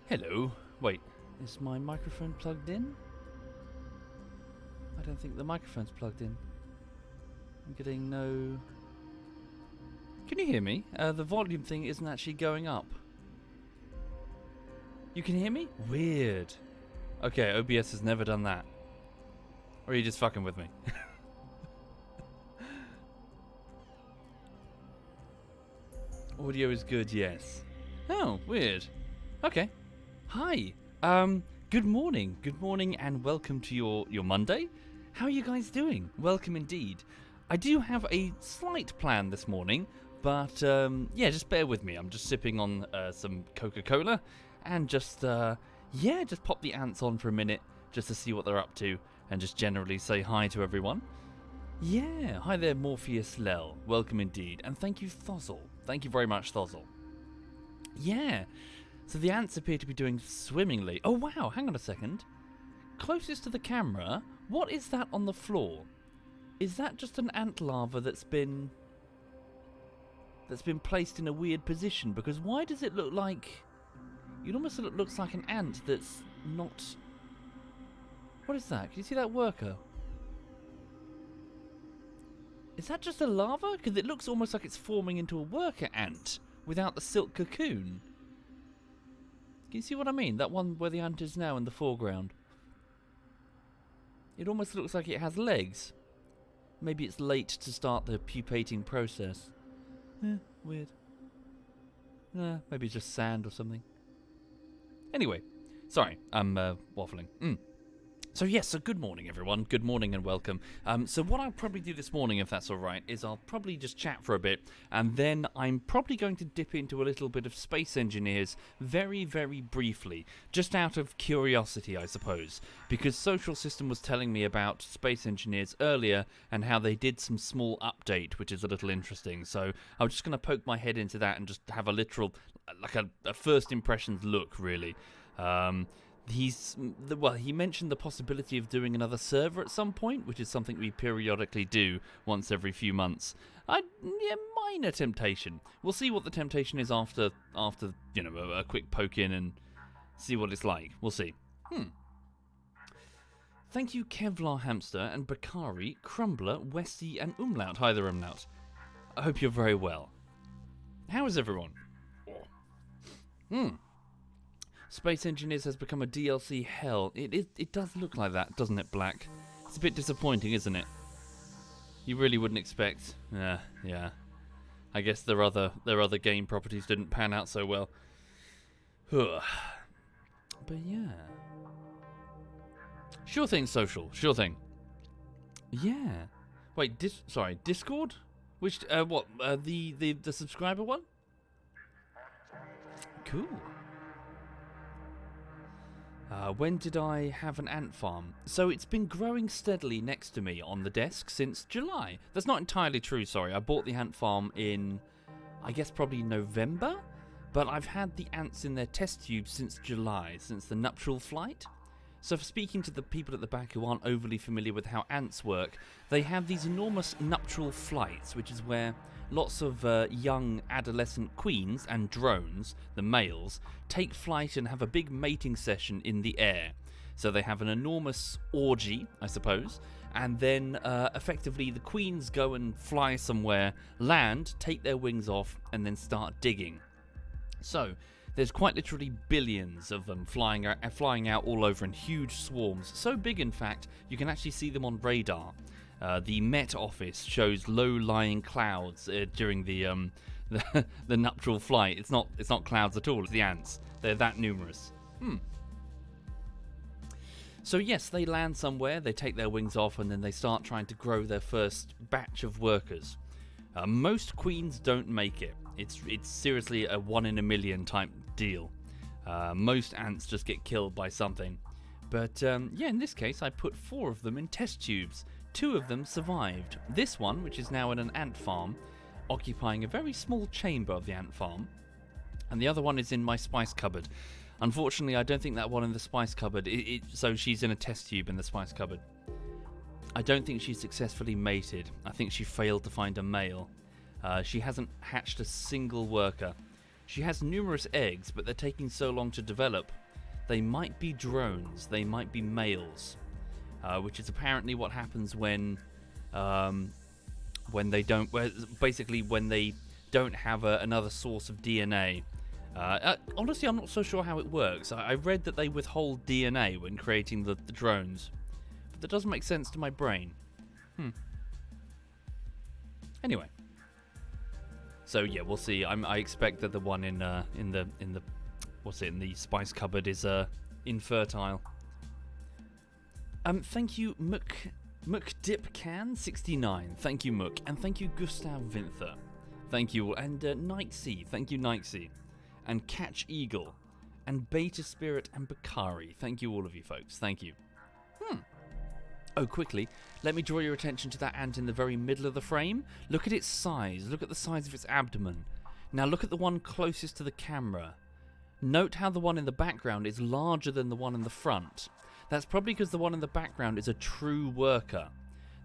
Hello. Wait, is my microphone plugged in? I don't think the microphone's plugged in. I'm getting no... Can you hear me? The volume thing isn't actually going up. You can hear me? Weird. Okay, OBS has never done that. Or are you just fucking with me? Audio is good, yes. Oh, weird. Okay. Hi. Good morning. Good morning and welcome to your Monday. How are you guys doing? Welcome indeed. I do have a slight plan this morning, but yeah, just bear with me. I'm just sipping on some Coca-Cola and just pop the ants on for a minute just to see what they're up to and just generally say hi to everyone. Yeah, hi there, Morpheus Lel. Welcome indeed. And thank you, Thozzle. Thank you very much, Thozzle. Yeah, so the ants appear to be doing swimmingly. Oh, wow, hang on a second. Closest to the camera, what is that on the floor? Is that just an ant larva that's been placed in a weird position? Because why does it look like... It almost looks like an ant that's not... What is that? Can you see that worker? Is that just a larva? Because it looks almost like it's forming into a worker ant without the silk cocoon. Can you see what I mean? That one where the ant is now in the foreground. It almost looks like it has legs. Maybe it's late to start the pupating process. Weird. Maybe it's just sand or something. Anyway, sorry, I'm waffling. So yes, so good morning everyone, good morning and welcome. So what I'll probably do this morning, if that's alright, is I'll probably just chat for a bit, and then I'm probably going to dip into a little bit of Space Engineers very, very briefly, just out of curiosity, I suppose, because Social System was telling me about Space Engineers earlier, and how they did some small update, which is a little interesting, so I'm just going to poke my head into that and just have a literal, like a first impressions look, really. He mentioned the possibility of doing another server at some point, which is something we periodically do once every few months. Minor temptation. We'll see what the temptation is after a quick poke in and see what it's like. We'll see. Thank you, Kevlar Hamster and Bakari, Crumbler, Westy, and Umlaut. Hi there, Umlaut. I hope you're very well. How is everyone? Space Engineers has become a DLC hell. It does look like that, doesn't it, Black? It's a bit disappointing, isn't it? You really wouldn't expect. Yeah. I guess their other game properties didn't pan out so well. But yeah. Sure thing, Social. Sure thing. Yeah. Wait, Discord? Which the subscriber one? Cool. When did I have an ant farm? So it's been growing steadily next to me on the desk since July. That's not entirely true, sorry. I bought the ant farm in, I guess probably November? But I've had the ants in their test tubes since July, since the nuptial flight. So for speaking to the people at the back who aren't overly familiar with how ants work, they have these enormous nuptial flights, which is where lots of young adolescent queens and drones, the males, take flight and have a big mating session in the air. So they have an enormous orgy, I suppose, and then effectively the queens go and fly somewhere, land, take their wings off, and then start digging. So there's quite literally billions of them flying out all over in huge swarms. So big, in fact, you can actually see them on radar. The Met Office shows low-lying clouds during the nuptial flight. It's not clouds at all. It's the ants. They're that numerous. So yes, they land somewhere. They take their wings off, and then they start trying to grow their first batch of workers. Most queens don't make it. It's seriously a 1 in a million type deal. Most ants just get killed by something. But in this case, I put 4 of them in test tubes. 2 of them survived. This one, which is now in an ant farm, occupying a very small chamber of the ant farm, and the other one is in my spice cupboard. Unfortunately, I don't think that one in the spice cupboard, so she's in a test tube in the spice cupboard. I don't think she's successfully mated. I think she failed to find a male. She hasn't hatched a single worker. She has numerous eggs, but they're taking so long to develop. They might be drones. They might be males, which is apparently what happens when they don't. Basically, when they don't have another source of DNA. Honestly, I'm not so sure how it works. I read that they withhold DNA when creating the drones, but that doesn't make sense to my brain. Anyway, so yeah, we'll see. I expect that the one in the spice cupboard is infertile. Thank you, McDipcan69. Thank you, Mook, and thank you, Gustav Vinther. Thank you, and Nightsea. Thank you, Nightsea, and Catch Eagle, and Beta Spirit, and Bakari. Thank you, all of you folks. Thank you. Oh, quickly, let me draw your attention to that ant in the very middle of the frame. Look at its size. Look at the size of its abdomen. Now look at the one closest to the camera. Note how the one in the background is larger than the one in the front. That's probably because the one in the background is a true worker.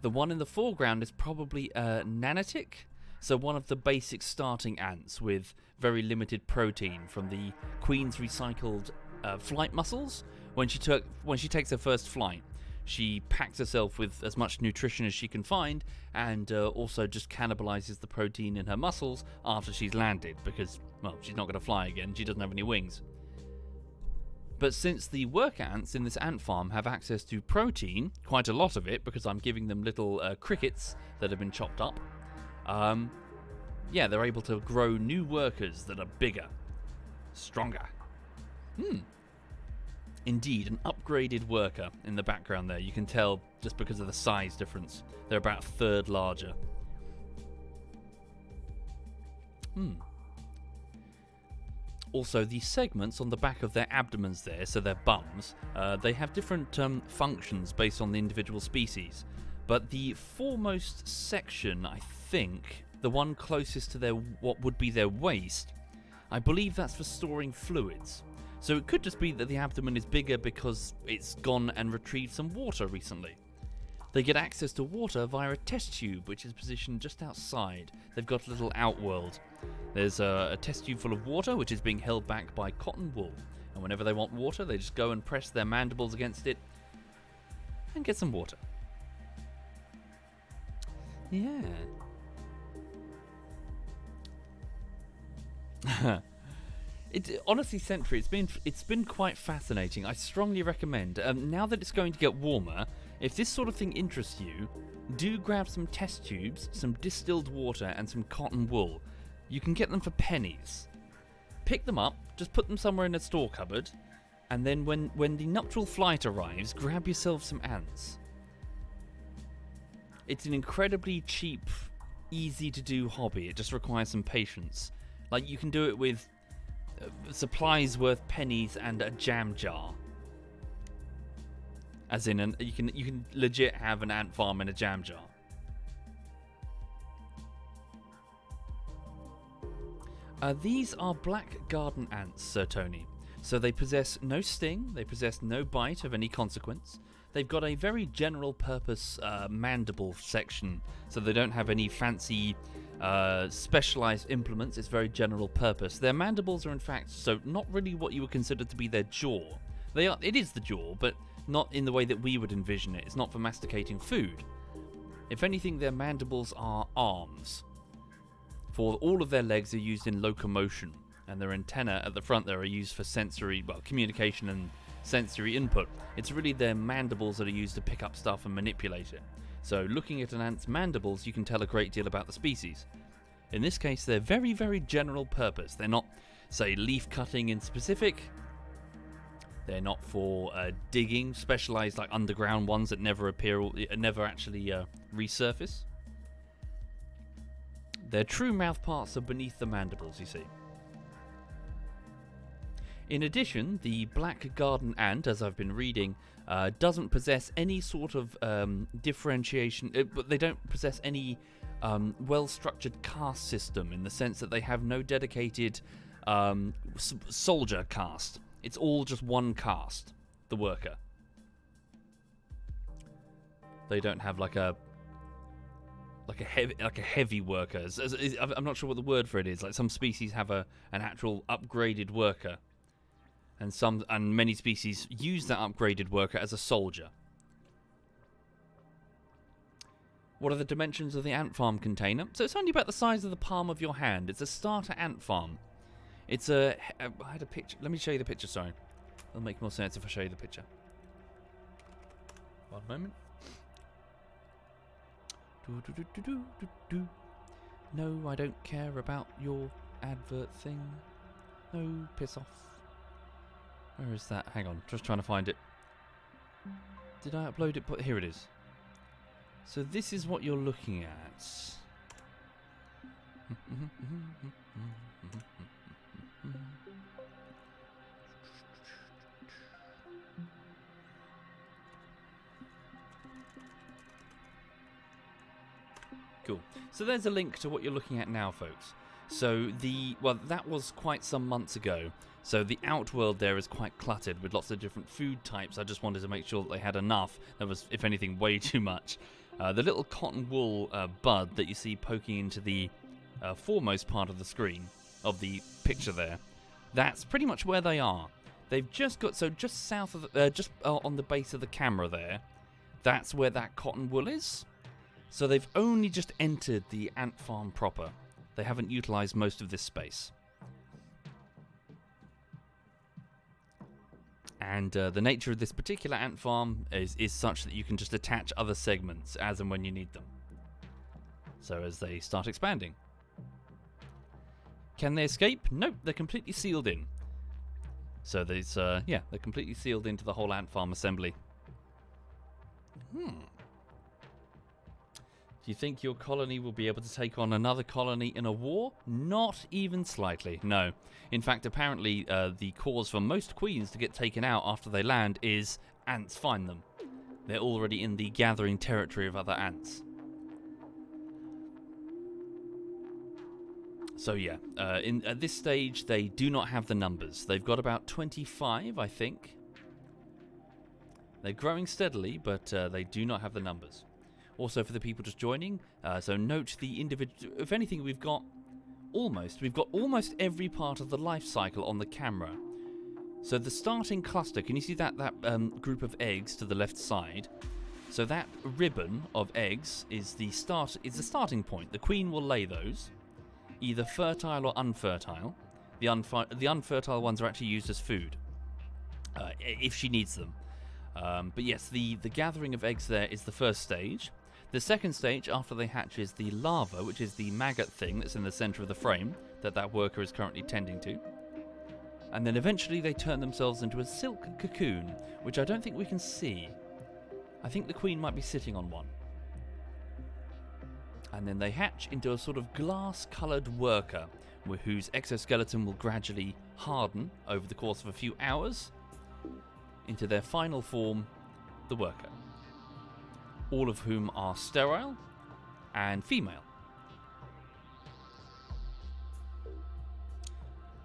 The one in the foreground is probably a nanitic, so one of the basic starting ants with very limited protein from the queen's recycled flight muscles. When she takes her first flight, she packs herself with as much nutrition as she can find, and also just cannibalizes the protein in her muscles after she's landed, because, well, she's not going to fly again, she doesn't have any wings. But since the worker ants in this ant farm have access to protein, quite a lot of it, because I'm giving them little crickets that have been chopped up, yeah, they're able to grow new workers that are bigger, stronger. Indeed, an upgraded worker in the background there. You can tell just because of the size difference. They're about a third larger. Also, the segments on the back of their abdomens there, so their bums, they have different functions based on the individual species. But the foremost section, I think, the one closest to what would be their waist, I believe that's for storing fluids. So it could just be that the abdomen is bigger because it's gone and retrieved some water recently. They get access to water via a test tube, which is positioned just outside. They've got a little outworld. There's a test tube full of water, which is being held back by cotton wool. And whenever they want water, they just go and press their mandibles against it and get some water. Yeah. Honestly, Sentry, it's been quite fascinating. I strongly recommend. Now that it's going to get warmer, if this sort of thing interests you, do grab some test tubes, some distilled water, and some cotton wool. You can get them for pennies. Pick them up, just put them somewhere in a store cupboard, and then when the nuptial flight arrives, grab yourself some ants. It's an incredibly cheap, easy to do hobby. It just requires some patience. Like, you can do it with supplies worth pennies and a jam jar. As in, you can legit have an ant farm in a jam jar. These are black garden ants, Sir Tony. So they possess no sting, they possess no bite of any consequence. They've got a very general purpose mandible section, so they don't have any fancy specialized implements. It's very general purpose. Their mandibles are in fact not really what you would consider to be their jaw. It is the jaw, but not in the way that we would envision it. It's not for masticating food. If anything, their mandibles are arms. For all of their legs are used in locomotion, and their antennae at the front there are used for communication and sensory input. It's really their mandibles that are used to pick up stuff and manipulate it. So looking at an ant's mandibles, you can tell a great deal about the species. In this case, they're very, very general purpose. They're not, say, leaf cutting in specific. They're not for digging, specialized like underground ones that never actually resurface. Their true mouth parts are beneath the mandibles, you see. In addition, the black garden ant, as I've been reading, doesn't possess any sort of differentiation. They don't possess any well-structured caste system in the sense that they have no dedicated soldier caste. It's all just one caste, the worker. They don't have like a like a heavy worker. I'm not sure what the word for it is. Like some species have an actual upgraded worker, and many species use that upgraded worker as a soldier. What are the dimensions of the ant farm container? So it's only about the size of the palm of your hand. It's a starter ant farm. It's I had a picture. Let me show you the picture, sorry. It'll make more sense if I show you the picture. One moment. No, I don't care about your advert thing. No, piss off. Where is that? Hang on, just trying to find it. Did I upload it? Here it is. So this is what you're looking at. Cool. So there's a link to what you're looking at now, folks. So that was quite some months ago. So the outworld there is quite cluttered with lots of different food types. I just wanted to make sure that they had enough. There was, if anything, way too much. The little cotton wool bud that you see poking into the foremost part of the screen, of the picture there, that's pretty much where they are. They've just got, so just south of, on the base of the camera there, that's where that cotton wool is. So they've only just entered the ant farm proper. They haven't utilised most of this space. And the nature of this particular ant farm is such that you can just attach other segments as and when you need them. So as they start expanding. Can they escape? Nope, they're completely sealed in. So there's, they're completely sealed into the whole ant farm assembly. Do you think your colony will be able to take on another colony in a war? Not even slightly, no. In fact, apparently the cause for most queens to get taken out after they land is ants find them. They're already in the gathering territory of other ants. So yeah, at this stage they do not have the numbers. They've got about 25, I think. They're growing steadily, but they do not have the numbers. Also, for the people just joining, so note the individual. If anything, we've got almost every part of the life cycle on the camera. So the starting cluster, can you see that group of eggs to the left side? So that ribbon of eggs is the starting point. The queen will lay those, either fertile or unfertile. The unfertile ones are actually used as food, if she needs them. But yes, the gathering of eggs there is the first stage. The second stage, after they hatch, is the larva, which is the maggot thing that's in the center of the frame that worker is currently tending to. And then eventually they turn themselves into a silk cocoon, which I don't think we can see. I think the queen might be sitting on one. And then they hatch into a sort of glass-coloured worker, whose exoskeleton will gradually harden over the course of a few hours into their final form, the worker. All of whom are sterile and female.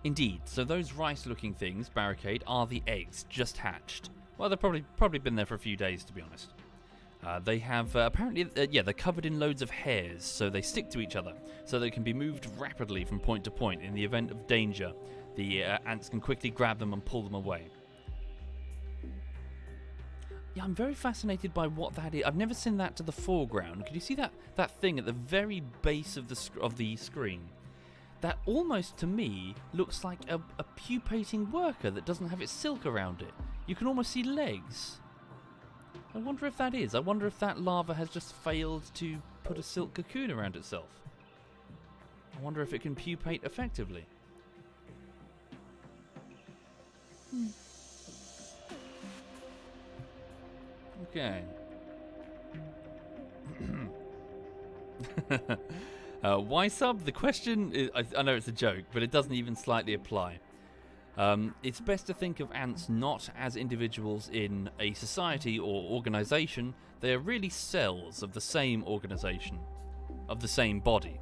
Indeed, so those rice-looking things, Barricade, are the eggs just hatched. Well, they've probably been there for a few days, to be honest. They have apparently, they're covered in loads of hairs, so they stick to each other, so they can be moved rapidly from point to point. In the event of danger, the ants can quickly grab them and pull them away. Yeah, I'm very fascinated by what that is. I've never seen that to the foreground. Can you see that thing at the very base of the screen? That almost, to me, looks like a pupating worker that doesn't have its silk around it. You can almost see legs. I wonder if that is. I wonder if that larva has just failed to put a silk cocoon around itself. I wonder if it can pupate effectively. Okay. Why sub? The question is, I know it's a joke, but it doesn't even slightly apply. It's best to think of ants not as individuals in a society or organization. They are really cells of the same organization, of the same body.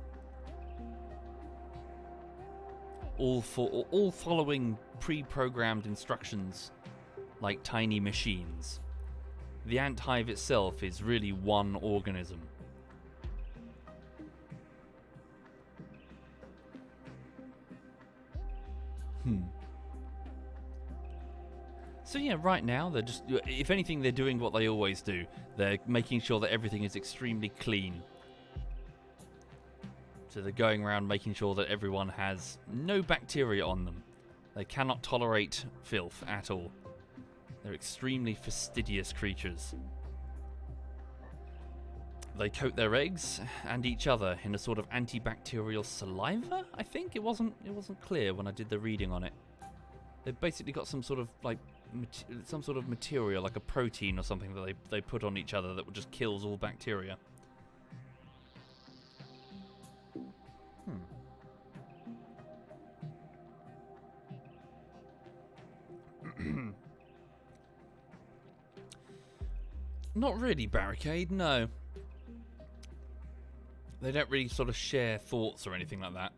All following pre-programmed instructions like tiny machines. The ant hive itself is really one organism. So yeah, right now they're just, if anything, they're doing what they always do. They're making sure that everything is extremely clean. So they're going around making sure that everyone has no bacteria on them. They cannot tolerate filth at all. They're extremely fastidious creatures. They coat their eggs and each other in a sort of antibacterial saliva, I think? It wasn't clear when I did the reading on it. They've basically got some sort of like some sort of material, like a protein or something that they put on each other that just kills all bacteria. Not really barricade, no. They don't really sort of share thoughts or anything like that.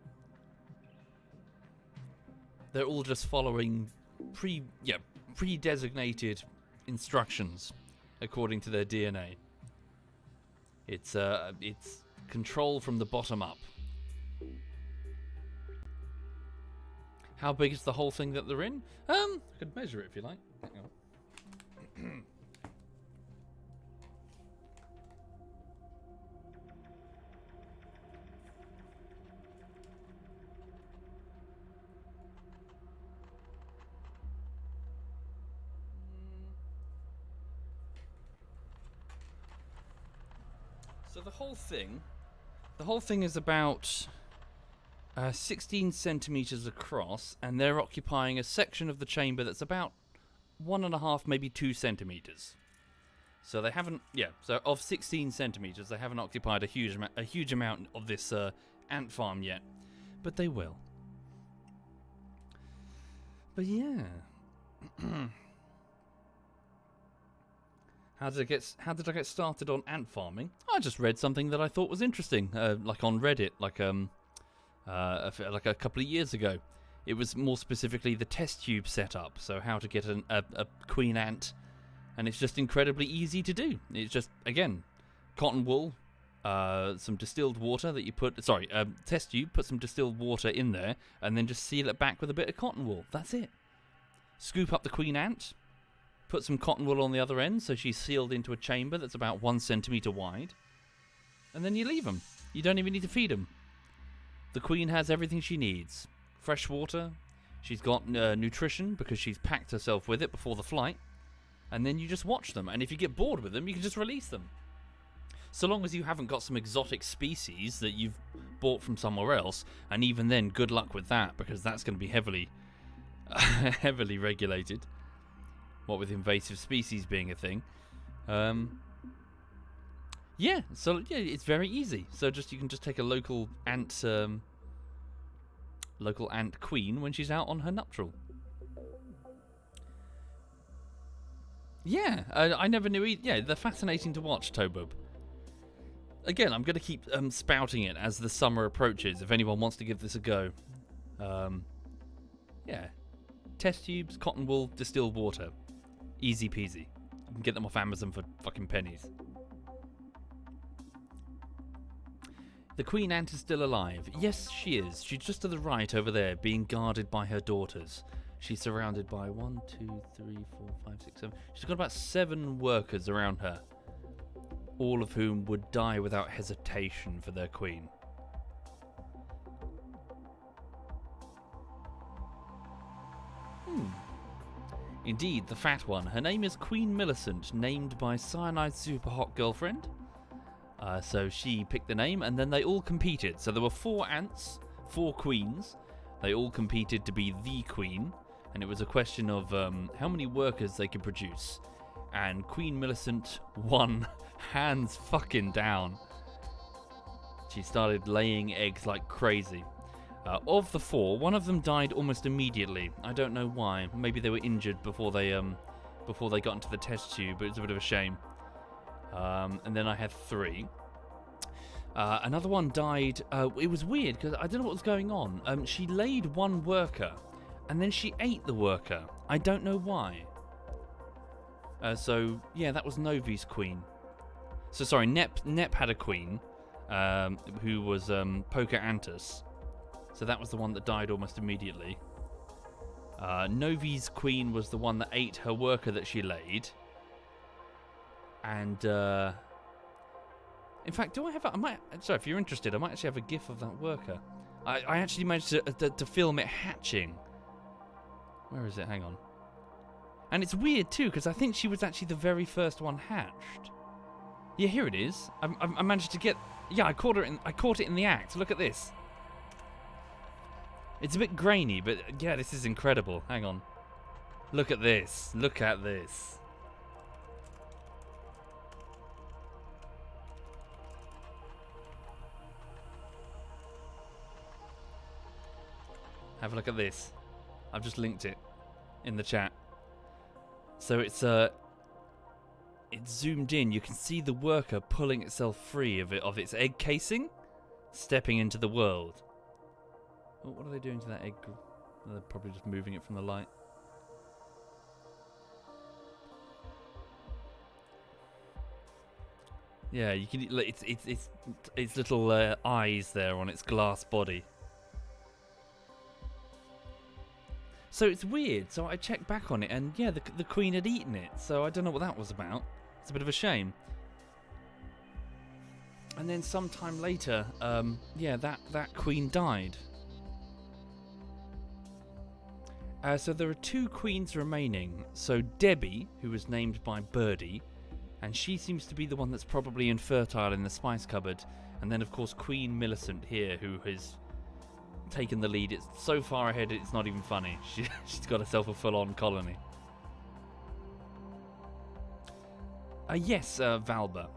They're all just following pre-designated instructions according to their DNA. It's control from the bottom up. How big is the whole thing that they're in? I could measure it if you like. Hang on. So the whole thing is about 16 centimeters across, and they're occupying a section of the chamber that's about 1.5, maybe 2 centimeters. So they haven't, so of 16 centimeters, they haven't occupied a huge amount of this ant farm yet, but they will. But yeah. How did I get started on ant farming? I just read something that I thought was interesting, like on Reddit, like a couple of years ago. It was more specifically the test tube setup, so how to get a queen ant, and it's just incredibly easy to do. It's just, again, cotton wool, some distilled water that you put, test tube, put some distilled water in there, and then just seal it back with a bit of cotton wool. That's it. Scoop up the queen ant, put some cotton wool on the other end so she's sealed into a chamber that's about 1 centimeter wide, and then you leave them. You don't even need to feed them. The queen has everything she needs. Fresh water, she's got nutrition because she's packed herself with it before the flight, and then you just watch them, and if you get bored with them, you can just release them. So long as you haven't got some exotic species that you've bought from somewhere else, and even then, good luck with that, because that's going to be heavily regulated. What with invasive species being a thing. It's very easy. So you can just take a local ant queen when she's out on her nuptial. Yeah, I never knew. Yeah, they're fascinating to watch, Tobub. Again, I'm going to keep spouting it as the summer approaches. If anyone wants to give this a go, test tubes, cotton wool, distilled water. Easy peasy. You can get them off Amazon for fucking pennies. The queen ant is still alive. Yes, she is. She's just to the right over there, being guarded by her daughters. She's surrounded by 1, 2, 3, 4, 5, 6, 7. She's got about 7 workers around her, all of whom would die without hesitation for their queen. Indeed, the fat one. Her name is Queen Millicent, named by Cyanide's super hot girlfriend. So she picked the name, and then they all competed. So there were 4 ants, 4 queens. They all competed to be the queen, and it was a question of how many workers they could produce. And Queen Millicent won hands fucking down. She started laying eggs like crazy. Of the 4, one of them died almost immediately. I don't know why. Maybe they were injured before they got into the test tube, but it's a bit of a shame. And then I had 3. Another one died. It was weird because I don't know what was going on. She laid 1 worker, and then she ate the worker. I don't know why. That was Novi's queen. So sorry, Nep had a queen, who was Poker Antus. So that was the one that died almost immediately. Novi's queen was the one that ate her worker that she laid. And, in fact, do I have sorry, if you're interested, I might actually have a gif of that worker. I actually managed to film it hatching. Where is it? Hang on. And it's weird, too, because I think she was actually the very first one hatched. Yeah, here it is. I managed to get... Yeah, I caught it in the act. Look at this. It's a bit grainy, but yeah, this is incredible. Hang on. Look at this. Look at this. Have a look at this. I've just linked it in the chat. So it's zoomed in. You can see the worker pulling itself free of its egg casing, stepping into the world. Oh, what are they doing to that egg? They're probably just moving it from the light. Yeah, you can. Its little eyes there on its glass body. So it's weird. So I checked back on it, and yeah, the queen had eaten it. So I don't know what that was about. It's a bit of a shame. And then sometime later, yeah, that queen died. So there are 2 queens remaining. So Debbie, who was named by Birdie, and she seems to be the one that's probably infertile in the spice cupboard. And then, of course, Queen Millicent here, who has taken the lead. It's so far ahead, it's not even funny. She's got herself a full-on colony. Yes, Valba.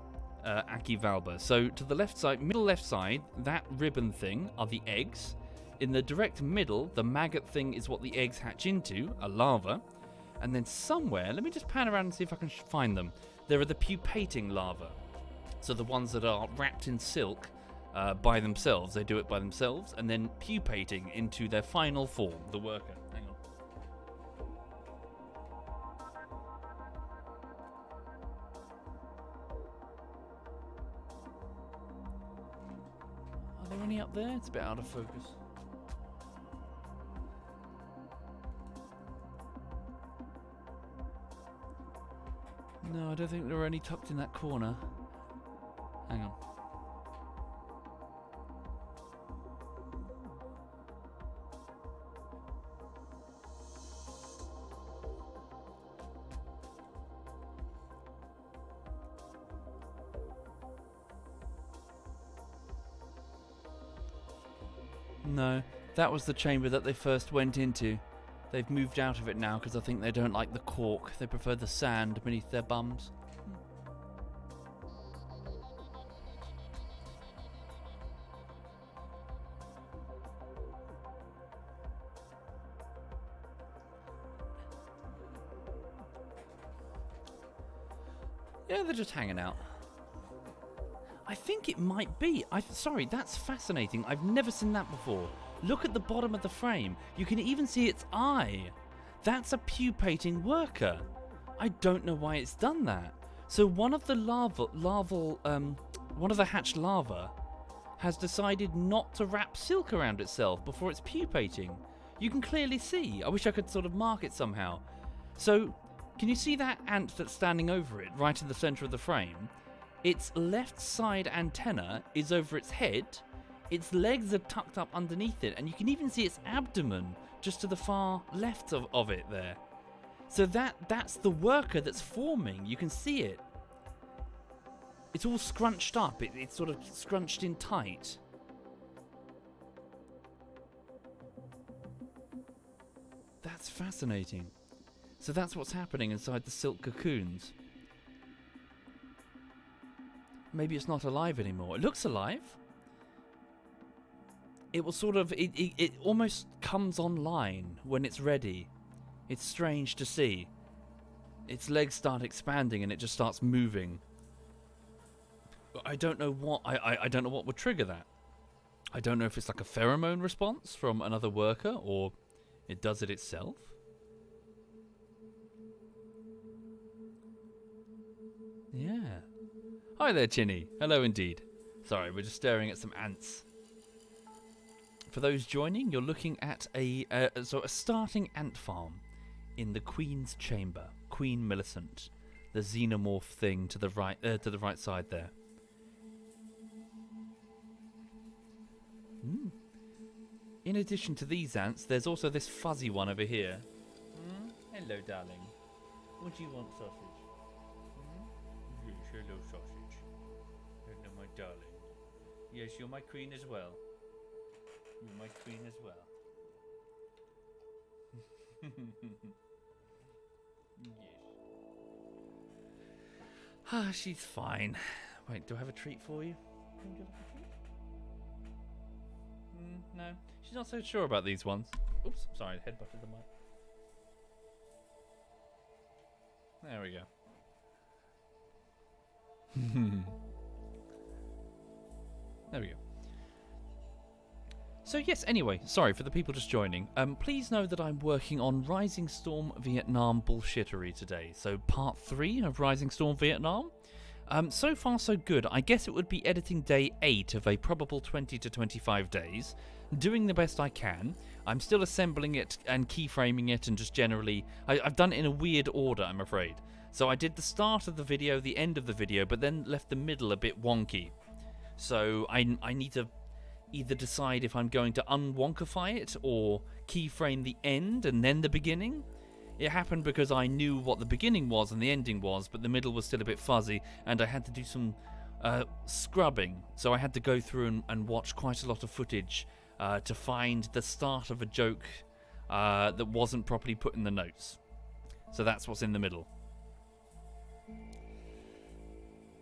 Aki Valba. So to the left side, middle left side, that ribbon thing are the eggs. In the direct middle, the maggot thing is what the eggs hatch into, a larva. And then somewhere, let me just pan around and see if I can find them. There are the pupating larvae. So the ones that are wrapped in silk by themselves. They do it by themselves and then pupating into their final form, the worker. Hang on. Are there any up there? It's a bit out of focus. No, I don't think there are any tucked in that corner. Hang on. No, that was the chamber that they first went into. They've moved out of it now because I think they don't like the cork. They prefer the sand beneath their bums. Yeah, they're just hanging out. I think it might be. Sorry, that's fascinating. I've never seen that before. Look at the bottom of the frame. You can even see its eye. That's a pupating worker. I don't know why it's done that. So one of the one of the hatched larvae has decided not to wrap silk around itself before it's pupating. You can clearly see. I wish I could sort of mark it somehow. So, can you see that ant that's standing over it, right in the center of the frame? Its left side antenna is over its head, its legs are tucked up underneath it, and you can even see its abdomen just to the far left of it there. So that's the worker that's forming. You can see it. It's all scrunched up. It's sort of scrunched in tight. That's fascinating. So that's what's happening inside the silk cocoons. Maybe it's not alive anymore. It looks alive. It will sort of... It almost comes online when it's ready. It's strange to see. Its legs start expanding and it just starts moving. I don't know what... I don't know what would trigger that. I don't know if it's like a pheromone response from another worker or it does it itself. Yeah. Hi there, Chinny. Hello indeed. Sorry, we're just staring at some ants. For those joining, you're looking at a starting ant farm in the Queen's Chamber, Queen Millicent, the xenomorph thing to the right side there. In addition to these ants, there's also this fuzzy one over here. Hello, darling. What do you want, sausage? Yes, hello, sausage. Hello, my darling. Yes, you're my queen as well. You're my queen as well. Yes. Ah, she's fine. Wait, do I have a treat for you? Do you have a treat? No, she's not so sure about these ones. Oops, sorry, headbutted the mic. There we go. There we go. So yes, anyway, sorry for the people just joining. Please know that I'm working on Rising Storm Vietnam bullshittery today. So part 3 of Rising Storm Vietnam. So far so good. I guess it would be editing day 8 of a probable 20 to 25 days. Doing the best I can. I'm still assembling it and keyframing it and just generally... I've done it in a weird order, I'm afraid. So I did the start of the video, the end of the video, but then left the middle a bit wonky. So I need to either decide if I'm going to unwonkify it or keyframe the end and then the beginning. It happened because I knew what the beginning was and the ending was, but the middle was still a bit fuzzy, and I had to do some scrubbing. So I had to go through and watch quite a lot of footage to find the start of a joke that wasn't properly put in the notes. So that's what's in the middle.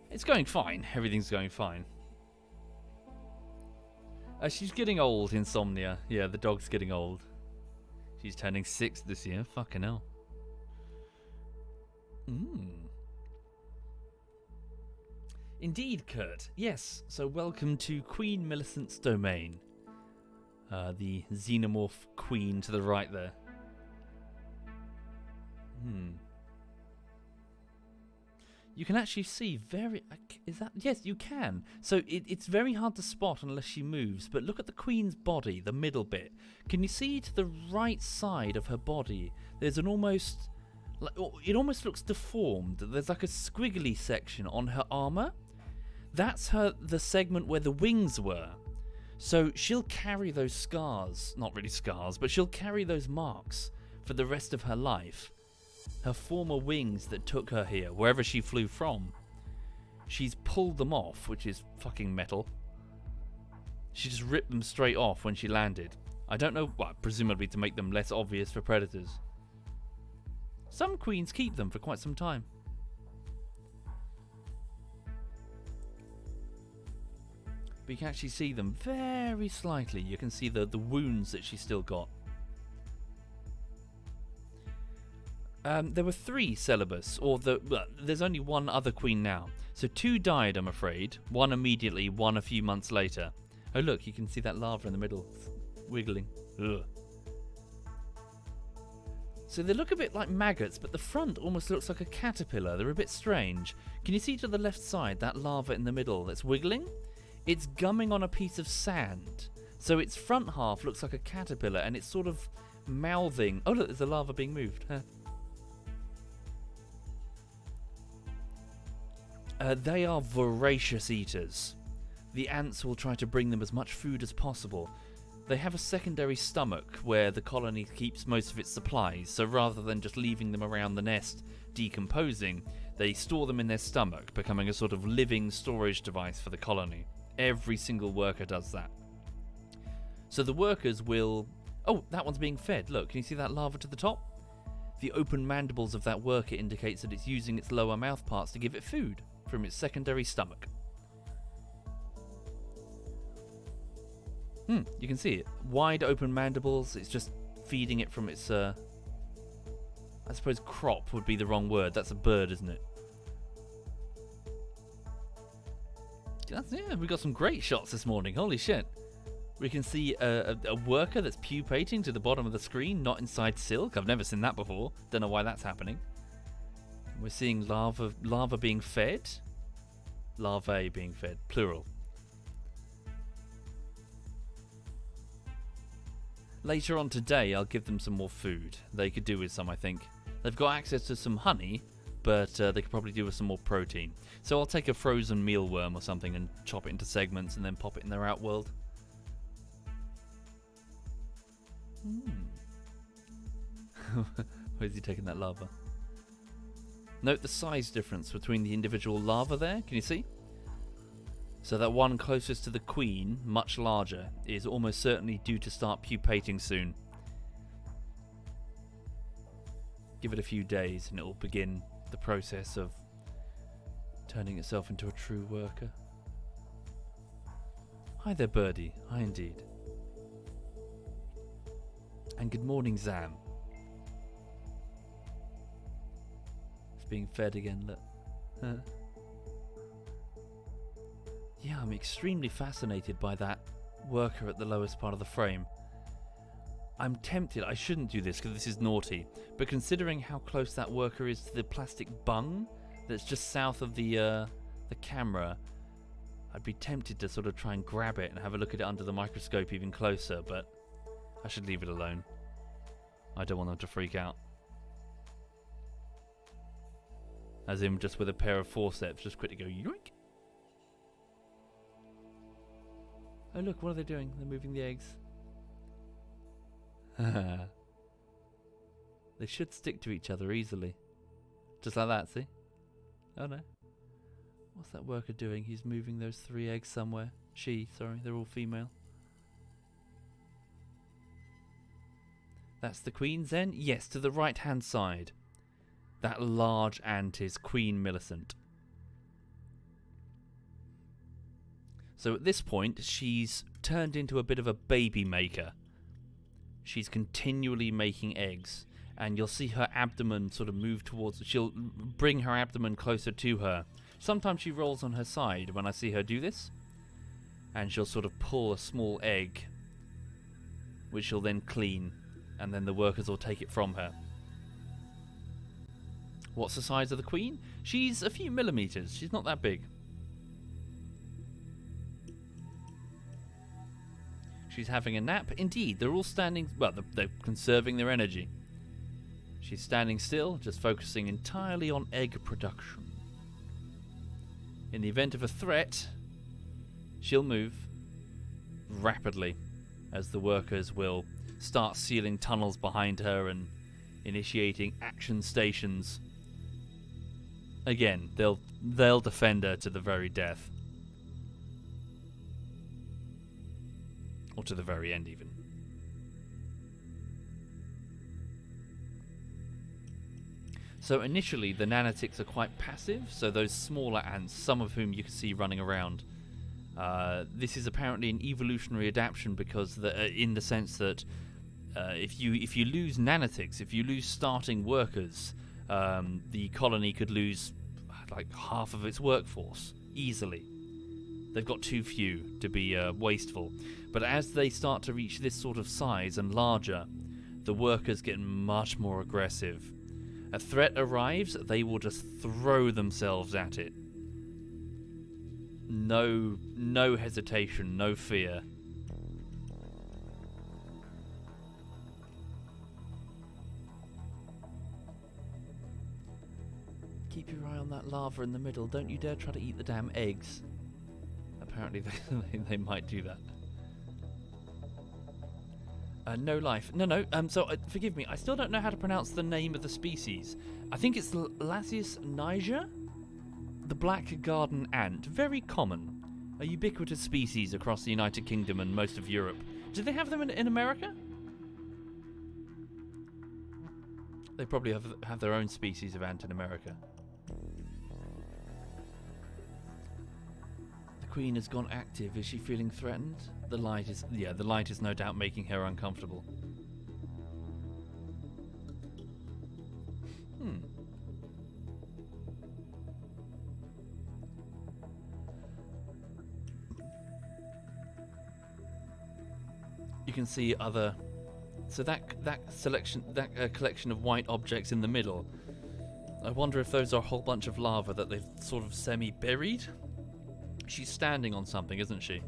It's going fine. Everything's going fine. She's getting old, Insomnia. Yeah, the dog's getting old. She's turning 6 this year. Fucking hell. Indeed, Kurt. Yes. So welcome to Queen Millicent's domain. The xenomorph queen to the right there. You can actually see very... Is that... Yes, you can. So it's very hard to spot unless she moves. But look at the queen's body, the middle bit. Can you see to the right side of her body, there's an almost... It almost looks deformed. There's like a squiggly section on her armour. That's the segment where the wings were. So she'll carry those scars. Not really scars, but she'll carry those marks for the rest of her life. Her former wings that took her here, wherever she flew from. She's pulled them off, which is fucking metal. She just ripped them straight off when she landed. I don't know, well, presumably to make them less obvious for predators. Some queens keep them for quite some time. But you can actually see them very slightly. You can see the wounds that she's still got. There were 3 celibus, there's only one other queen now. So 2 died, I'm afraid. One immediately, one a few months later. Oh look, you can see that larva in the middle, wiggling. Ugh. So they look a bit like maggots, but the front almost looks like a caterpillar. They're a bit strange. Can you see to the left side, that larva in the middle that's wiggling? It's gumming on a piece of sand. So its front half looks like a caterpillar, and it's sort of mouthing. Oh look, there's a larva being moved. They are voracious eaters. The ants will try to bring them as much food as possible. They have a secondary stomach where the colony keeps most of its supplies, so rather than just leaving them around the nest decomposing, they store them in their stomach, becoming a sort of living storage device for the colony. Every single worker does that. So the workers will... Oh, that one's being fed. Look, can you see that larva to the top? The open mandibles of that worker indicates that it's using its lower mouth parts to give it food from its secondary stomach. You can see it. Wide open mandibles. It's just feeding it from its... I suppose crop would be the wrong word. That's a bird, isn't it? Yeah, we got some great shots this morning. Holy shit. We can see a worker that's pupating to the bottom of the screen, not inside silk. I've never seen that before. Don't know why that's happening. We're seeing larva being fed. Larvae being fed, plural. Later on today, I'll give them some more food. They could do with some, I think. They've got access to some honey, but they could probably do with some more protein. So I'll take a frozen mealworm or something and chop it into segments and then pop it in their outworld. Where's he taking that lava? Note the size difference between the individual lava there. Can you see? So that one closest to the queen, much larger, is almost certainly due to start pupating soon. Give it a few days and it will begin the process of turning itself into a true worker. Hi there, birdie. Hi indeed. And good morning, Zam. It's being fed again, look. Huh? Yeah, I'm extremely fascinated by that worker at the lowest part of the frame. I'm tempted, I shouldn't do this because this is naughty, but considering how close that worker is to the plastic bung that's just south of the camera, I'd be tempted to sort of try and grab it and have a look at it under the microscope even closer, but I should leave it alone. I don't want them to freak out. As in just with a pair of forceps, just quickly go yoink. Oh look, what are they doing? They're moving the eggs. They should stick to each other easily. Just like that, see? Oh no. What's that worker doing? He's moving those 3 eggs somewhere. Sorry, they're all female. That's the queen's then? Yes, to the right hand side. That large ant is Queen Millicent. So at this point, she's turned into a bit of a baby maker. She's continually making eggs, and you'll see her abdomen sort of move towards... She'll bring her abdomen closer to her. Sometimes she rolls on her side when I see her do this, and she'll sort of pull a small egg, which she'll then clean, and then the workers will take it from her. What's the size of the queen? She's a few millimeters. She's not that big. She's having a nap. Indeed, they're all standing... Well, they're conserving their energy. She's standing still, just focusing entirely on egg production. In the event of a threat, she'll move rapidly as the workers will start sealing tunnels behind her and initiating action stations. Again, they'll defend her to the very death. Or to the very end, even. So initially, the nanitics are quite passive, so those smaller ants, some of whom you can see running around. This is apparently an evolutionary adaptation because, in the sense that if you lose nanitics, if you lose starting workers, the colony could lose like half of its workforce easily. They've got too few to be wasteful. But as they start to reach this sort of size and larger, the workers get much more aggressive. A threat arrives, they will just throw themselves at it. No hesitation, no fear. Keep your eye on that lava in the middle. Don't you dare try to eat the damn eggs. Apparently they might do that. No life. No. So forgive me. I still don't know how to pronounce the name of the species. I think it's Lasius niger, the black garden ant. Very common, a ubiquitous species across the United Kingdom and most of Europe. Do they have them in America? They probably have their own species of ant in America. Queen has gone active. Is she feeling threatened? The light is no doubt making her uncomfortable. You can see other... So that collection of white objects in the middle, I wonder if those are a whole bunch of lava that they've sort of semi-buried? She's standing on something, isn't she?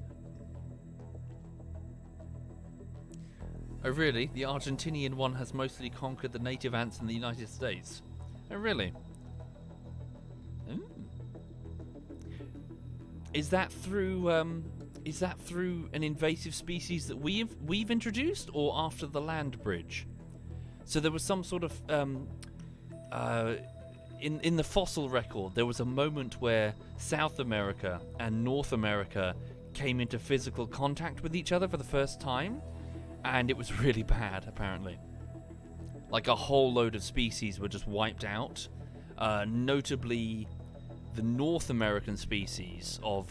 Oh, really? The Argentinian one has mostly conquered the native ants in the United States. Oh, really? Mm. Is that through an invasive species that we've introduced, or after the land bridge? So there was some sort of in the fossil record, there was a moment where South America and North America came into physical contact with each other for the first time, and it was really bad, apparently. Like a whole load of species were just wiped out, notably the North American species of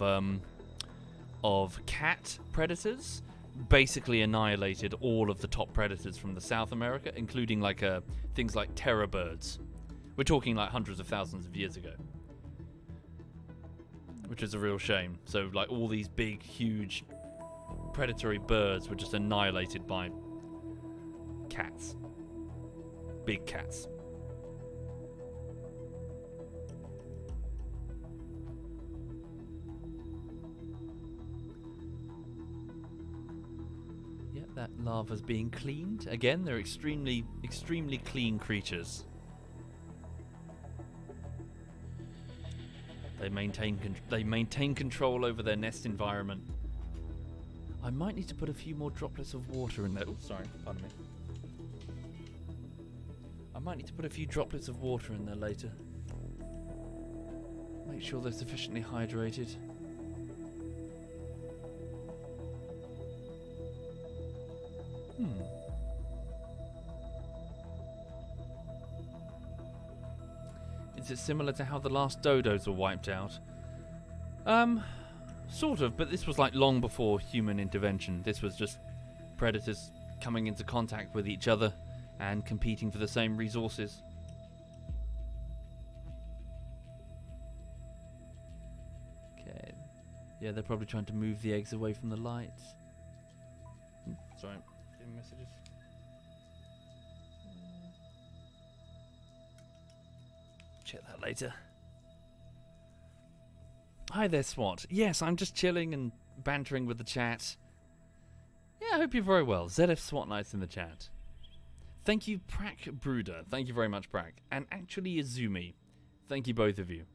cat predators basically annihilated all of the top predators from the South America, including like things like terror birds. We're talking like hundreds of thousands of years ago, which is a real shame. So like all these big, huge predatory birds were just annihilated by cats. Big cats. Yep, that lava's being cleaned. Again, they're extremely, extremely clean creatures. They maintain control over their nest environment. I might need to put a few more droplets of water in there. Oh, sorry, pardon me. I might need to put a few droplets of water in there later. Make sure they're sufficiently hydrated. Is it similar to how the last dodos were wiped out? Sort of, but this was like long before human intervention. This was just predators coming into contact with each other and competing for the same resources. Okay. Yeah, they're probably trying to move the eggs away from the light. Sorry, getting messages. Check that later. Hi there, SWAT. Yes, I'm just chilling and bantering with the chat. Yeah, I hope you're very well. ZF SWAT Knights in the chat. Thank you, Prak Brooder. Thank you very much, Prak. And actually, Izumi. Thank you, both of you.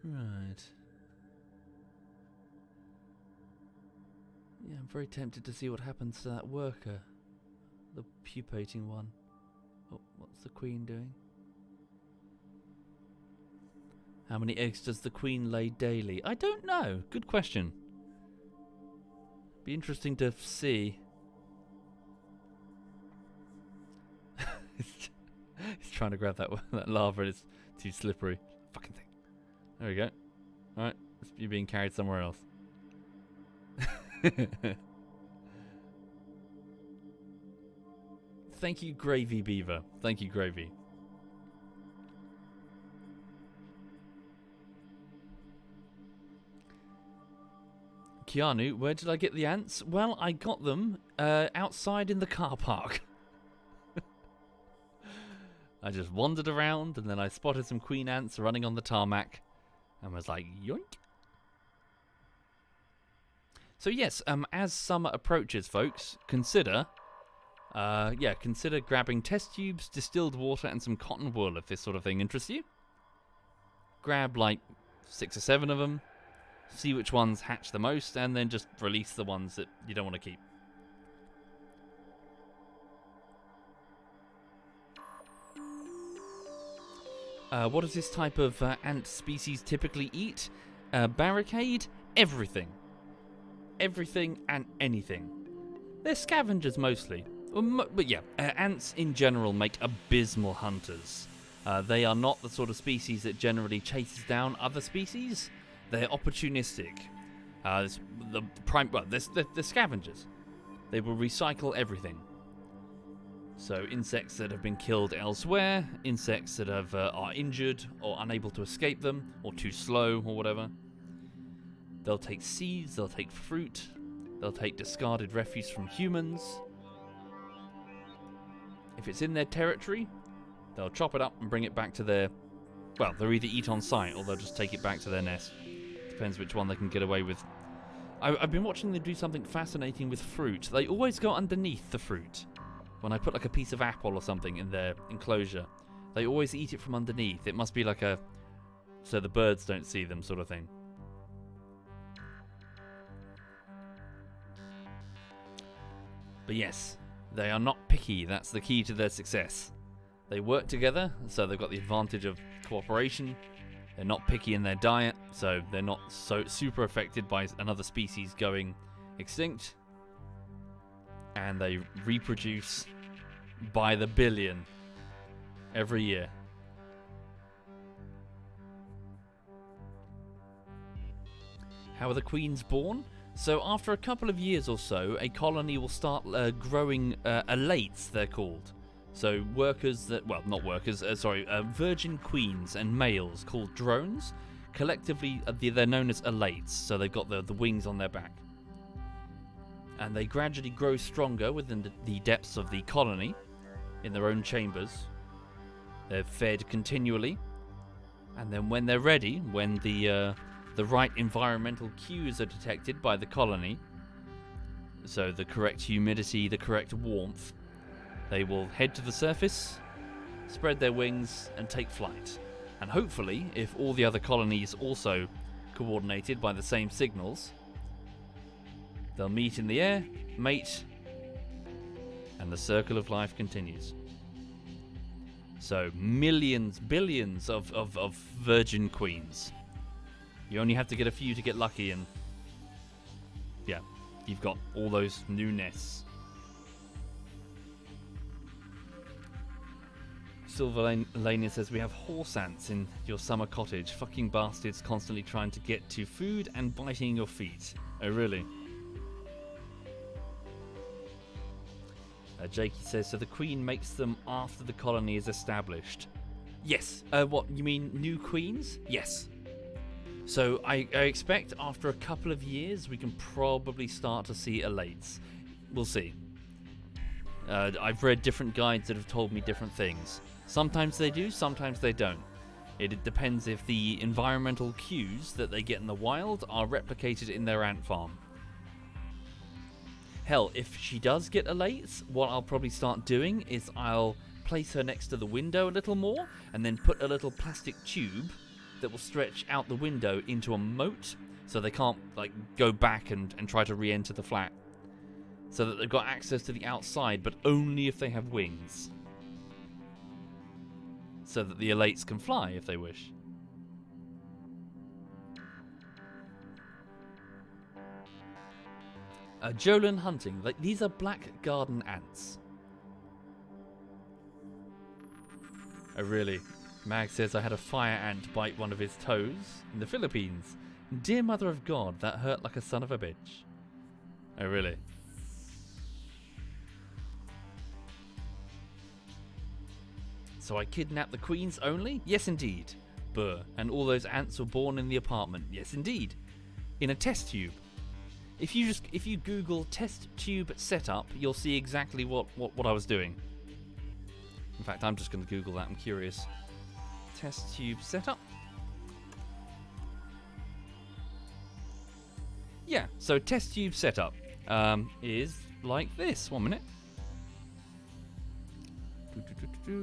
Right. Yeah, I'm very tempted to see what happens to that worker. The pupating one. Oh, what's the queen doing? How many eggs does the queen lay daily? I don't know. Good question. Be interesting to see. He's trying to grab that lava and it's too slippery. Fucking thing. There we go. Alright, you're being carried somewhere else. Thank you, Gravy Beaver. Thank you, Gravy. Keanu, where did I get the ants? Well, I got them outside in the car park. I just wandered around and then I spotted some queen ants running on the tarmac and was like, yoink. So yes, as summer approaches, folks, consider grabbing test tubes, distilled water, and some cotton wool if this sort of thing interests you. Grab like 6 or 7 of them, see which ones hatch the most, and then just release the ones that you don't want to keep. What does this type of ant species typically eat? Barricade? Everything. Everything and anything. They're scavengers mostly. But yeah, ants in general make abysmal hunters. They are not the sort of species that generally chases down other species. They're opportunistic. They're scavengers. They will recycle everything. So insects that have been killed elsewhere, insects that are injured or unable to escape them, or too slow or whatever. They'll take seeds, they'll take fruit, they'll take discarded refuse from humans. If it's in their territory, they'll chop it up and bring it back to their... Well, they'll either eat on site or they'll just take it back to their nest. Depends which one they can get away with I've been watching them do something fascinating with fruit. They always go underneath the fruit. When I put like a piece of apple or something in their enclosure, they always eat it from underneath. It must be like a... so the birds don't see them sort of thing. But yes, they are not picky. That's the key to their success. They work together, so they've got the advantage of cooperation. They're not picky in their diet, so they're not so super affected by another species going extinct. And they reproduce by the billion every year. How are the queens born? So after a couple of years or so, a colony will start growing elates, they're called. So workers that, well, not workers, virgin queens and males called drones. Collectively, they're known as elates, so they've got the wings on their back. And they gradually grow stronger within the depths of the colony, in their own chambers. They're fed continually, and then when they're ready, when the right environmental cues are detected by the colony, so the correct humidity, the correct warmth, they will head to the surface, spread their wings, and take flight. And hopefully, if all the other colonies also coordinated by the same signals, they'll meet in the air, mate, and the circle of life continues. So millions, billions of virgin queens. You only have to get a few to get lucky, and yeah, you've got all those new nests. Sylvalania says, we have horse ants in your summer cottage. Fucking bastards constantly trying to get to food and biting your feet. Oh, really? Jakey says, so the queen makes them after the colony is established. Yes. What, you mean new queens? Yes. So I expect after a couple of years we can probably start to see elates. We'll see. I've read different guides that have told me different things. Sometimes they do, sometimes they don't. It depends if the environmental cues that they get in the wild are replicated in their ant farm. Hell, if she does get elates, what I'll probably start doing is I'll place her next to the window a little more, and then put a little plastic tube that will stretch out the window into a moat, so they can't like go back and try to re-enter the flat. So that they've got access to the outside, but only if they have wings. So that the elates can fly if they wish. Jolin hunting. Like, these are black garden ants. Oh, really? Mag says, I had a fire ant bite one of his toes in the Philippines. Dear mother of God, that hurt like a son of a bitch. Oh, really? So I kidnapped the queens only? Yes, indeed. Burr. And all those ants were born in the apartment? Yes, indeed. In a test tube. If you Google test tube setup, you'll see exactly what I was doing. In fact, I'm just going to Google that. I'm curious. Test tube setup. Yeah, so test tube setup is like this. 1 minute.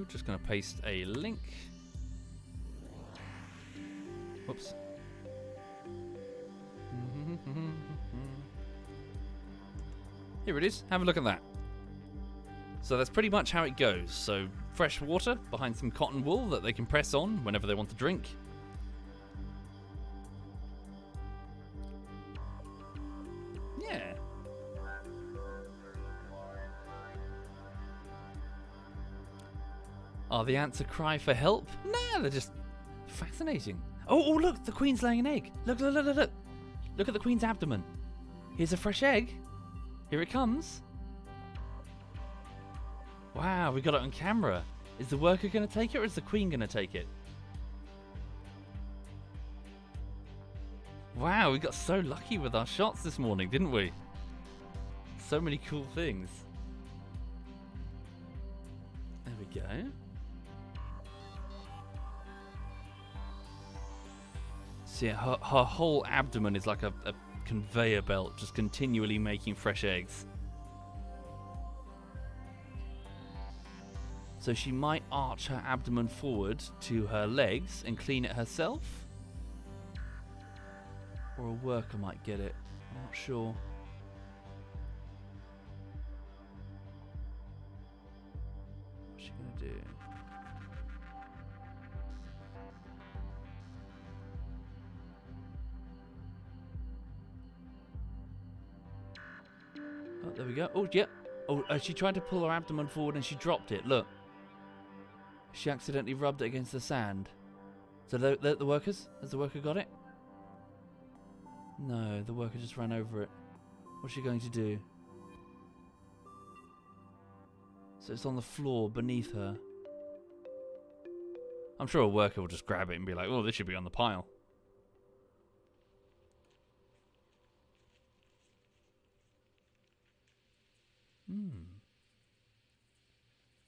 Just going to paste a link. Whoops. Here it is. Have a look at that. So that's pretty much how it goes. So fresh water behind some cotton wool that they can press on whenever they want to drink. Yeah. Are the ants a cry for help? Nah, they're just fascinating. Oh, look, the queen's laying an egg. Look. Look at the queen's abdomen. Here's a fresh egg. Here it comes. Wow, we got it on camera. Is the worker going to take it, or is the queen going to take it? Wow, we got so lucky with our shots this morning, didn't we? So many cool things. There we go. So yeah, her whole abdomen is like a conveyor belt just continually making fresh eggs. So she might arch her abdomen forward to her legs and clean it herself. Or a worker might get it. I'm not sure. What's she going to do? Oh, there we go. Oh, yeah. Oh, she tried to pull her abdomen forward and she dropped it. Look. She accidentally rubbed it against the sand. So the workers? Has the worker got it? No, the worker just ran over it. What's she going to do? So it's on the floor beneath her. I'm sure a worker will just grab it and be like, oh, this should be on the pile.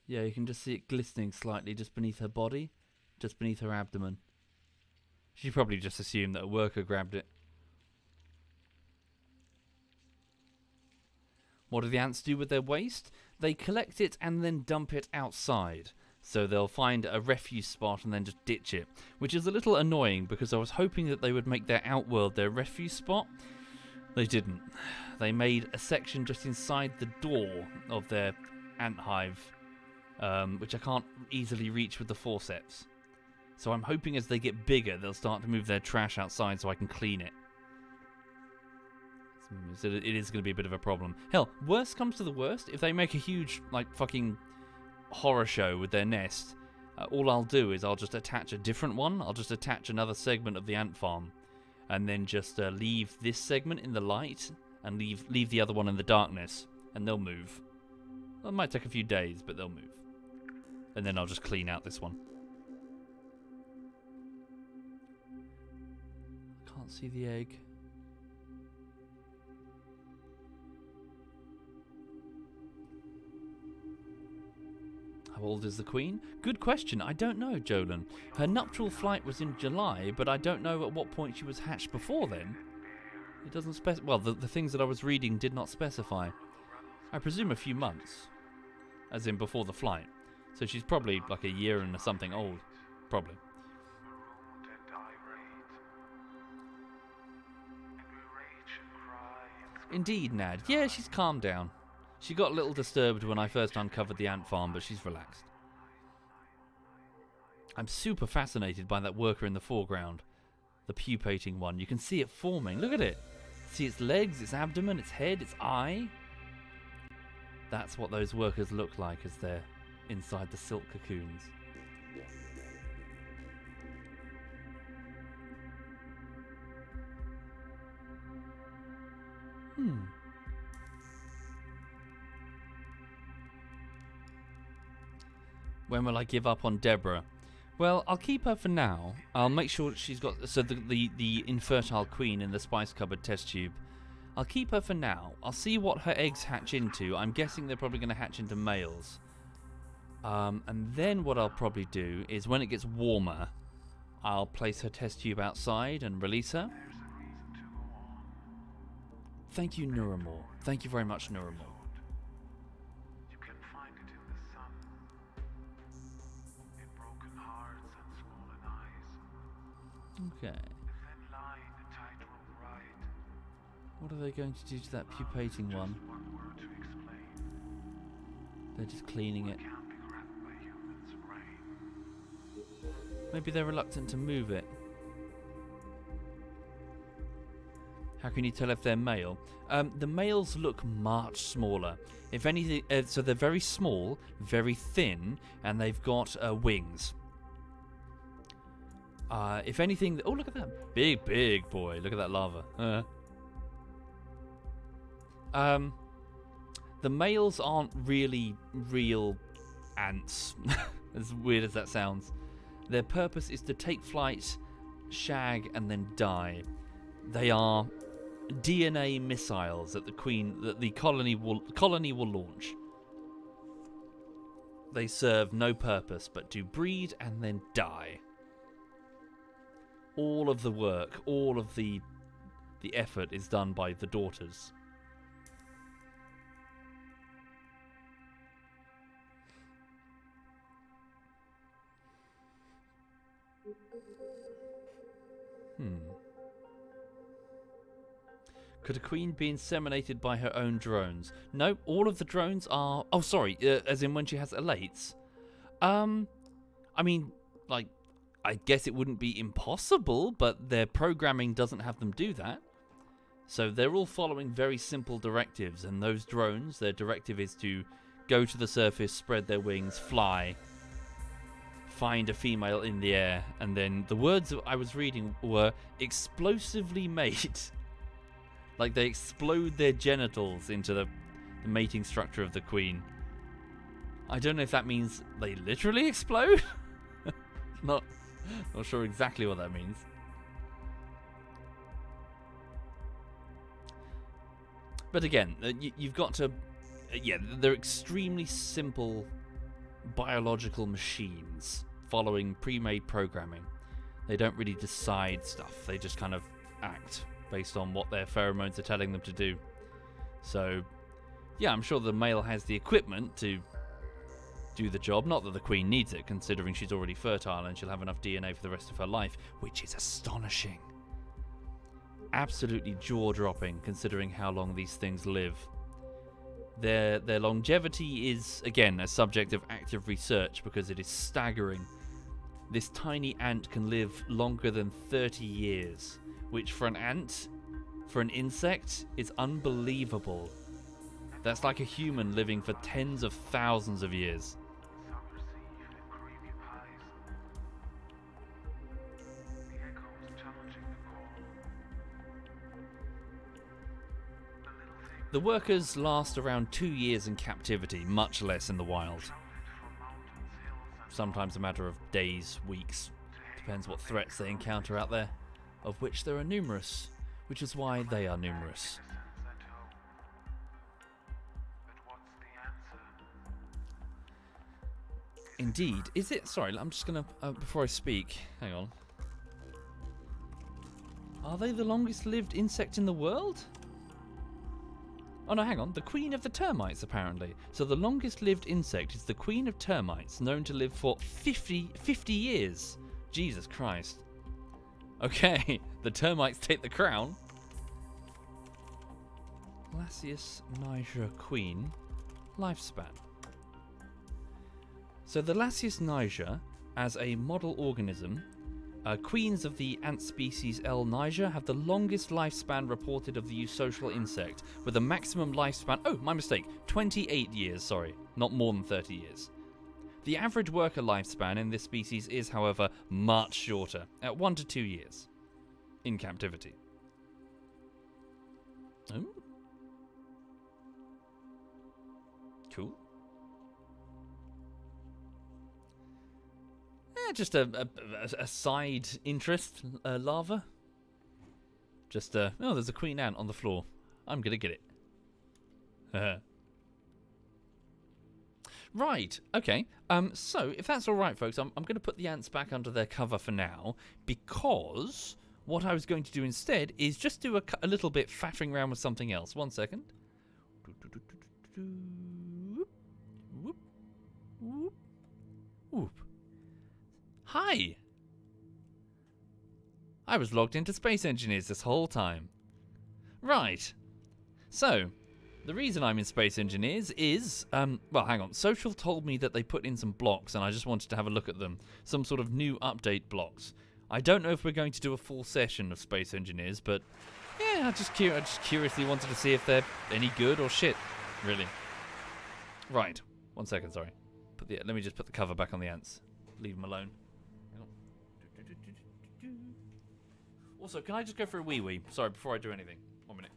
Yeah, you can just see it glistening slightly just beneath her body, just beneath her abdomen. She probably just assumed that a worker grabbed it. What do the ants do with their waste? They collect it and then dump it outside. So they'll find a refuse spot and then just ditch it, which is a little annoying because I was hoping that they would make their outworld their refuse spot. They didn't. They made a section just inside the door of their ant hive, which I can't easily reach with the forceps. So I'm hoping as they get bigger, they'll start to move their trash outside so I can clean it. So it is going to be a bit of a problem. Hell, worst comes to the worst, if they make a huge, like, fucking horror show with their nest, all I'll do is I'll just attach a different one. I'll just attach another segment of the ant farm, and then just leave this segment in the light, and leave the other one in the darkness, and they'll move. Well, it might take a few days, but they'll move. And then I'll just clean out this one. I can't see the egg. How old is the Queen? Good question. I don't know, Jolyn. Her nuptial flight was in July, but I don't know at what point she was hatched before then. It doesn't specify. Well, the things that I was reading did not specify. I presume a few months, as in before the flight. So she's probably like a year and something old. Probably. Indeed, Nad. Yeah, she's calmed down. She got a little disturbed when I first uncovered the ant farm, but she's relaxed. I'm super fascinated by that worker in the foreground. The pupating one. You can see it forming. Look at it. See its legs, its abdomen, its head, its eye. That's what those workers look like as they're inside the silk cocoons. When will I give up on Deborah? Well, I'll keep her for now. I'll make sure she's got... So the infertile queen in the spice cupboard test tube. I'll keep her for now. I'll see what her eggs hatch into. I'm guessing they're probably going to hatch into males. And then what I'll probably do is when it gets warmer, I'll place her test tube outside and release her. Thank you, Nuramore. Thank you very much, Nuramore. Okay. What are they going to do to that pupating one? They're just cleaning it. Maybe they're reluctant to move it. How can you tell if they're male? The males look much smaller. If anything, so they're very small, very thin, and they've got wings. If anything... Oh, look at that. Big, big boy. Look at that lava. The males aren't really real ants. As weird as that sounds. Their purpose is to take flight, shag, and then die. They are DNA missiles that the colony will launch. They serve no purpose but to breed and then die. All of the work, all of the the effort is done by the daughters. Could a queen be inseminated by her own drones? No, all of the drones are... Oh, sorry, as in when she has elates. I mean, like, I guess it wouldn't be impossible, but their programming doesn't have them do that. So they're all following very simple directives, and those drones, their directive is to go to the surface, spread their wings, fly, find a female in the air, and then the words I was reading were explosively mate. Like they explode their genitals into the mating structure of the queen. I don't know if that means they literally explode. Not sure exactly what that means. But again, you've got to... yeah, they're extremely simple biological machines following pre-made programming. They don't really decide stuff. They just kind of act based on what their pheromones are telling them to do. So, yeah, I'm sure the male has the equipment to do the job. Not that the queen needs it, considering she's already fertile and she'll have enough DNA for the rest of her life, which is astonishing. Absolutely jaw-dropping, considering how long these things live. Their longevity is, again, a subject of active research because it is staggering. This tiny ant can live longer than 30 years, which for an ant, for an insect, is unbelievable. That's like a human living for tens of thousands of years. The workers last around 2 years in captivity, much less in the wild. Sometimes a matter of days, weeks. Depends what threats they encounter out there, of which there are numerous, which is why they are numerous. Indeed. Is it? Sorry, I'm just gonna, before I speak, hang on. Are they the longest lived insect in the world? Oh no, hang on. The queen of the termites, apparently. So the longest lived insect is the queen of termites, known to live for 50 years. Jesus Christ. Okay, the termites take the crown. Lasius niger queen. Lifespan. So the Lasius niger, as a model organism, queens of the ant species L. niger have the longest lifespan reported of the eusocial insect, with a maximum lifespan... Oh, my mistake. 28 years, sorry. Not more than 30 years. The average worker lifespan in this species is, however, much shorter, at 1 to 2 years, in captivity. Oh. Cool. Just a side interest, larva. Just, oh, there's a queen ant on the floor. I'm gonna get it. Right, okay. So, if that's alright, folks, I'm gonna put the ants back under their cover for now, because what I was going to do instead is just do a little bit faffing around with something else. 1 second. Whoop. Whoop. Whoop. Hi! I was logged into Space Engineers this whole time. Right. So, the reason I'm in Space Engineers is, well, hang on. Social told me that they put in some blocks and I just wanted to have a look at them. Some sort of new update blocks. I don't know if we're going to do a full session of Space Engineers, but yeah, I just curiously wanted to see if they're any good or shit, really. Right. 1 second, sorry. Let me just put the cover back on the ants. Leave them alone. Also, can I just go for a wee-wee? Sorry, before I do anything. 1 minute.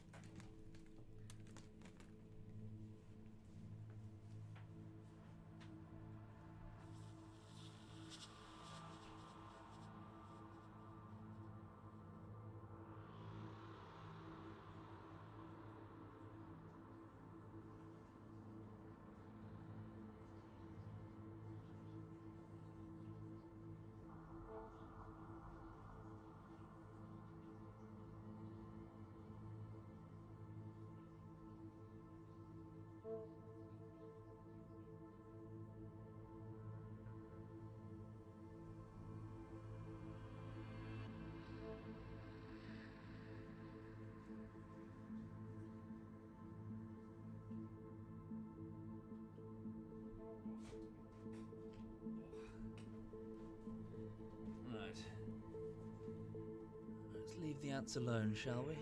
the ants alone, shall we?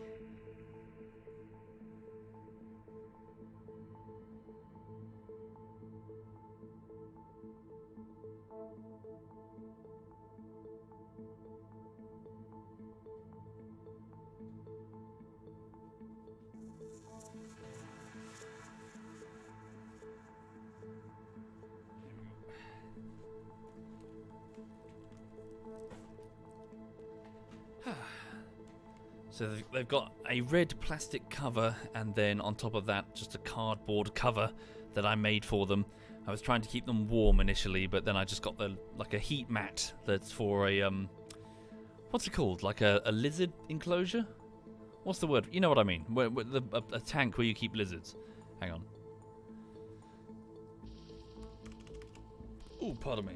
So they've got a red plastic cover, and then on top of that, just a cardboard cover that I made for them. I was trying to keep them warm initially, but then I just got like a heat mat that's for a what's it called? Like a lizard enclosure? What's the word? You know what I mean? A tank where you keep lizards. Hang on. Oh, pardon me.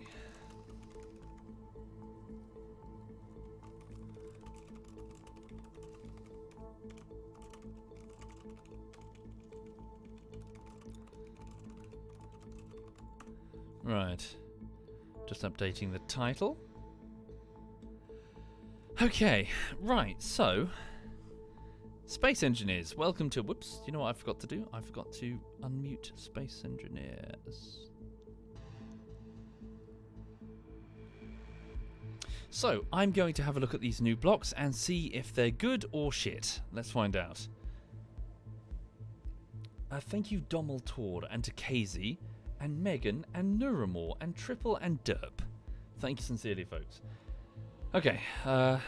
Right. Just updating the title. Okay, right, so Space Engineers, welcome to... Whoops, you know what I forgot to do? I forgot to unmute Space Engineers. So, I'm going to have a look at these new blocks and see if they're good or shit. Let's find out. Thank you, Dommel Tord, and to Casey, and Megan, and Nuramore, and Triple, and Derp. Thank you sincerely, folks. Okay, not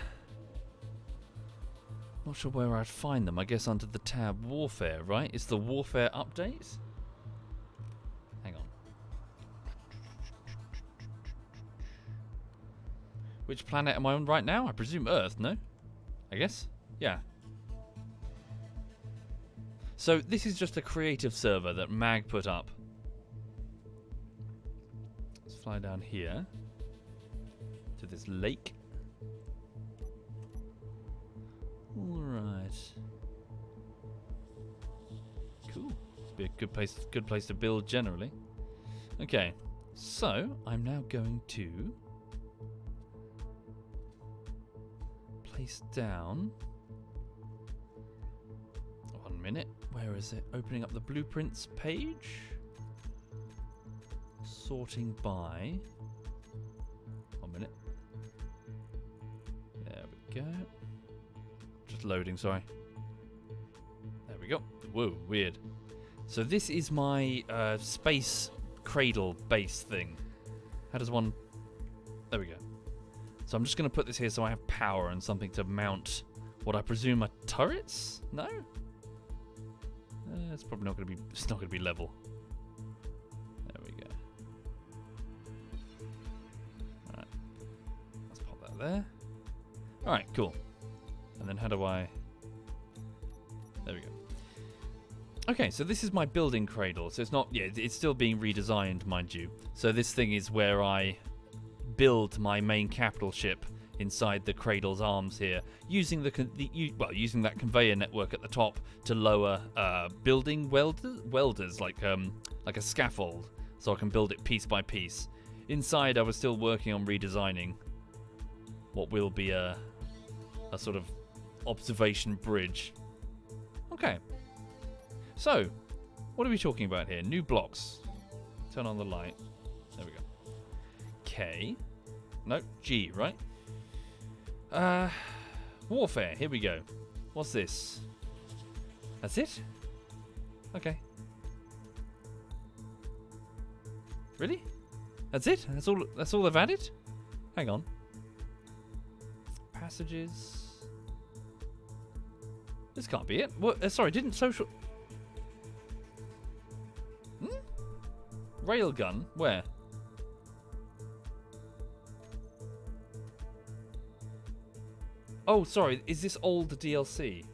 sure where I'd find them. I guess under the tab Warfare, right? It's the Warfare update? Hang on. Which planet am I on right now? I presume Earth, no? I guess? Yeah. So this is just a creative server that Mag put up. Let's fly down here to this lake. Alright. Cool. This would be a good place to build generally. Okay. So I'm now going to place down. 1 minute. Where is it? Opening up the blueprints page. Sorting by. 1 minute. There we go. Just loading, sorry. There we go. Whoa, weird. So this is my space cradle base thing. How does one... There we go. So I'm just going to put this here so I have power and something to mount what I presume are turrets? No? It's probably not going to be... It's not going to be level. There we go. Alright. Let's pop that there. Alright, cool. And then how do I... There we go. Okay, so this is my building cradle. So it's not... Yeah, it's still being redesigned, mind you. So this thing is where I build my main capital ship inside the cradle's arms here, using using that conveyor network at the top to lower building welders like a scaffold, so I can build it piece by piece. Inside, I was still working on redesigning what will be a sort of observation bridge. Okay. So, what are we talking about here? New blocks. Turn on the light. There we go. K. No, G, right? Warfare. Here we go. What's this? That's it? Okay. Really? That's it? That's all they've added? Hang on. Passages. This can't be it. What? Sorry, didn't social... Railgun? Where? Oh, sorry. Is this old DLC?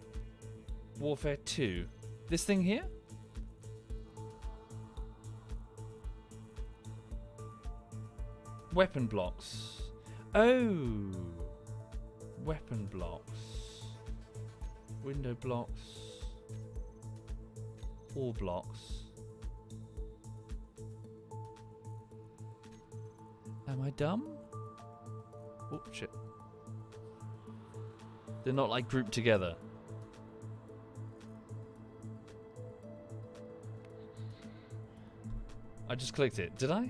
Warfare 2. This thing here? Weapon blocks. Oh. Weapon blocks. Window blocks. All blocks. Am I dumb? Oh, shit. They're not like grouped together. I just clicked it. Did I?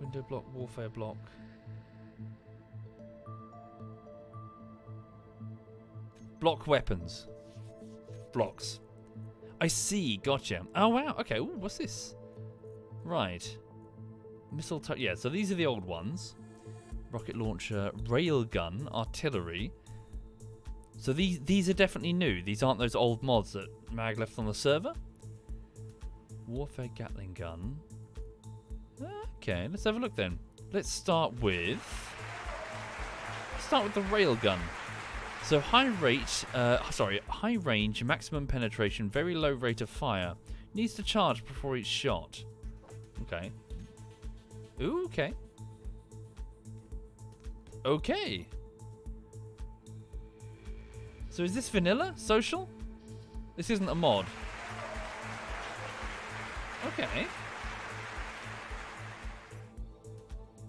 Window block, warfare block. Block weapons. Blocks. I see. Gotcha. Oh, wow. Okay. Ooh, what's this? Right. Missile type. Yeah, so these are the old ones. Rocket launcher, railgun, artillery. So these are definitely new. These aren't those old mods that Mag left on the server. Warfare Gatling gun. Okay, let's have a look then. Let's start with the railgun. So high range, maximum penetration, very low rate of fire. Needs to charge before each shot. Okay. Ooh, okay. Okay. So is this vanilla? Social? This isn't a mod. Okay.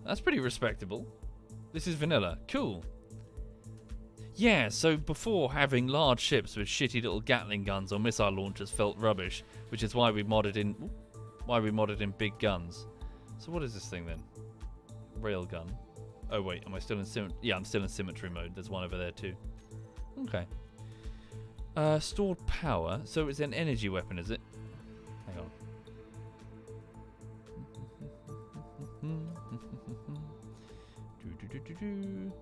That's pretty respectable. This is vanilla. Cool. Yeah, so before, having large ships with shitty little Gatling guns or missile launchers felt rubbish, which is why we modded in big guns. So what is this thing then? Railgun. Oh wait, am I still in symmetry? Yeah, I'm still in symmetry mode. There's one over there too. Okay. Stored power. So it's an energy weapon, is it? Hang on.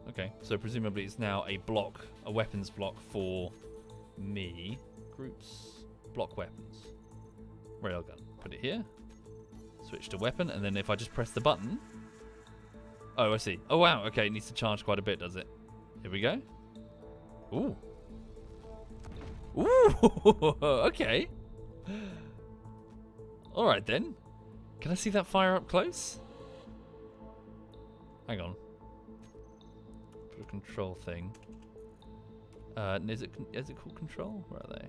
Okay, so presumably it's now a block, a weapons block for me. Groups, block weapons. Railgun. Put it here. Switch to weapon, and then if I just press the button... Oh, I see. Oh, wow. Okay, it needs to charge quite a bit, does it? Here we go. Ooh. Ooh! Okay. Alright then. Can I see that fire up close? Hang on. Put a control thing. Is it called control? Where are they?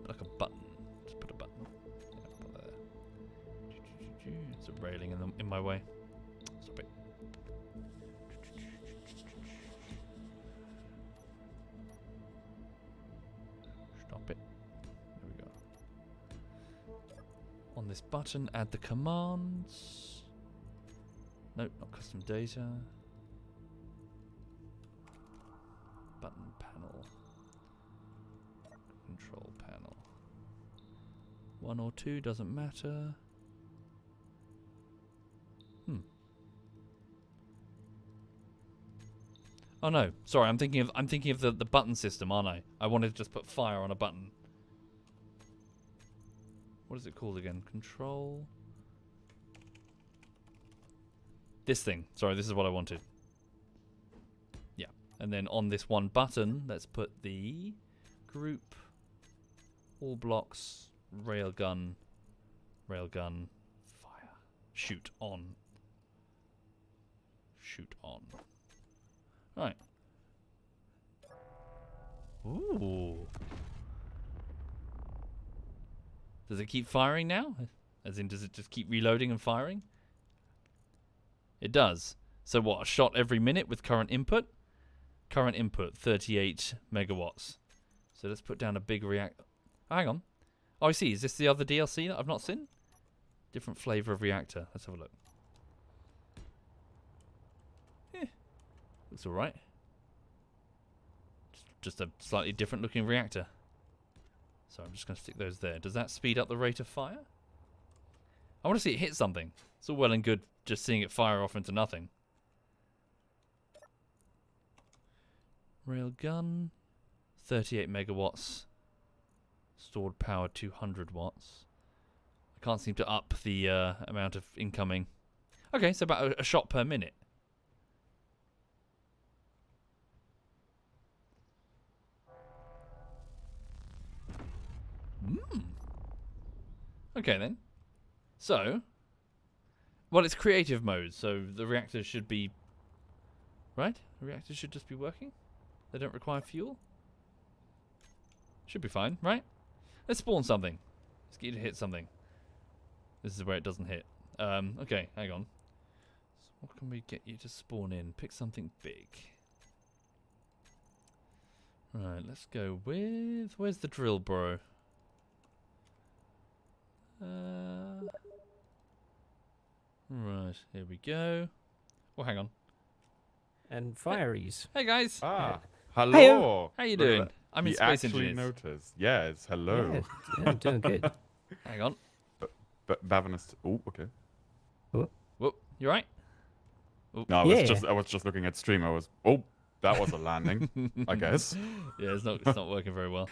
Like a button. Just put a button. Yeah, put that there. It's a railing in my way. Stop it. Stop it. There we go. On this button, add the commands. Nope, not custom data. Button panel. Control panel. 1 or 2 doesn't matter. Oh no, sorry, I'm thinking of the button system, aren't I? I wanted to just put fire on a button. What is it called again? Control. This thing. Sorry, this is what I wanted. Yeah. And then on this one button, let's put the group, all blocks, railgun, fire. Shoot on. Shoot on. Right. Ooh. Does it keep firing now? As in, does it just keep reloading and firing? It does. So what, a shot every minute with current input? Current input, 38 megawatts. So let's put down a big reactor. Oh, hang on. Oh, I see. Is this the other DLC that I've not seen? Different flavor of reactor. Let's have a look. Looks alright. Just a slightly different looking reactor. So I'm just going to stick those there. Does that speed up the rate of fire? I want to see it hit something. It's all well and good just seeing it fire off into nothing. Railgun. 38 megawatts. Stored power 200 watts. I can't seem to up the amount of incoming. Okay, so about a shot per minute. Okay then. So, well, it's creative mode, so the reactors should be... Right? The reactors should just be working? They don't require fuel? Should be fine, right? Let's spawn something. Let's get you to hit something. This is where it doesn't hit. Okay, hang on. So what can we get you to spawn in? Pick something big. Right, let's go with... Where's the drill, bro? Right, here we go. Oh, hang on. And fireys. Hey, guys. Ah, Heyo. hello. How you Look at doing? that. I'm in You Space actually Engineers. noticed. Yes, hello. Yeah, I'm doing good. Hang on. But Bavinist. Oh, okay. Whoop, you right? No, I Yeah. was just looking at stream. I was. Oh, that was a landing. I guess. Yeah, it's not working very well.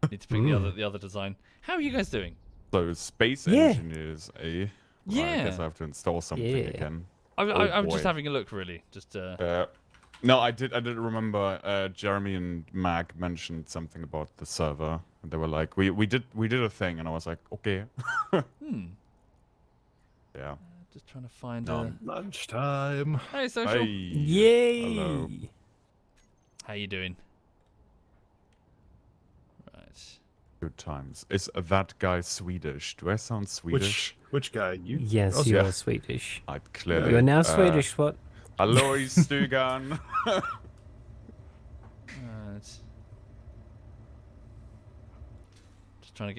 Need to pick the other design. How are you guys doing? So space Yeah. engineers, eh? Well, I Yeah. guess I have to install something Yeah. again. I'm just boy. having a look, really. Just No, I did remember Jeremy and Mag mentioned something about the server. And they were like, we did a thing, and I was like, okay. Yeah. just trying to find Lunchtime. Hey, social. Hey. Yay! Hello. How you doing? Right. Good times. Is that guy Swedish? Do I sound Swedish? Which guy? You? Yes, Oh, you yeah. are Swedish. I'd clearly. You are now Swedish, what? Hello, Stugan. Right. Just trying to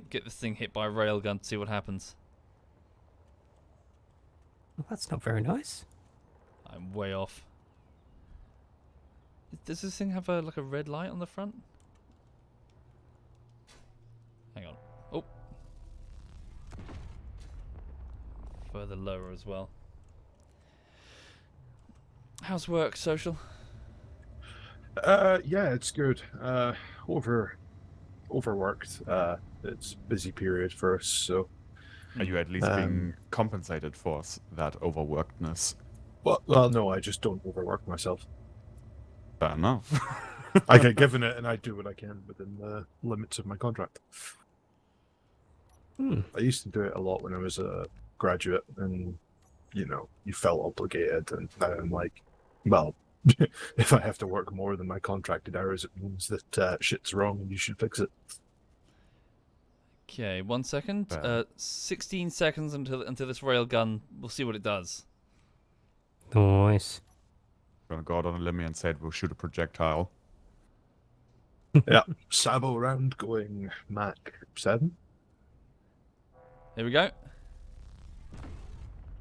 get this thing hit by a railgun to see what happens. Well, that's not very nice. I'm way off. Does this thing have like a red light on the front? Hang on. Oh. Further lower as well. How's work, social? Yeah, it's good. Overworked. It's busy period for us, so. Are you at least being compensated for that overworkedness? Well, no, I just don't overwork myself. Fair enough. I get given it, and I do what I can within the limits of my contract. I used to do it a lot when I was a graduate, and you felt obligated. And now I'm like, well, if I have to work more than my contracted hours, it means that shit's wrong, and you should fix it. Okay, 1 second. Fair. 16 seconds until this railgun. We'll see what it does. Nice. Gonna go out on a limb and said we'll shoot a projectile. Yeah, Sabo round going Mach 7. Here we go.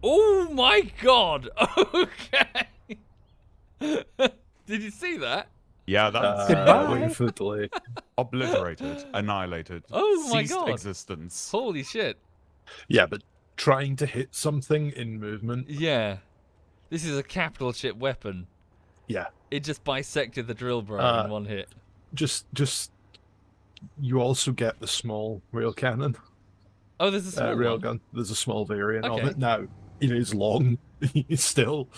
Oh my god! Okay. Did you see that? Yeah, that's Goodbye. Waiting for the delay. obliterated, annihilated. Oh my ceased God. existence. Holy shit. Yeah, but trying to hit something in movement. Yeah. This is a capital ship weapon. Yeah, It just bisected the drill bro in one hit. just you also get the small rail cannon, Oh, there's a small rail one. gun. There's a small variant of Okay. it. Now it is long, still,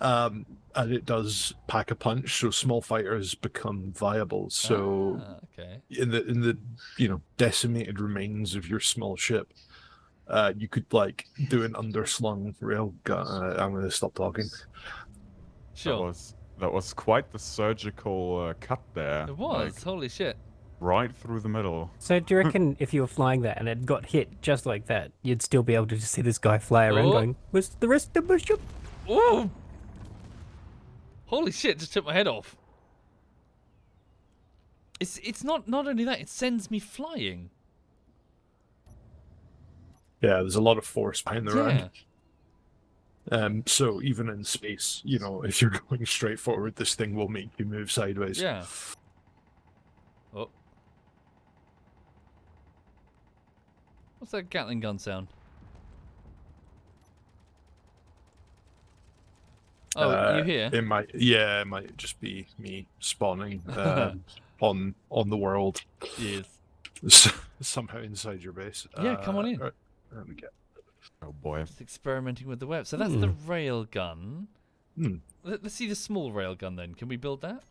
and it does pack a punch. So small fighters become viable. So Okay. in the decimated remains of your small ship, you could like do an underslung rail gun. I'm going to stop talking. Sure. That was quite the surgical cut there. It was. like, Holy shit. right through the middle. So do you reckon if you were flying that and it got hit just like that, you'd still be able to just see this guy fly around Oh. going, where's the rest of my ship? Ooh! Holy shit, just took my head off. It's not only that, it sends me flying. Yeah, there's a lot of force behind the Yeah. round. So even in space, if you're going straight forward, this thing will make you move sideways. Yeah. Oh. What's that Gatling gun sound? Oh, you here? It might just be me spawning on the world Yes. somehow inside your base. Yeah, come on in. Right, there we go. Oh boy. Just experimenting with the web. So that's the rail gun. Hmm. Let's see the small rail gun then. Can we build that?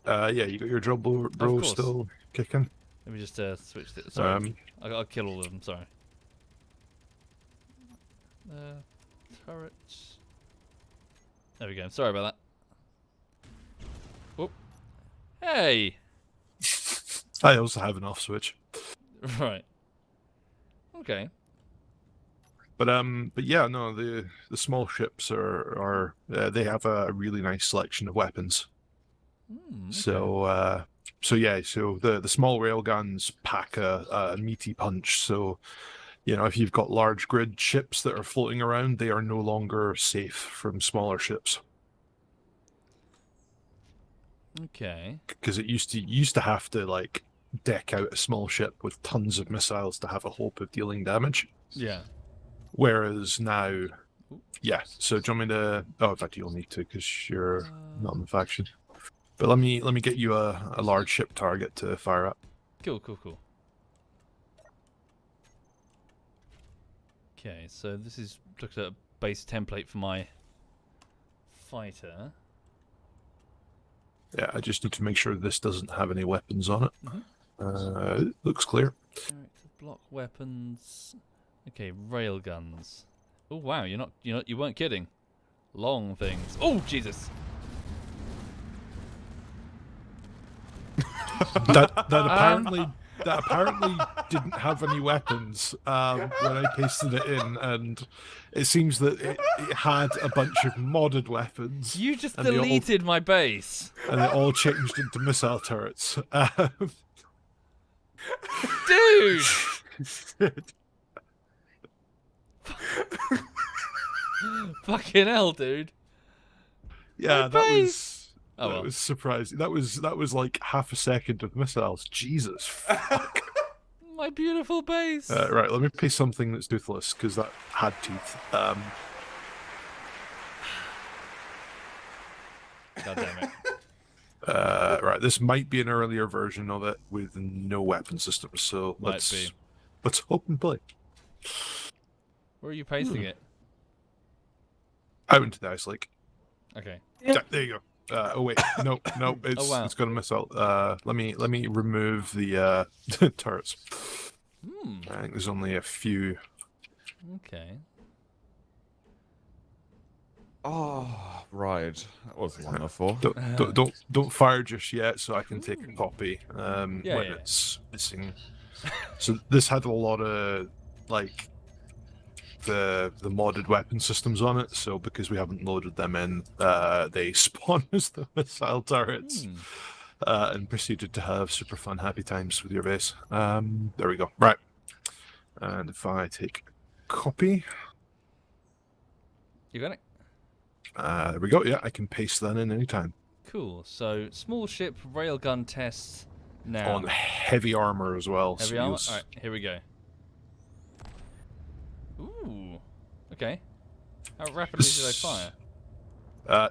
Yeah, you got your drill bro course. still kicking. Let me just switch it. Sorry, Um, I'll kill all of them. Sorry. Turrets. There we go. Sorry about that. Whoop. Hey. I also have an off switch. Right. Okay. But yeah, no, the small ships are they have a really nice selection of weapons. Okay. So so yeah, so the small railguns pack a meaty punch. So, you know, if you've got large grid ships that are floating around, they are no longer safe from smaller ships. Okay. Because it used to have to like deck out a small ship with tons of missiles to have a hope of dealing damage. Yeah. Whereas now, yeah. So do you want me to? Oh, in fact, you'll need to because you're not in the faction. But let me get you a large ship target to fire up. Cool. Okay, so this is looking at a base template for my fighter. Yeah, I just need to make sure this doesn't have any weapons on it. Mm-hmm. It looks clear. Character block weapons. Okay, railguns. Oh wow, you weren't kidding. Long things. Oh Jesus! that apparently didn't have any weapons when I pasted it in, and it seems that it had a bunch of modded weapons. You just and they all- deleted my base, and it all changed into missile turrets. dude. Fucking hell, dude. Yeah, My that base! Oh, that well. was surprising. That was like half a second of missiles. Jesus. Fuck. My beautiful base. Right, let me paste something that's toothless because that had teeth. God damn it. Right, this might be an earlier version of it with no weapon systems. So Might be. let's hope and play. Where are you pasting it? Out into the ice lake. Okay. There you go. Oh wait, no, it's wow. it's got a missile. Let me remove the turrets. I think there's only a few. Okay. Oh, right. That was wonderful. Don't fire just yet, so I can take a copy when Yeah. it's missing. So this had a lot of like the modded weapon systems on it. So because we haven't loaded them in, they spawn as the missile turrets, and proceeded to have super fun, happy times with your base. There we go. Right, and if I take a copy, You got it? there we go. Yeah, I can paste that in anytime. Cool. So, small ship railgun tests now. On heavy armor as well. Heavy so armor? you'll Alright, here we go. Ooh. Okay. How rapidly do they fire?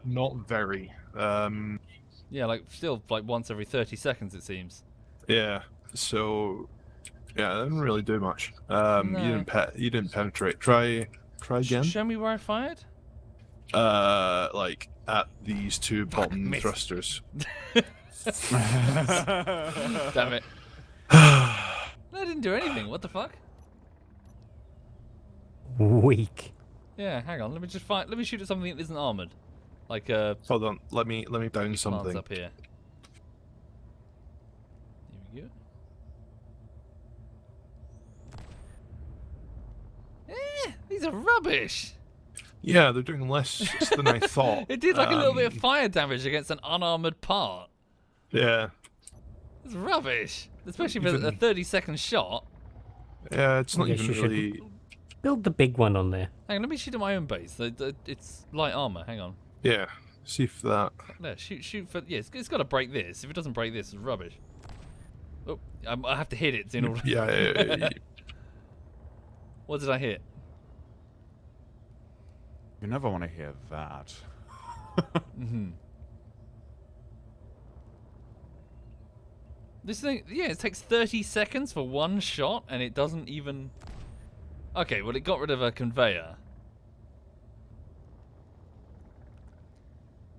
Not very. Yeah, like, still, like, once every 30 seconds, it seems. Yeah. So, yeah, it didn't really do much. No. You didn't penetrate. Try again. Show me where I fired? Like at these two bottom missed. thrusters. Damn it. I didn't do anything. What the fuck? Weak. Yeah, hang on. Let me just find. Let me shoot at something that isn't armored. Like Hold on. Let me down commands something. up here. Here we go. These are rubbish. Yeah, they're doing less than I thought. It did like a little bit of fire damage against an unarmored part. Yeah. It's rubbish, especially for a Even- 30-second shot. Yeah, it's not Yes, even you should. really. Build the big one on there. Hang on, let me shoot at my own base. It's light armor. Hang on. Yeah. See if that. There, shoot for. Yeah, it's got to break this. If it doesn't break this, it's rubbish. Oh, I have to hit it in order. Yeah. What did I hit? You never want to hear that. This thing, yeah, it takes 30 seconds for one shot, and it doesn't even. Okay, well, it got rid of a conveyor.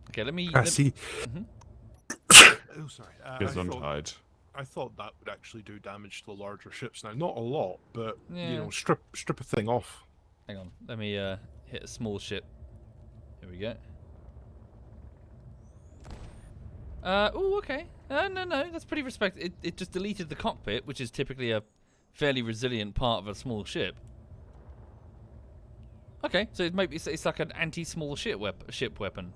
Okay, let me. See. Mhm. Oh, sorry. Gesundheit. I thought that would actually do damage to the larger ships. Now, not a lot, but Yeah. you know, strip a thing off. Hang on, let me hit a small ship. Here we go. Oh, okay. No, that's pretty respectable. It just deleted the cockpit, which is typically a fairly resilient part of a small ship. Okay, so it's like an anti-small ship weapon.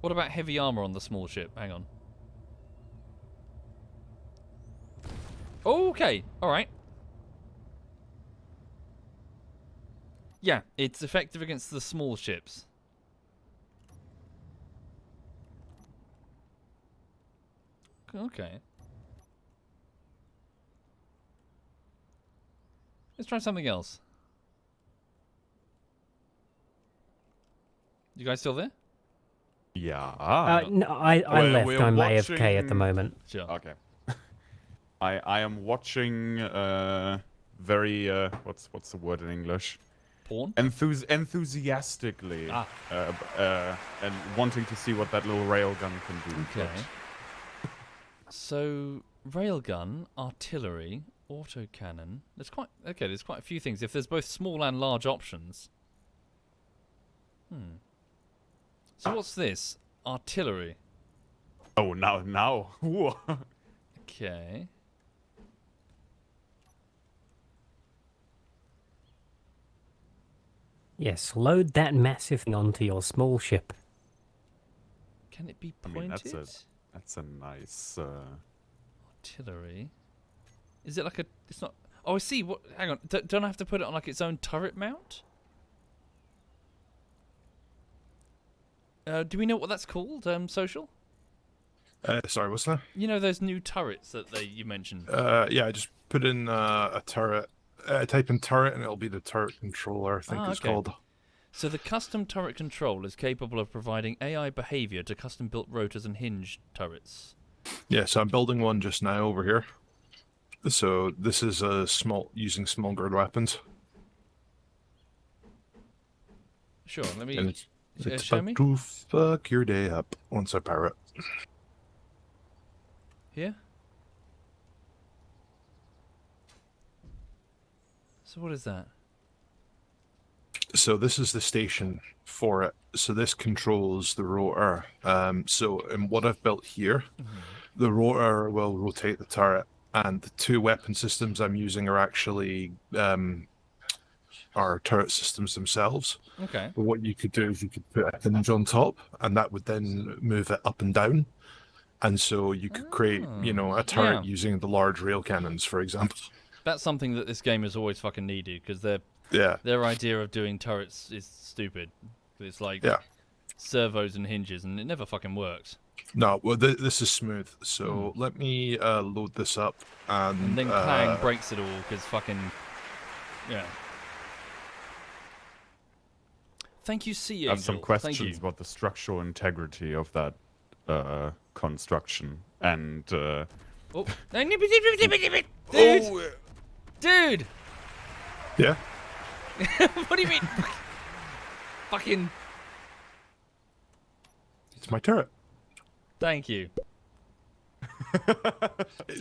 What about heavy armor on the small ship? Hang on. Okay, alright. Yeah, it's effective against the small ships. Okay. Let's try something else. You guys still there? Yeah. No, I left. We're I'm AFK at the watching- moment. Sure. Okay. I am watching very what's the word in English? Porn? Enthusiastically and wanting to see what that little railgun can do. Okay. So, railgun, artillery, autocannon. There's quite a few things. If there's both small and large options. So what's this? Artillery. Oh, now. Ooh. Okay. Yes, load that massive thing onto your small ship. Can it be I pointed? mean, that's a nice. Artillery. Is it like a? It's not. Oh, I see. What? Hang on. Don't I have to put it on like its own turret mount? Do we know what that's called? Social? Sorry, what's that? You know those new turrets that you mentioned. Yeah, I just put in a turret. Type in turret, and it'll be the turret controller. I think it's okay. called. So the custom turret control is capable of providing AI behavior to custom-built rotors and hinge turrets. Yeah, so I'm building one just now over here. So this is a using small gird weapons. Sure. Let me. And it's show about me to fuck your day up once I power it. here. So what is that? So this is the station for it. So this controls the rotor. So in what I've built here, the rotor will rotate the turret, and the two weapon systems I'm using are actually are turret systems themselves. Okay. But what you could do is you could put a hinge on top, and that would then move it up and down. And so you could create, a turret Yeah. using the large rail cannons, for example. That's something that this game has always fucking needed, because their idea of doing turrets is stupid. It's like servos and hinges, and it never fucking works. No, well, this is smooth. So let me load this up, And then Clang breaks it all, because fucking... Yeah. Thank you, Sea Angel. I have some Thank questions you. about the structural integrity of that construction and. Oh. Dude! Dude! Yeah. What do you mean? Fucking... It's my turret. Thank you.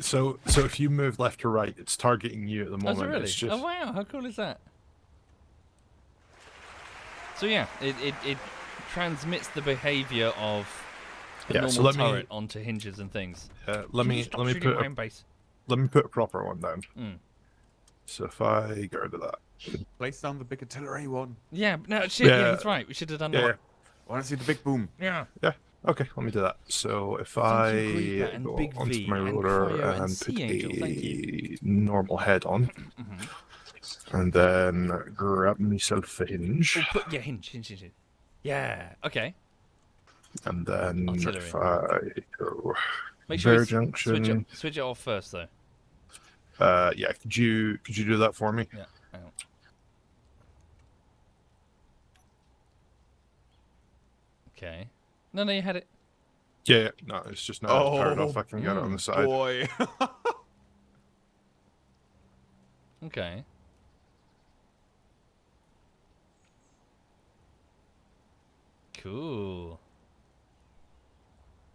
So if you move left or right, it's targeting you at the Oh, moment. is it really? It's just Oh, wow. How cool is that? So, yeah, it transmits the behavior of a Yeah, normal so let me- turret onto hinges and things. let me put a proper one down. So if I get rid of that. Place down the big artillery one. Yeah, no, shit, yeah, Yeah. he's right. We should have done Yeah. that. I want to see the big boom. Yeah. Okay, let me do that. So if Thank you, Creeper, I and go Big onto V, my and rotor Cryo, and and Sea put Angel, thank a normal head on, and then grab myself a hinge, Oh, put your hinge. Yeah, okay. and then Artillery. if I go Make sure Bear you junction. switch it off first, though. yeah, could you do that for me? Yeah, hang on. Okay. No, you had it. Yeah, no, it's just not powered off. I can get it on the side. Boy. Okay. Cool.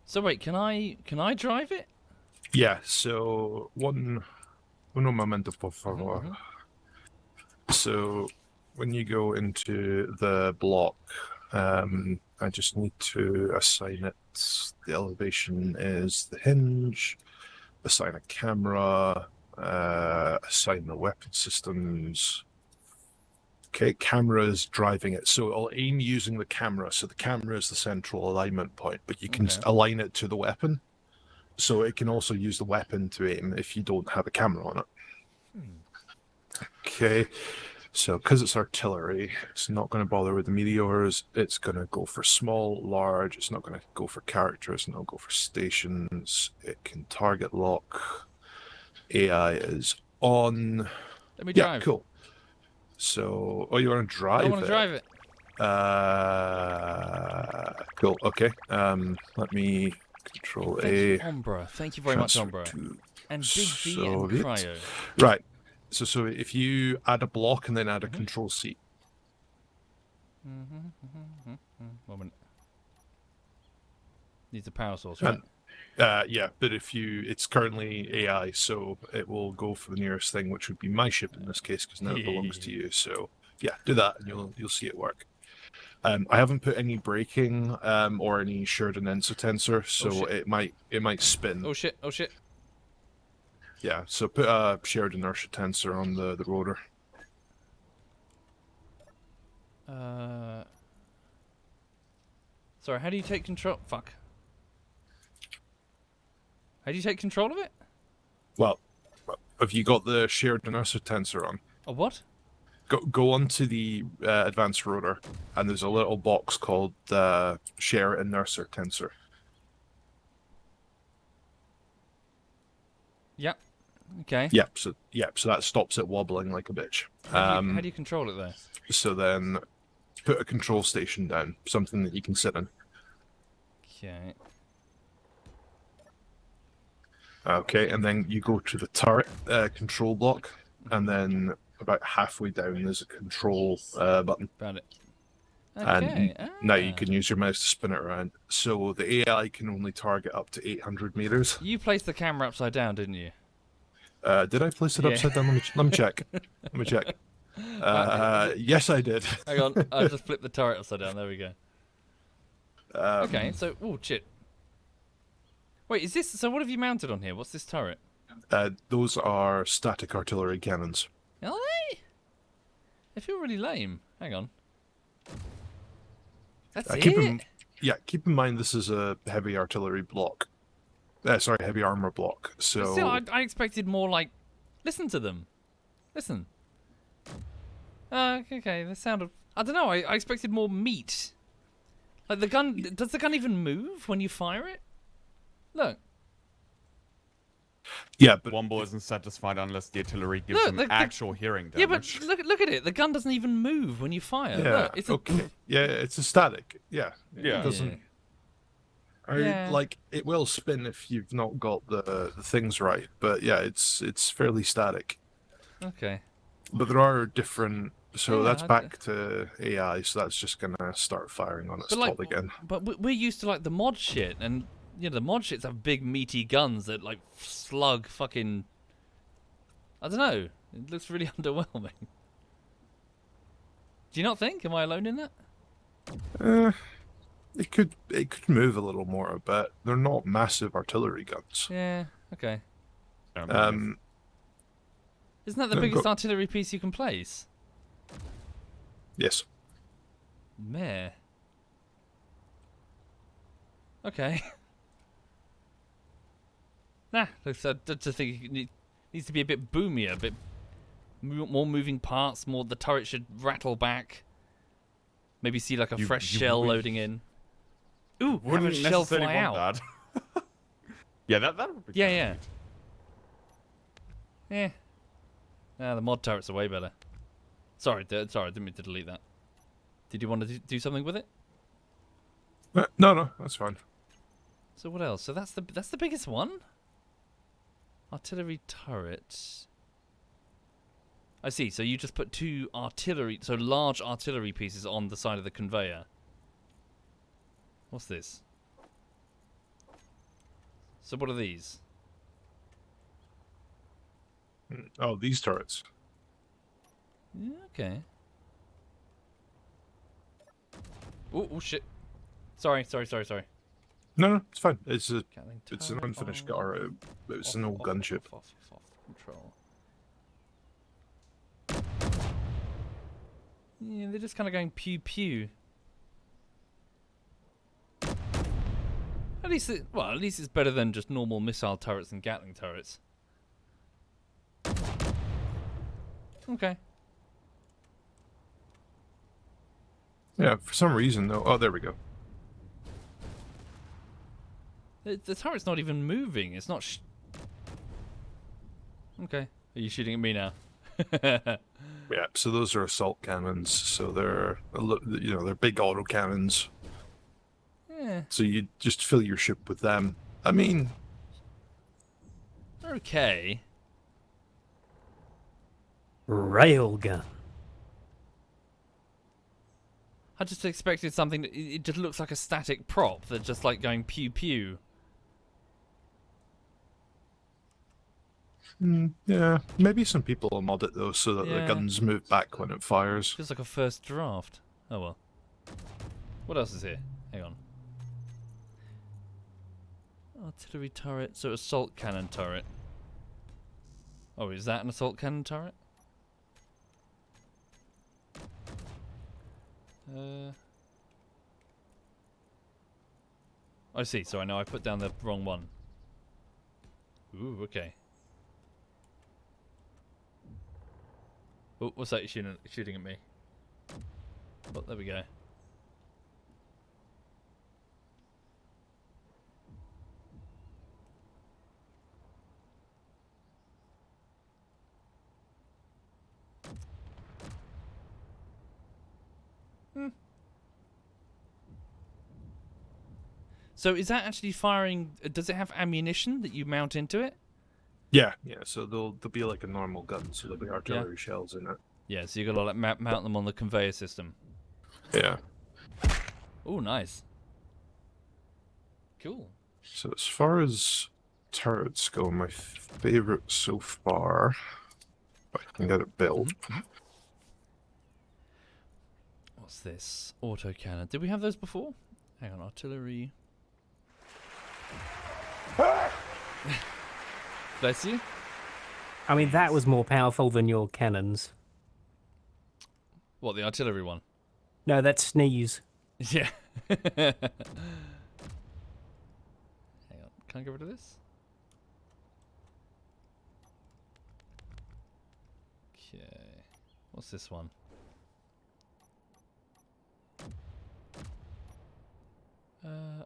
So wait, can I drive it? Yeah, so un momento, por favor. So when you go into the block, I just need to assign it. The elevation is the hinge, assign a camera, assign the weapon systems. Okay, camera is driving it. So I'll aim using the camera. So the camera is the central alignment point, but you can Okay. align it to the weapon. So it can also use the weapon to aim if you don't have a camera on it. Okay. So because it's artillery, it's not going to bother with the meteors. It's going to go for small, large. It's not going to go for characters. It'll go for stations. It can target lock. AI is on. Let me Yeah, drive. cool. So, oh, you want to drive I want to drive it. Cool. Okay. Let me control Thank A. you, Ombra. Thank you very much, transfer Ombra. to And Big V and Soviet. Cryo. Right. So if you add a block and then add a control C. 1 minute. Needs a power source, right? Yeah, but if you, it's currently AI, so it will go for the nearest thing, which would be my ship in this case, because now it belongs to you. So yeah, do that, and you'll see it work. I haven't put any braking or any shared inertia tensor, so it might spin. Oh shit! Oh shit! Yeah, so put a shared inertia tensor on the rotor. Sorry, how do you take control? Fuck. How do you take control of it? Well, have you got the shared inertia tensor on? A what? Go onto the advanced rotor, and there's a little box called share inertia tensor. Yep. Okay. Yep. So that stops it wobbling like a bitch. How do you control it though? So then, put a control station down, something that you can sit in. Okay. Okay, and then you go to the turret control block, and then about halfway down there's a control button. Found it. And Okay. now you can use your mouse to spin it around. So the AI can only target up to 800 meters. You placed the camera upside down, didn't you? Did I place it Yeah. upside down? Let me check. Let me check. Yes, I did. Hang on, I just flipped the turret upside down. There we go. Okay, so oh shit. Wait, is this? So what have you mounted on here? What's this turret? Those are static artillery cannons. Are they? They feel really lame. Hang on. That's it. Keep in mind this is a heavy artillery block. Sorry, heavy armor block. But So still, I expected more like. Listen to them. Listen. Okay. They sounded. I don't know. I expected more meat. Like the gun. Does the gun even move when you fire it? Look. yeah, but Womble isn't satisfied unless the artillery gives Look, him the- actual hearing Yeah, but damage. look at it. The gun doesn't even move when you fire. yeah, Look, it's a, okay. Yeah, it's a static. Yeah, Yeah. It doesn't. Yeah. Like it will spin if you've not got the things right, but yeah, it's fairly static. Okay. But there are different. So Yeah, that's back to AI. So that's just gonna start firing on its But like, top again. but we're used to like the mod shit, and you know the mod shits have big meaty guns that like slug fucking. I don't know. It looks really underwhelming. Do you not think? Am I alone in that? It could move a little more, but they're not massive artillery guns. Yeah. Okay. Um, Isn't that the No, biggest go- artillery piece you can place? yes. Meh. Okay. Nah, looks. I just think it needs to be a bit boomier, a bit more moving parts. More, the turret should rattle back. Maybe see like a You- fresh you shell would- loading in. Ooh, have a Wouldn't shell necessarily fly want out. that. Yeah, that would be. Yeah, kinda yeah. neat. Yeah. Nah, the mod turrets are way better. Sorry, I didn't mean to delete that. Did you want to do something with it? No, that's fine. So what else? So that's the biggest one. Artillery turret. I see. So you just put two large artillery pieces on the side of the conveyor. What's this? So what are these? Oh, these turrets. Yeah, okay. Oh shit. Sorry. No, it's fine. It's Gatling an turret unfinished on. car. It's an old gunship. Off. Control. Yeah, they're just kind of going pew pew. I At least it's better than just normal missile turrets and Gatling turrets. Okay. Yeah, for some reason though. Oh, there we go. The turret's not even moving. It's not. Okay. Are you shooting at me now? Yeah, so those are assault cannons. So they're they're big auto cannons. Yeah. So you just fill your ship with them. I mean, Okay. Railgun. I just expected something that it just looks like a static prop that's just like going pew pew. yeah, maybe some people will mod it though, so that the Yeah. guns move back when it fires. Feels like a first draft. Oh well. What else is here? Hang on. Artillery turret, so assault cannon turret. Oh, is that an assault cannon turret? I see. So I know I put down the wrong one. Ooh, okay. Oh, what's that shooting at me? Oh, there we go. So is that actually firing? Does it have ammunition that you mount into it? Yeah, so they'll be like a normal gun, so there'll be artillery shells in it. Yeah, so you got to like mount them on the conveyor system. Yeah. Oh, nice. Cool. So as far as turrets go, my favorite so far, if I can get it built. What's this? Autocannon. Did we have those before? Hang on, artillery. Bless you. I mean, that was more powerful than your cannons. What, the artillery one? No, that's Sneeze. Yeah. Hang on. Can I get rid of this? Okay. What's this one?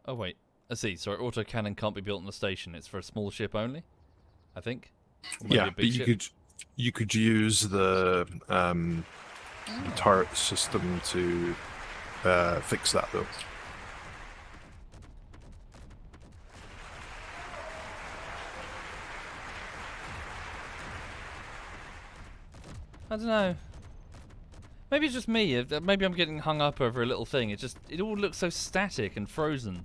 Oh wait. I see. Sorry, autocannon can't be built on the station. It's for a small ship only, I think. Or maybe Yeah, a but big ship. you could use the turret system to fix that though. I don't know. Maybe it's just me. Maybe I'm getting hung up over a little thing. It all looks so static and frozen.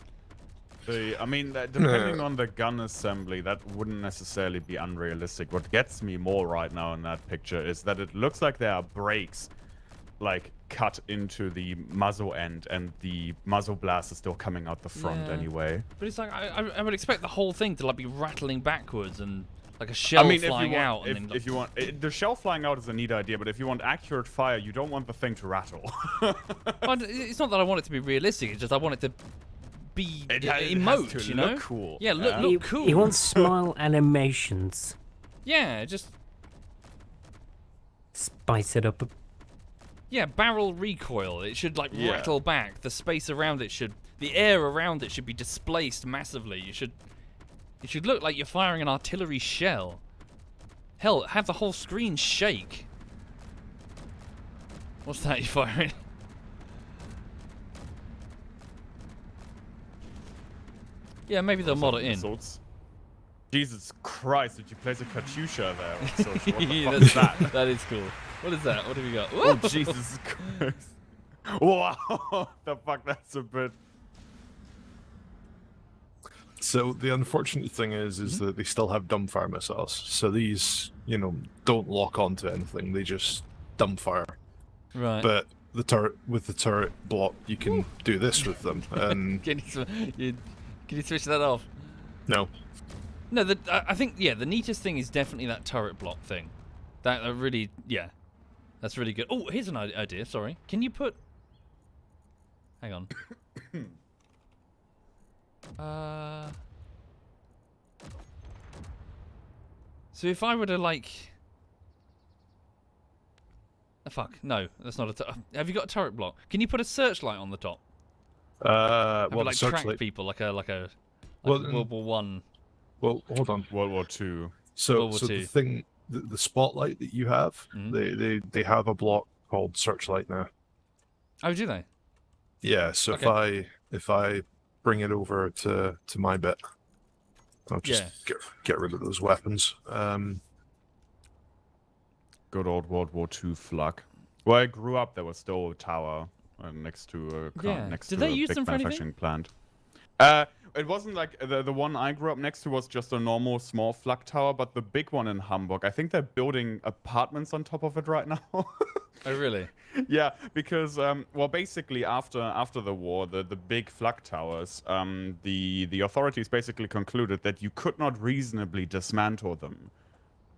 I mean, depending on the gun assembly, that wouldn't necessarily be unrealistic. What gets me more right now in that picture is that it looks like there are brakes, like, cut into the muzzle end, and the muzzle blast is still coming out the front Yeah. anyway. But it's like I would expect the whole thing to like be rattling backwards and like a shell flying out. And then, If you want, the shell flying out is a neat idea, but if you want accurate fire, you don't want the thing to rattle. Well, it's not that I want it to be realistic. It's just I want it to be It has emote. to You know? look cool. Yeah, Yeah. look cool. He wants smile animations. Yeah, just Spice it up. barrel recoil. It should like Yeah. rattle back. The space around it the air around it should be displaced massively. It should look like you're firing an artillery shell. Hell, have the whole screen shake. What's that you're firing? Yeah, maybe they'll mod it in. Missiles. Jesus Christ, did you place a Katyusha there? So, what the fuck Yeah, is that? that is cool. What is that? What have we got? Oh, Whoa! Jesus Christ. Wow, the fuck, that's a bit... So the unfortunate thing is that they still have dumbfire missiles. So these, don't lock onto anything. They just dumbfire. Right. But the turret block, you can do this with them. And Can you switch that off? no, No, I think the neatest thing is definitely that turret block thing. That really, that's really good. Oh, here's an idea. Sorry, can you put? Hang on. So if I were to like, fuck, no, that's not a. Have you got a turret block? Can you put a searchlight on the top? Well, like the track searchlight. people, like Well, World War One, Well, hold on. World War Two. So, World War so Two. the thing, the spotlight that you have, Mhm. they have a block called searchlight now. Oh, do they? Yeah. So Okay. if I bring it over to my bit, I'll just Yeah. get rid of those weapons. Good old World War II flak. Where I grew up, there was still a tower next to a Yeah. next Did to they a use big them for anything? manufacturing plant. It wasn't like the one I grew up next to was just a normal small flak tower, but the big one in Hamburg, I think they're building apartments on top of it right now. Oh, really? Yeah, because well, basically after the war, the big flak towers, the authorities basically concluded that you could not reasonably dismantle them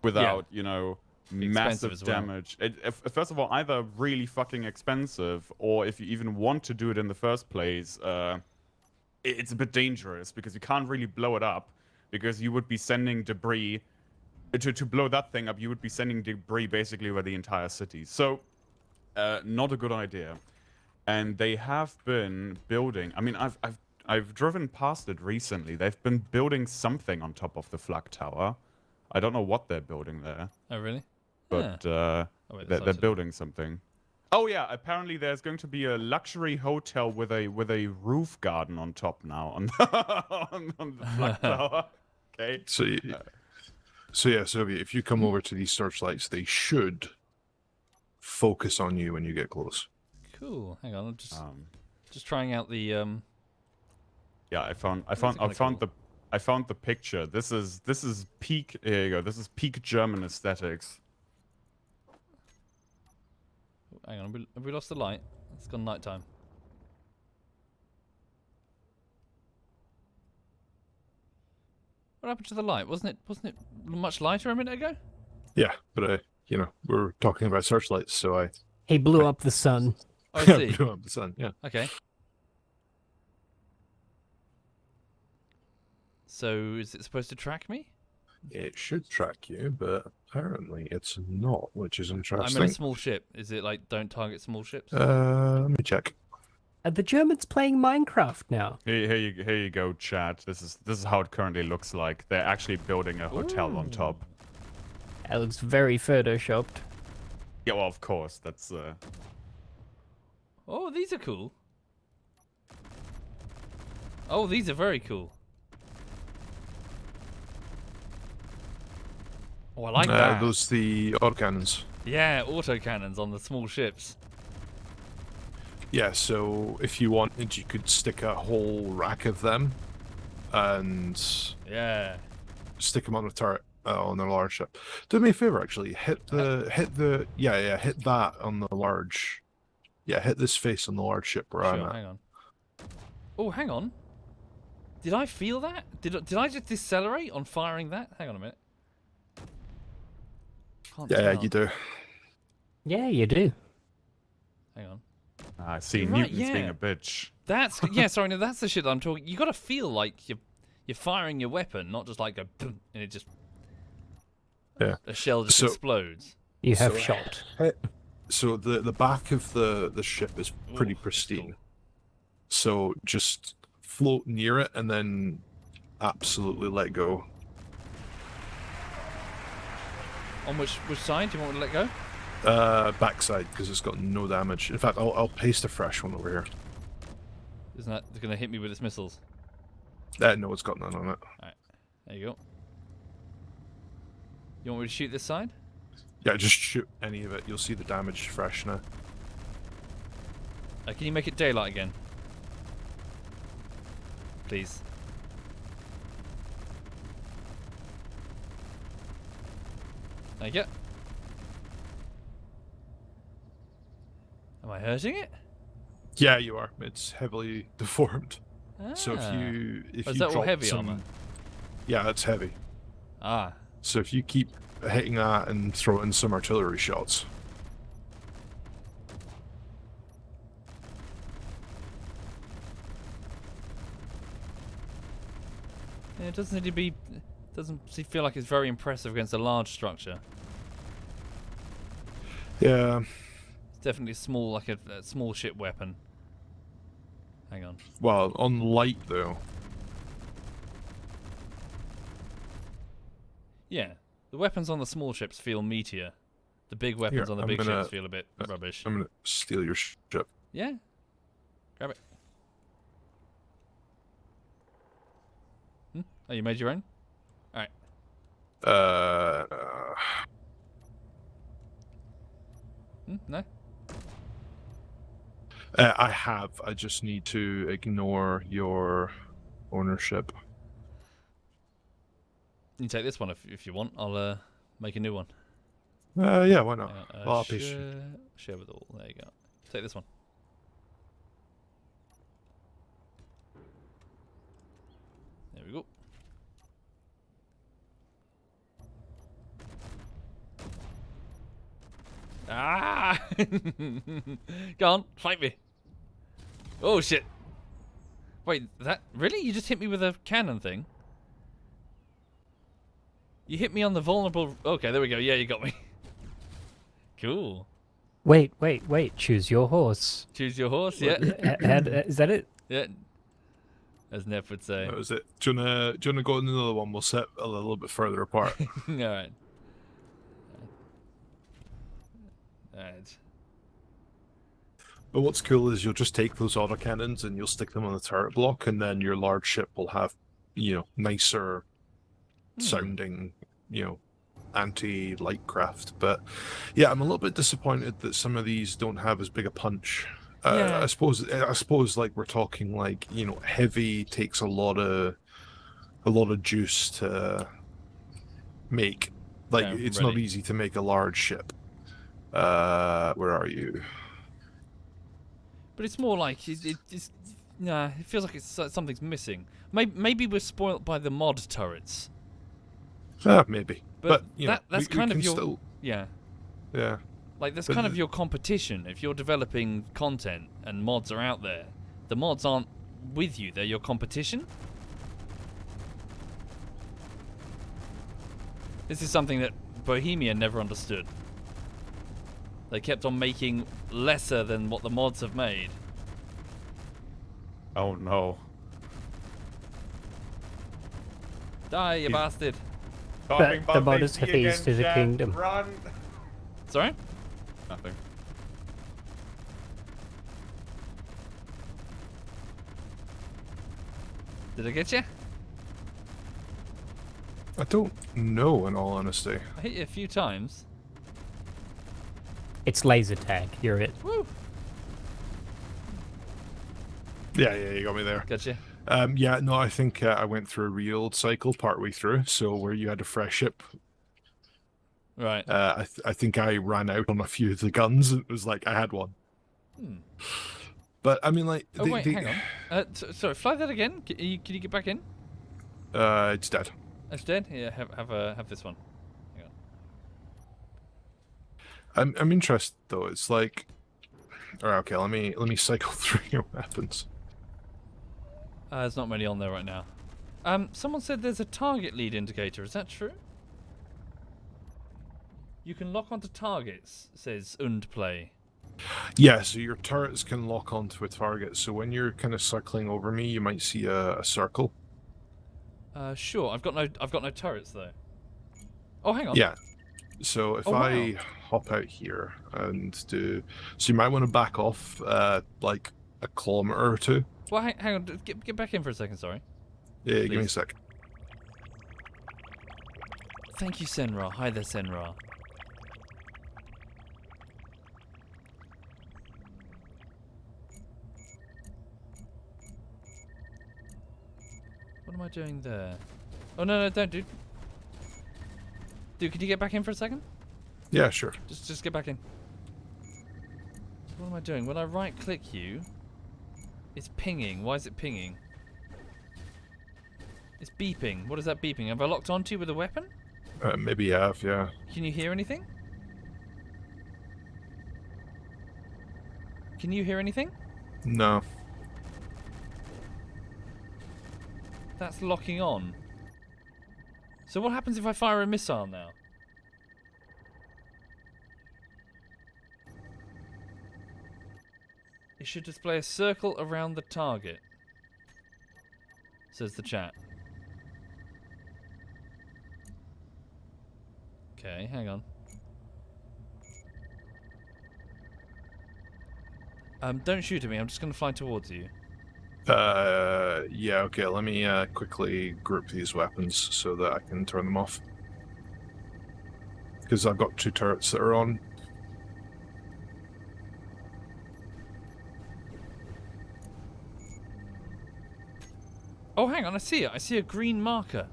without, you know, Be expensive massive as well. damage. First of all, either really fucking expensive, or if you even want to do it in the first place, it's a bit dangerous because you can't really blow it up, because you would be sending debris. To blow that thing up, you would be sending debris basically over the entire city. So, not a good idea. And they have been building. I mean, I've driven past it recently. They've been building something on top of the flak tower. I don't know what they're building there, Oh, really? but Oh, wait, that's they're outside. building something. Oh yeah, apparently there's going to be a luxury hotel with a roof garden on top now on on the flak tower. Okay. So, so yeah, so if you come over to these searchlights, they should focus on you when you get close. Cool. Hang on, I'm just trying out the Yeah, I found kinda the picture. This is peak. Here you go. This is peak German aesthetics. Hang on, have we lost the light? It's gone nighttime. What happened to the light? Wasn't it much lighter a minute ago? Yeah, but you know, we're talking about searchlights, so I He blew up the sun. Oh, I see. blew up the sun. Yeah. Okay. So is it supposed to track me? It should track you, but apparently it's not, which is I'm interesting. in a small ship. Is it like don't target small ships? Let me check. Are the Germans playing Minecraft now? Here you go, chat. This is how it currently looks like. They're actually building a hotel on top. That looks very photoshopped. Yeah, well, of course. That's Oh, these are cool. Oh, these are very cool. Oh, I like that. Those the autocannons. Yeah, autocannons on the small ships. Yeah, so if you wanted, you could stick a whole rack of them and Yeah. stick them on a turret on a large ship. Do me a favor, actually. Hit that on the large. Yeah, hit this face on the large ship where I'm Sure, at. hang on. Oh, hang on. Did I feel that? Did I just decelerate on firing that? Hang on a minute. Can't Yeah, tell. you do. Yeah, you do. Hang on. I see. You're right, Newton's being yeah. a bitch. That's yeah. Sorry, no, that's the shit that I'm talking. You got to feel like you're firing your weapon, not just like a boom, and it just a shell just So- explodes. You have So- shot. So the back of the ship is pretty Ooh, pristine. cool. So just float near it and then absolutely let go. On which side do you want me to let go? Backside, because it's got no damage. In fact, I'll paste a fresh one over here. Isn't that going to hit me with its missiles? No, it's got none on it. There you go. You want me to shoot this side? Yeah, just shoot any of it. You'll see the damage fresh now. Can you make it daylight again? Please. Thank you. Am I hurting it? Yeah, you are. It's heavily deformed. So Ah. if you Is you that all drop heavy some, armor? yeah, that's heavy. Ah. So if you keep hitting that and throw in some artillery shots, Yeah, it doesn't need to be. Doesn't feel like it's very impressive against a large structure. Yeah. It's definitely small, like a small ship weapon. Hang on. Well, on light though. Yeah, the weapons on the small ships feel meatier. The big weapons Here, on the I'm big gonna- ships feel a bit rubbish. I'm gonna steal your ship. Yeah. Grab it. Oh, you made your own? Alright. No? I have. I just need to ignore your ownership. You can take this one if you want. I'll make a new one. Yeah, why not? Hang on, I'll patient. share with all. There you go. Take this one. There we go. Ah! Go on, fight me. Oh shit. Wait, that really? You just hit me with a cannon thing? You hit me on the vulnerable. Okay, there we go. Yeah, you got me. Cool. Wait. Choose your horse. Choose your horse. Yeah. Is that it? Yeah. As Neff would say. That was it. Do you wanna go on another one? We'll sit a little bit further apart. All right. Alright. But what's cool is you'll just take those autocannons and you'll stick them on the turret block, and then your large ship will have, nicer sounding, anti-light craft. But yeah, I'm a little bit disappointed that some of these don't have as big a punch. Yeah. I suppose like we're talking like, heavy takes a lot of juice to make. Like Yeah, it's not ready. easy to make a large ship. Where are you? But it's more like it's nah. It feels like something's missing. Maybe we're spoilt by the mod turrets. Maybe. But you that's we kind of can your still, yeah. yeah. Like that's But kind of your competition. If you're developing content and mods are out there, the mods aren't with you. They're your competition. This is something that Bohemia never understood. They kept on making lesser than what the mods have made. Oh no. Die, you bastard. But the modders have ease to the kingdom. Run! Sorry? Nothing. Did I get you? I don't know, in all honesty. I hit you a few times. It's laser tag. You're it. Woo! Yeah, you got me there. Gotcha. Yeah, no, I think I went through a reload cycle partway through, so where you had a fresh ship. Right. I think I ran out on a few of the guns, and it was like I had one. Hmm. But I mean, like, Oh wait, hang on. Sorry, fly that again. Can you get back in? it's dead. It's dead. Yeah, have this one. Hang on. I'm interested though. It's like, alright, okay, let me cycle through your weapons. There's not many on there right now. Someone said there's a target lead indicator. Is that true? You can lock onto targets, says Play. Yeah, so your turrets can lock onto a target. So when you're kind of cycling over me, you might see a circle. Sure. I've got no turrets though. Oh, hang on. Yeah. So if Oh, wow. I hop out here and do, so you might want to back off like a kilometer or two. Well, hang on. Get back in for a second. Sorry. Yeah, give me a Please. sec. Thank you, Senra. Hi there, Senra. What am I doing there? Oh no, don't, dude. Dude, could you get back in for a second? Yeah, sure. Just get back in. What am I doing? When I right-click you, it's pinging. Why is it pinging? It's beeping. What is that beeping? Have I locked onto you with a weapon? Maybe you have, yeah. Can you hear anything? Can you hear anything? No. That's locking on. So what happens if I fire a missile now? It should display a circle around the target, says the chat. Okay, hang on. Don't shoot at me, I'm just going to fly towards you. Yeah, okay, let me quickly group these weapons so that I can turn them off. Because I've got 2 turrets that are on. Oh, hang on, I see it. I see a green marker.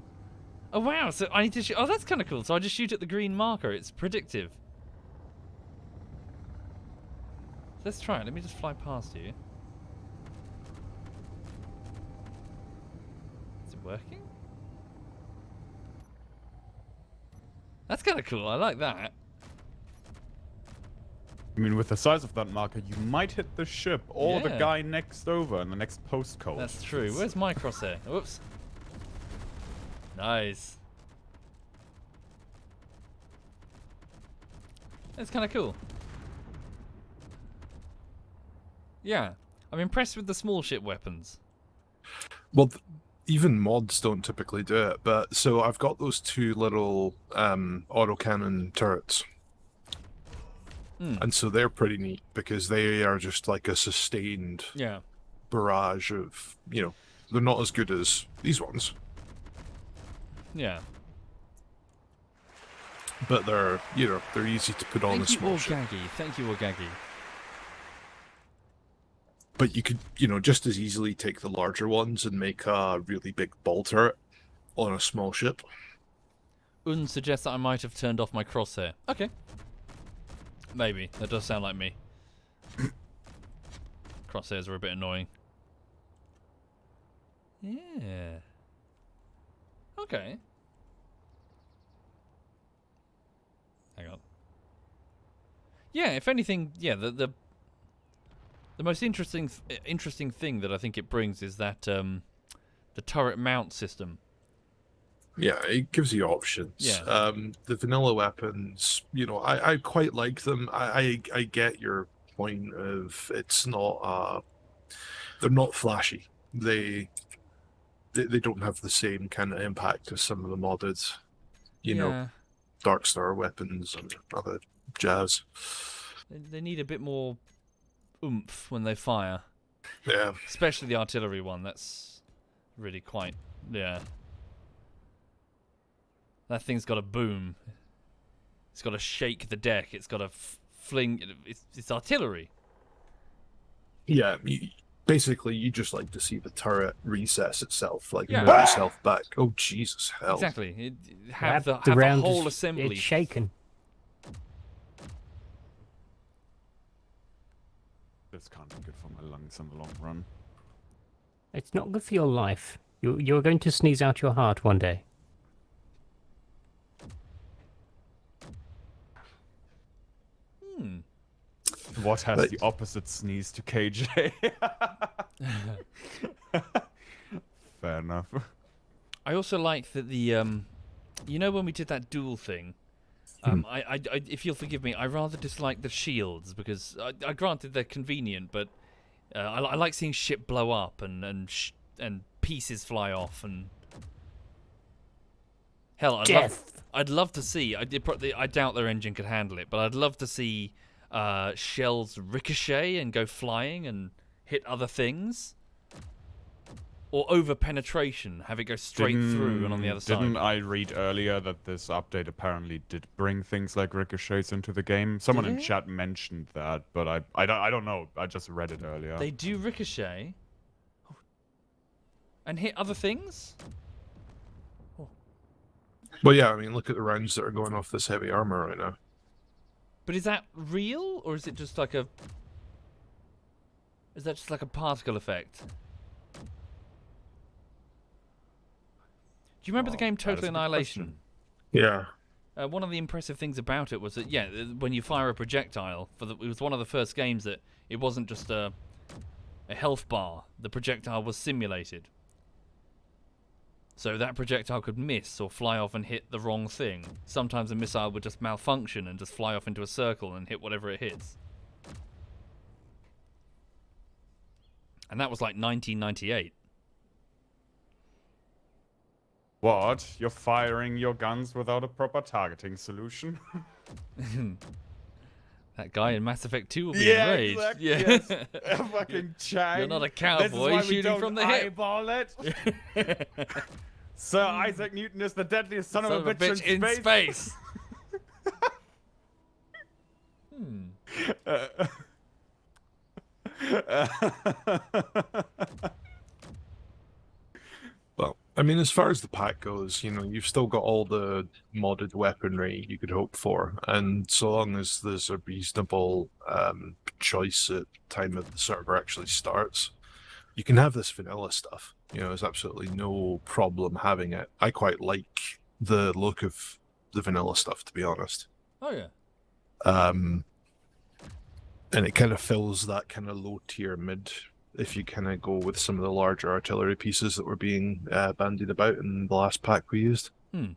Oh, wow, so I need to shoot. Oh, that's kind of cool. So I just shoot at the green marker. It's predictive. Let's try it. Let me just fly past you. Is it working? That's kind of cool. I like that. I mean, with the size of that marker, you might hit the ship or the Yeah. guy next over in the next postcode. That's true. Where's my crosshair? Whoops. Nice. That's kind of cool. Yeah. I'm impressed with the small ship weapons. Well, even mods don't typically do it, but so I've got those 2 little autocannon turrets. And so they're pretty neat because they are just like a sustained Yeah. barrage of, you know, they're not as good as these ones, Yeah. but they're, you know, they're easy to put on a Thank you, small ship. Orgaggy. Thank you, Orgaggy. But you could, you know, just as easily take the larger ones and make a really big ball turret on a small ship. Un suggests that I might have turned off my crosshair. Okay. Maybe. That does sound like me. Crosshairs are a bit annoying. Yeah. Okay. Hang on. Yeah, if anything, yeah, the most interesting thing that I think it brings is that the turret mount system. Yeah, it gives you options. Yeah. The vanilla weapons, you know, I quite like them. I get your point of it's not they're not flashy. They don't have the same kind of impact as some of the modded, you know, Dark Star weapons and other jazz. They need a bit more oomph when they fire. Yeah. Especially the artillery one. That's really quite, yeah. That thing's got a boom. It's got to shake the deck. It's got to fling. It's artillery. Yeah, basically, you just like to see the turret recess itself, like Yeah. move itself back. Oh, Jesus, hell. Exactly. Have the round whole is- assembly. It's shaken. This can't be good for my lungs in the long run. It's not good for your life. You're going to sneeze out your heart one day. What has But- the opposite sneeze to KJ? Fair enough. I also like that the you know when we did that duel thing. I if you'll forgive me, I rather dislike the shields because I granted they're convenient, but I like seeing shit blow up and pieces fly off and hell, Death. I'd love to see. I doubt their engine could handle it, but I'd love to see shells ricochet and go flying and hit other things. Or over penetration, have it go straight through and on the other side. Didn't I read earlier that this update apparently did bring things like ricochets into the game? Someone in it? chat mentioned that, but I don't know. I just read it earlier. They do ricochet and hit other things. Well, yeah, I mean, look at the rounds that are going off this heavy armor right now. But is that real, or is it just like a? Is that just like a particle effect? Do you remember the game That is Total a good Annihilation? Yeah. One of the impressive things about it was that when you fire a projectile, it was one of the first games that it wasn't just a health bar. The projectile was simulated. So that projectile could miss or fly off and hit the wrong thing. Sometimes a missile would just malfunction and just fly off into a circle and hit whatever it hits. And that was like 1998. What? You're firing your guns without a proper targeting solution? That guy in Mass Effect 2 will be enraged. Exactly, Yeah, yes. Fucking Chang. You're not a This is cowboy why we shooting don't from the hip. eyeball it. Sir Isaac Newton is the deadliest son of a bitch in space. Well, I mean, as far as the pack goes, you know, you've still got all the modded weaponry you could hope for, and so long as there's a reasonable choice at the time of the server actually starts, you can have this vanilla stuff. You know, there's absolutely no problem having it. I quite like the look of the vanilla stuff, to be honest. Oh yeah. And it kind of fills that kind of low tier mid if you kind of go with some of the larger artillery pieces that were being bandied about in the last pack we used. And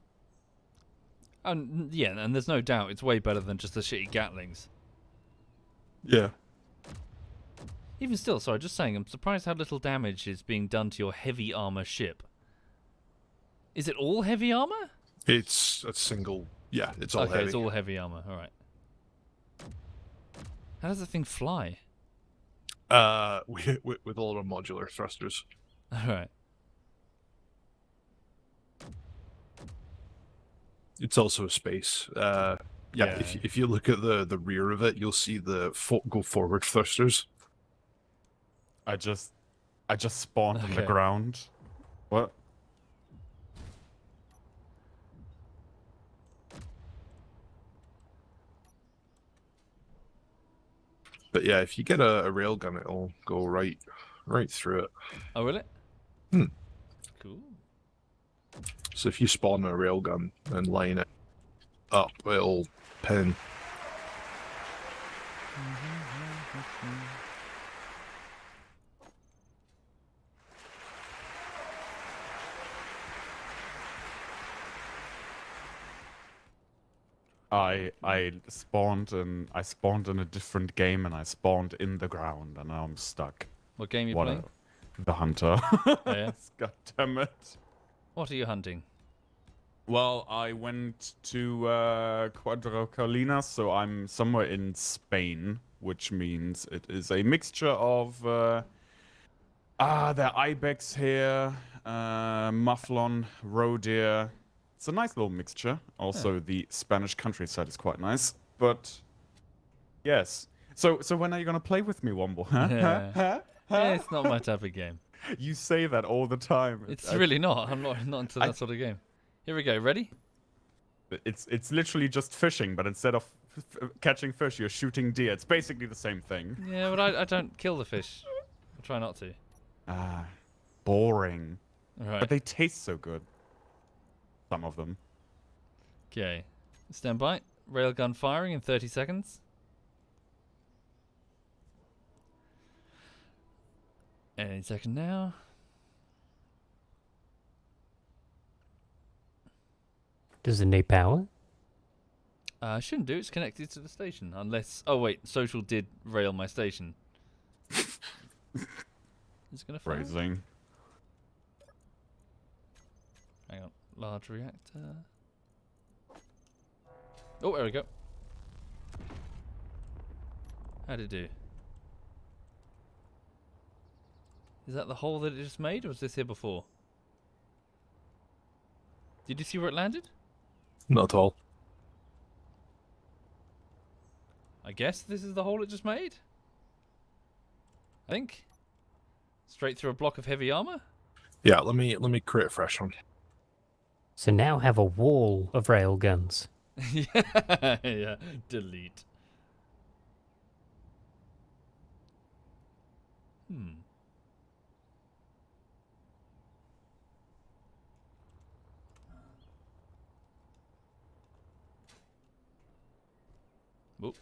yeah, and there's no doubt it's way better than just the shitty Gatlings. Yeah. Even still, sorry, just saying, I'm surprised how little damage is being done to your heavy armor ship. Is it all heavy armor? It's a single... Yeah, it's all okay, heavy. it's all heavy armor, alright. How does the thing fly? With a lot of modular thrusters. Alright. It's also a space. Yeah. If you look at the rear of it, you'll see the go forward thrusters. I just spawned on the Okay. ground. What? But yeah, if you get a railgun, it'll go right through it. Oh, will it? Cool. So if you spawn a railgun and line it up, it'll pin. I spawned in a different game and I spawned in the ground and now I'm stuck. What game are you What playing? The hunter. Oh, yeah? God damn it. What are you hunting? Well, I went to Cuadrocalinas, so I'm somewhere in Spain, which means it is a mixture of there are ibex here, mufflon, roe deer. It's a nice little mixture. Also, the Spanish countryside is quite nice. But yes. So when are you gonna play with me, Womble? Huh? Yeah. Huh? Yeah, it's not my type of game. You say that all the time. It's really not. I'm not into that sort of game. Here we go. Ready? It's literally just fishing, but instead of catching fish, you're shooting deer. It's basically the same thing. Yeah, but I don't kill the fish. I try not to. Ah, boring. All right. But they taste so good. Some of them. Okay. Stand by. Railgun firing in 30 seconds. Any second now. Does it need power? Shouldn't do. It's connected to the station. Unless... Oh, wait. Social did rail my station. It's going to fire. Phrasing. Hang on. Large reactor. Oh, there we go. How'd it do? Is that the hole that it just made, or was this here before? Did you see where it landed? Not at all. I guess this is the hole it just made? I think. Straight through a block of heavy armor? Yeah, let me create a fresh one. So now have a wall of railguns. Yeah, yeah. Delete. Whoop.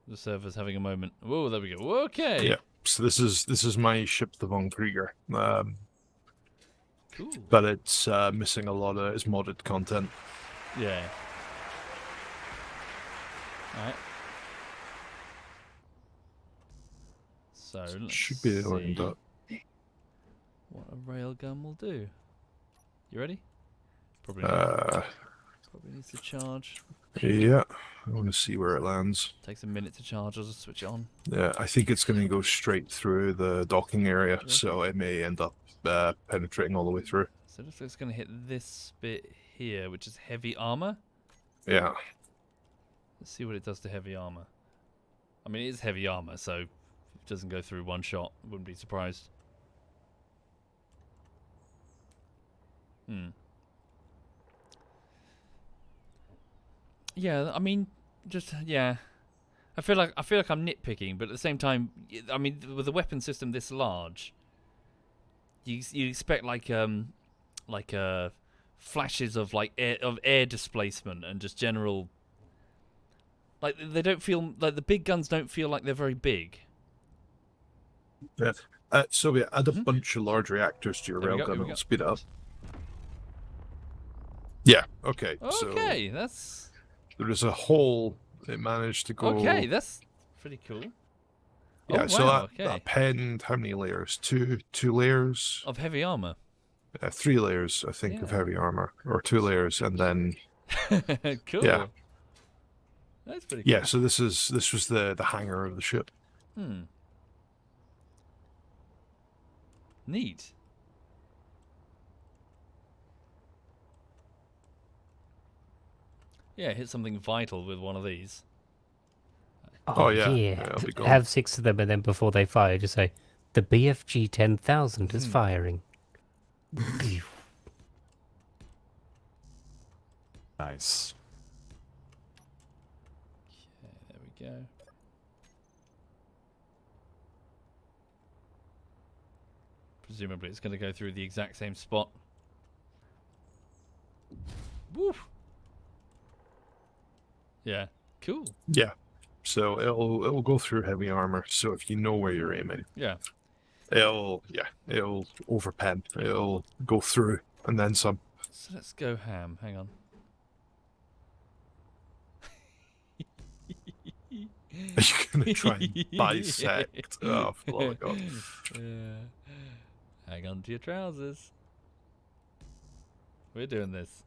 The server's having a moment. Whoa, there we go. Okay. Yeah. So this is my ship, the Von Krieger. Cool. but it's missing a lot of its modded content. Yeah. Alright. So let's Should be lined see up. what a railgun will do. You ready? Probably needs to charge. Yeah, I want to see where it lands. Takes a minute to charge. I'll just switch it on. Yeah, I think it's going to go straight through the docking area, Yeah. so it may end up penetrating all the way through. So it looks like it's going to hit this bit here, which is heavy armor. Yeah. Let's see what it does to heavy armor. I mean, it is heavy armor, so if it doesn't go through one shot, wouldn't be surprised. Yeah, I mean, yeah. I feel like I'm nitpicking, but at the same time, I mean, with a weapon system this large, you expect like flashes of like air displacement and just general. Like they don't feel like the big guns don't feel like they're very big. Yeah. So yeah, add a bunch of large reactors to your There we go, railgun here we and go. speed it up. Yeah. Okay. Okay, So that's there is a hole. It managed to go. okay. That's pretty cool. Yeah. Oh, So wow, that okay. penned how many layers? Two layers. Of heavy armor. 3 layers, I think, of Yeah. heavy armor, or 2 layers, and then Cool. Yeah. That's pretty cool. yeah. So this was the hangar of the ship. Neat. Yeah, hit something vital with one of these. Oh, yeah. yeah. Yeah, it'll be gone. Have 6 of them, and then before they fire, just say, "The BFG 10,000 is firing." Nice. Okay, there we go. Presumably it's going to go through the exact same spot. Woo! Yeah, cool. Yeah. So it'll go through heavy armor. So if you know where you're aiming, Yeah. it'll overpen. It'll go through and then some. So let's go ham. Hang on. Are you gonna try and bisect? Oh, for the love of God. Hang on to your trousers. We're doing this.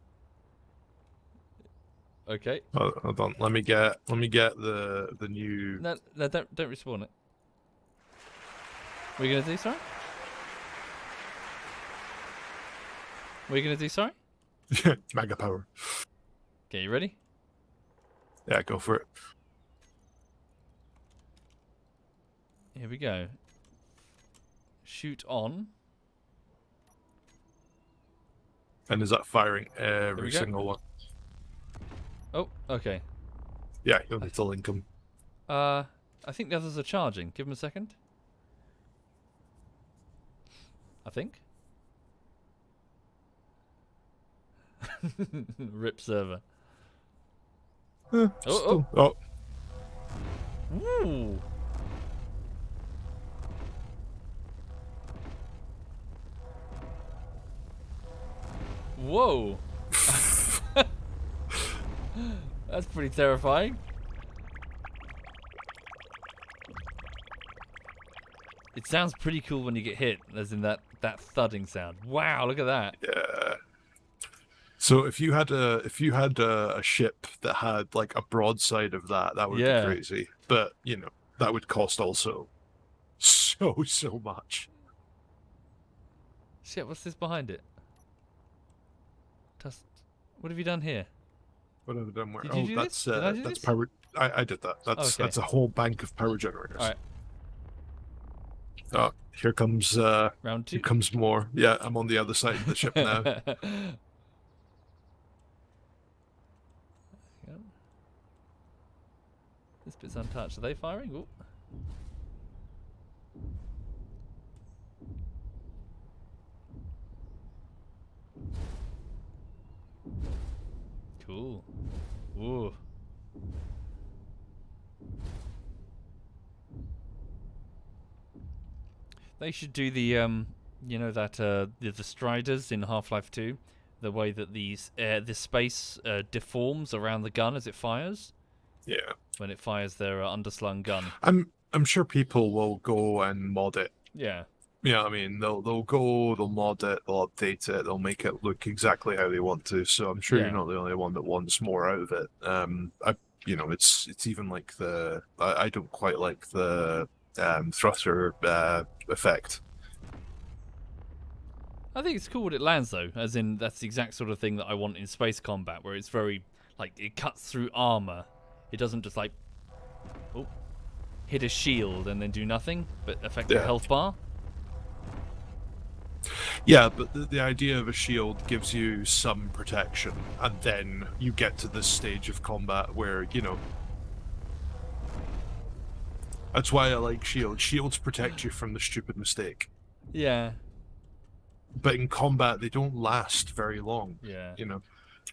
Okay. Hold on. Let me get the new. No, don't respawn it. What are you gonna do, sorry? What are you gonna do, sorry? Mega power. Okay, you ready? Yeah, go for it. Here we go. Shoot on. And is that firing we every go. single one? Oh, okay. Yeah, you'll need to link them. I think the others are charging. Give them a second. I think. Rip server. Oh. Oh, Woo! Whoa! That's pretty terrifying. It sounds pretty cool when you get hit, as in that thudding sound. Wow, look at that. yeah. So if you had a ship that had like a broadside of that would Yeah. be crazy. But that would cost also so much. Shit, what's this behind it? What have you done here? What have I done? Where? Did you do that's this? Did I do that's this? power. I did that. That's Okay. a whole bank of power generators. Alright, Oh, here comes round 2. here comes more. Yeah, I'm on the other side of the ship now. Yep. This bit's untouched. Are they firing? Ooh. Cool. Ooh. They should do the You know that the Striders in Half-Life 2, the way that the space deforms around the gun as it fires Yeah. when it fires their underslung gun. I'm sure people will go and mod it. Yeah. You know what I mean? They'll mod it, they'll update it, they'll make it look exactly how they want to. So I'm sure Yeah. you're not the only one that wants more out of it. It's even like I don't quite like the thruster effect. I think it's cool when it lands though, as in that's the exact sort of thing that I want in space combat, where it's very like it cuts through armor. It doesn't just like hit a shield and then do nothing, but affect the health bar. Yeah, but the idea of a shield gives you some protection, and then you get to this stage of combat where, you know... That's why I like shields. Shields protect you from the stupid mistake. Yeah. But in combat, they don't last very long. Yeah. You know?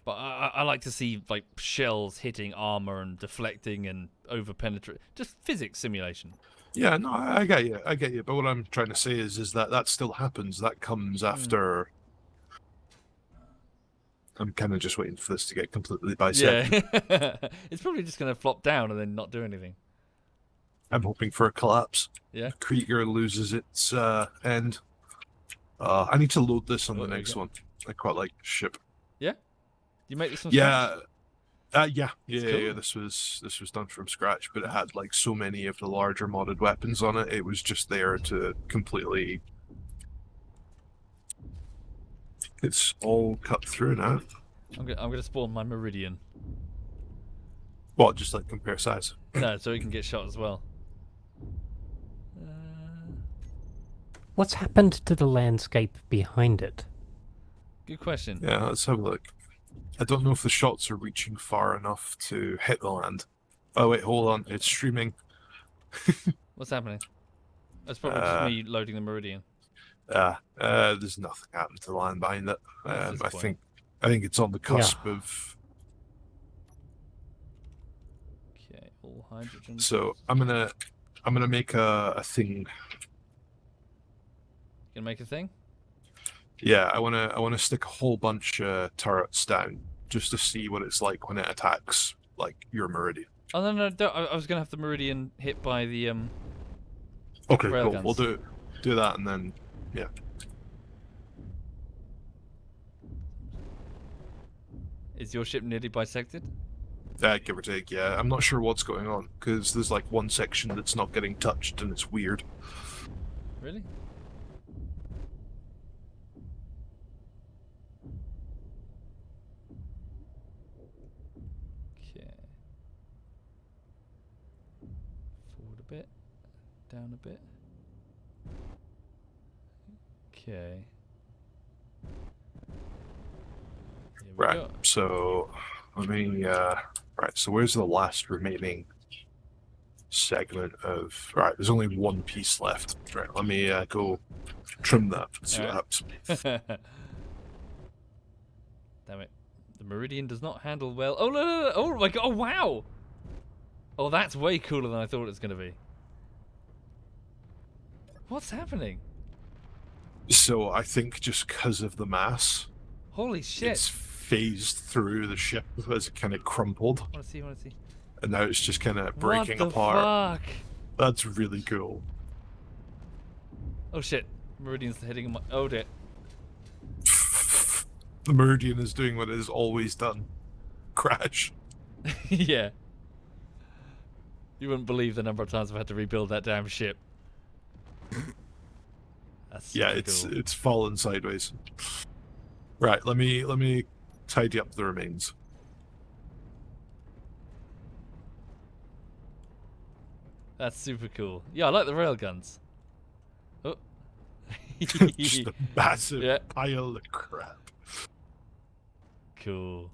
But I like to see like shells hitting armor and deflecting and over penetrate. Just physics simulation. Yeah, no, I get you. But what I'm trying to say is that still happens. That comes after... I'm kind of just waiting for this to get completely bisected. Yeah. It's probably just going to flop down and then not do anything. I'm hoping for a collapse. Yeah. Krieger loses its end. I need to load this on the next one. I quite like the ship. Yeah? You make this one? Yeah. Cool. Yeah. This was done from scratch, but it had like so many of the larger modded weapons on it. It was just there to completely. It's all cut through now. I'm gonna spawn my Meridian. What? Just like compare size? No, so he can get shot as well. What's happened to the landscape behind it? Good question. Yeah, let's have a look. I don't know if the shots are reaching far enough to hit the land. Oh wait, hold on. It's streaming. What's happening? That's probably just me loading the Meridian. There's nothing happened to the land behind it. I think it's on the cusp of. Okay, all hydrogen. So I'm gonna make a thing. You gonna make a thing? Yeah, I wanna stick a whole bunch of turrets down just to see what it's like when it attacks like your Meridian. Oh no, I was gonna have the Meridian hit by the Okay, rail cool. guns. We'll do that and then yeah. Is your ship nearly bisected? Give or take, yeah. I'm not sure what's going on because there's like one section that's not getting touched and it's weird. Really? Okay. Forward a bit. Down a bit. Okay. Here we Right. go. So let me right, so where's the last remaining segment of there's only one piece left. Right, let me go trim that and see what happens. Damn it. The Meridian does not handle well. Oh, no. Oh, my God. Oh, wow. Oh, that's way cooler than I thought it was going to be. What's happening? So I think just because of the mass, Holy shit. it's phased through the ship as it kind of crumpled, I want to see. and now it's just kind of breaking what the apart. Fuck? That's really cool. Oh, shit. Meridian's hitting my... Oh, dear. The Meridian is doing what it has always done. Crash. Yeah. You wouldn't believe the number of times I've had to rebuild that damn ship. That's Yeah, super it's cool. it's fallen sideways. Right, let me tidy up the remains. That's super cool. Yeah, I like the railguns. Oh. Just a massive Yeah. pile of crap. Cool.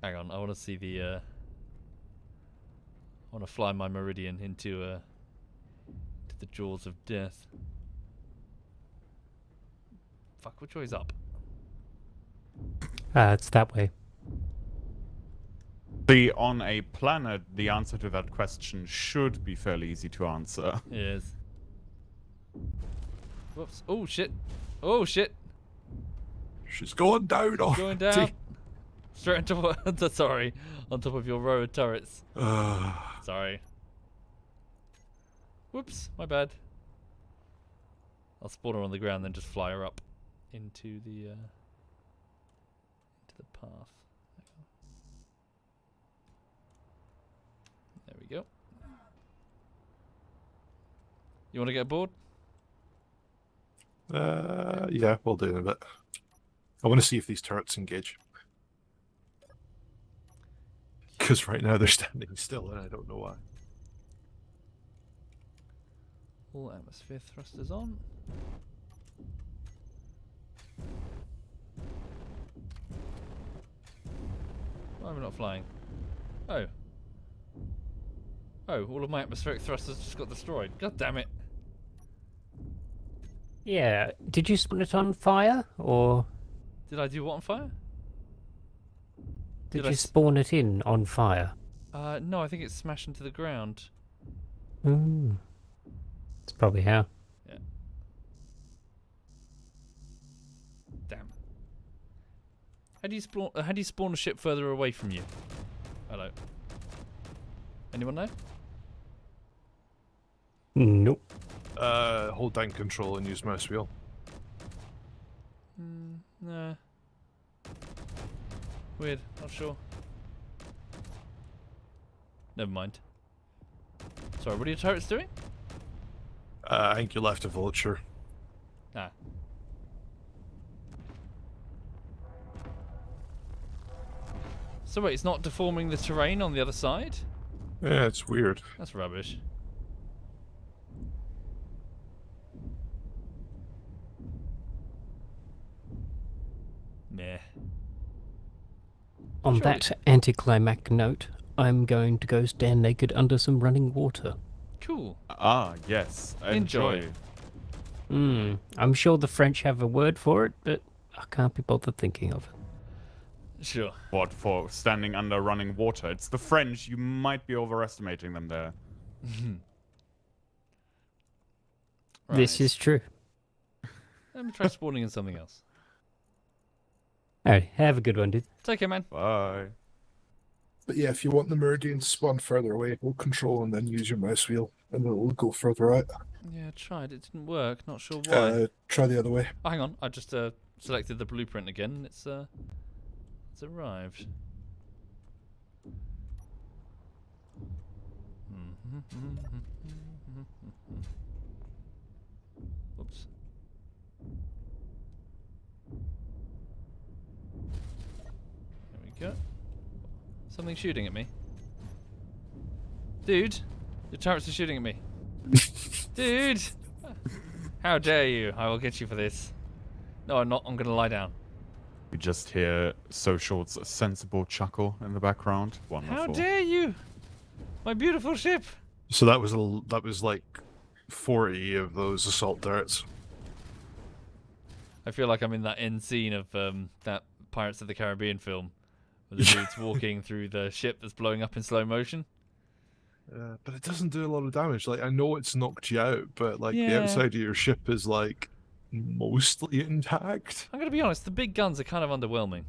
Hang on, I want to see the. I want to fly my Meridian into the jaws of death. Fuck, which way's up? It's that way. On a planet, the answer to that question should be fairly easy to answer. Yes. Whoops. Oh shit. Oh shit. She's going down. Oh, Going down. Straight on top of, sorry, on top of your row of turrets. Sorry. Whoops, my bad. I'll spawn her on the ground, then just fly her up into the path. There we go. You want to get aboard? Yeah, we'll do in a bit. I want to see if these turrets engage. Because right now they're standing still, and I don't know why. All atmosphere thrusters on. Why am I not flying? Oh. Oh, all of my atmospheric thrusters just got destroyed. God damn it. Yeah. Did you split it on fire, or Did I do what on fire? did I you s- spawn it in on fire? No, I think it's smashed into the ground. Mm. That's probably how. Yeah. Damn. How do you spawn a ship further away from you? Hello. Anyone know? Nope. Hold down control and use mouse wheel. Nah. Weird, not sure. Never mind. Sorry, what are your turrets doing? I think you left a vulture. Ah. So wait, it's not deforming the terrain on the other side? Yeah, it's weird. That's rubbish. Meh. On Sure. that anticlimactic note, I'm going to go stand naked under some running water. Cool. Ah, yes. Enjoy. I'm sure the French have a word for it, but I can't be bothered thinking of it. Sure. What, for standing under running water? It's the French. You might be overestimating them there. This is true. Let me try spawning in something else. Alright, have a good one, dude. Take care, man. Bye. But yeah, if you want the meridian to spawn further away, hold control and then use your mouse wheel, and it'll go further out. Yeah, I tried. It didn't work. Not sure why. Try the other way. Oh, hang on. I just selected the blueprint again, and it's arrived. Oops. There we go. Something shooting at me. Dude, your turrets are shooting at me. Dude! How dare you? I will get you for this. No, I'm not. I'm gonna lie down. You just hear Social's sensible chuckle in the background. Wonderful. How dare you? My beautiful ship! So that was like 40 of those assault turrets. I feel like I'm in that end scene of that Pirates of the Caribbean film where the dude's walking through the ship that's blowing up in slow motion. But it doesn't do a lot of damage. Like, I know it's knocked you out, but like the Yeah. outside of your ship is like mostly intact. I'm gonna be honest, the big guns are kind of underwhelming.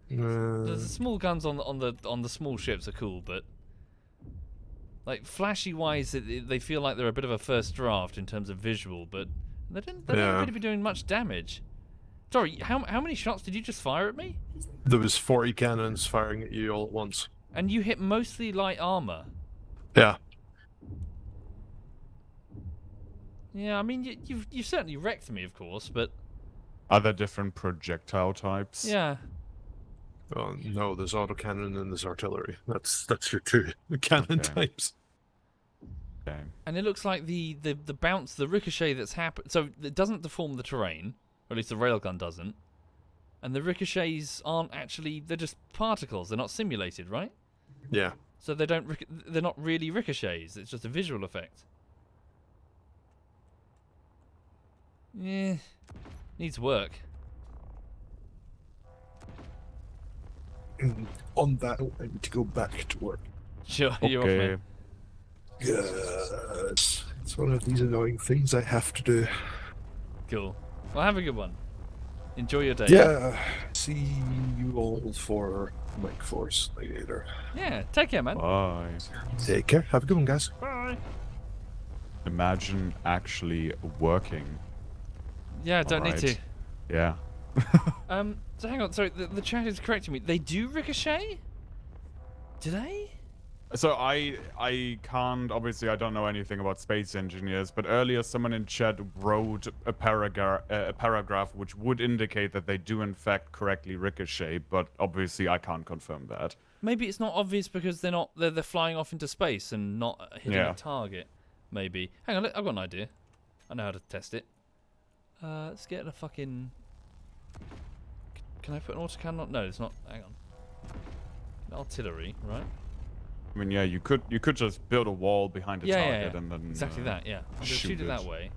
The Uh, small guns on the small ships are cool, but like flashy wise, they feel like they're a bit of a first draft in terms of visual, but they don't really be doing much damage. Sorry, how many shots did you just fire at me? there was 40 cannons firing at you all at once. And you hit mostly light armor. Yeah. Yeah, I mean you've certainly wrecked me, of course, but Are there different projectile types? yeah. Well, no, there's autocannon and there's artillery. That's your two cannon Okay. types. Okay. And it looks like the bounce, the ricochet that's happened. So it doesn't deform the terrain, or at least the railgun doesn't. And the ricochets aren't actually, they're just particles. They're not simulated, right? Yeah. So they don't. They're not really ricochets. It's just a visual effect. Yeah, needs work. On that note, I need to go back to work. Sure, you're off, Okay. mate. Yes. It's one of these annoying things I have to do. Cool. Well, have a good one. Enjoy your day. Yeah. See you all for Mike Force later. Yeah. Take care, man. Bye. Take care. Have a good one, guys. Bye. Imagine actually working. Yeah, don't need to. Alright. Yeah. So hang on. Sorry, the chat is correcting me. They do ricochet? Do they? So I can't, obviously I don't know anything about space engineers, but earlier someone in chat wrote a paragraph which would indicate that they do in fact correctly ricochet, but obviously I can't confirm that. Maybe it's not obvious because they're flying off into space and not hitting a target. Maybe. Hang on, I've got an idea. I know how to test it. Let's get a fucking... Can I put an autocannon on? No, it's not. Hang on. An artillery, right? I mean, yeah, you could just build a wall behind the target and then exactly that. Yeah, I'm gonna shoot it that way.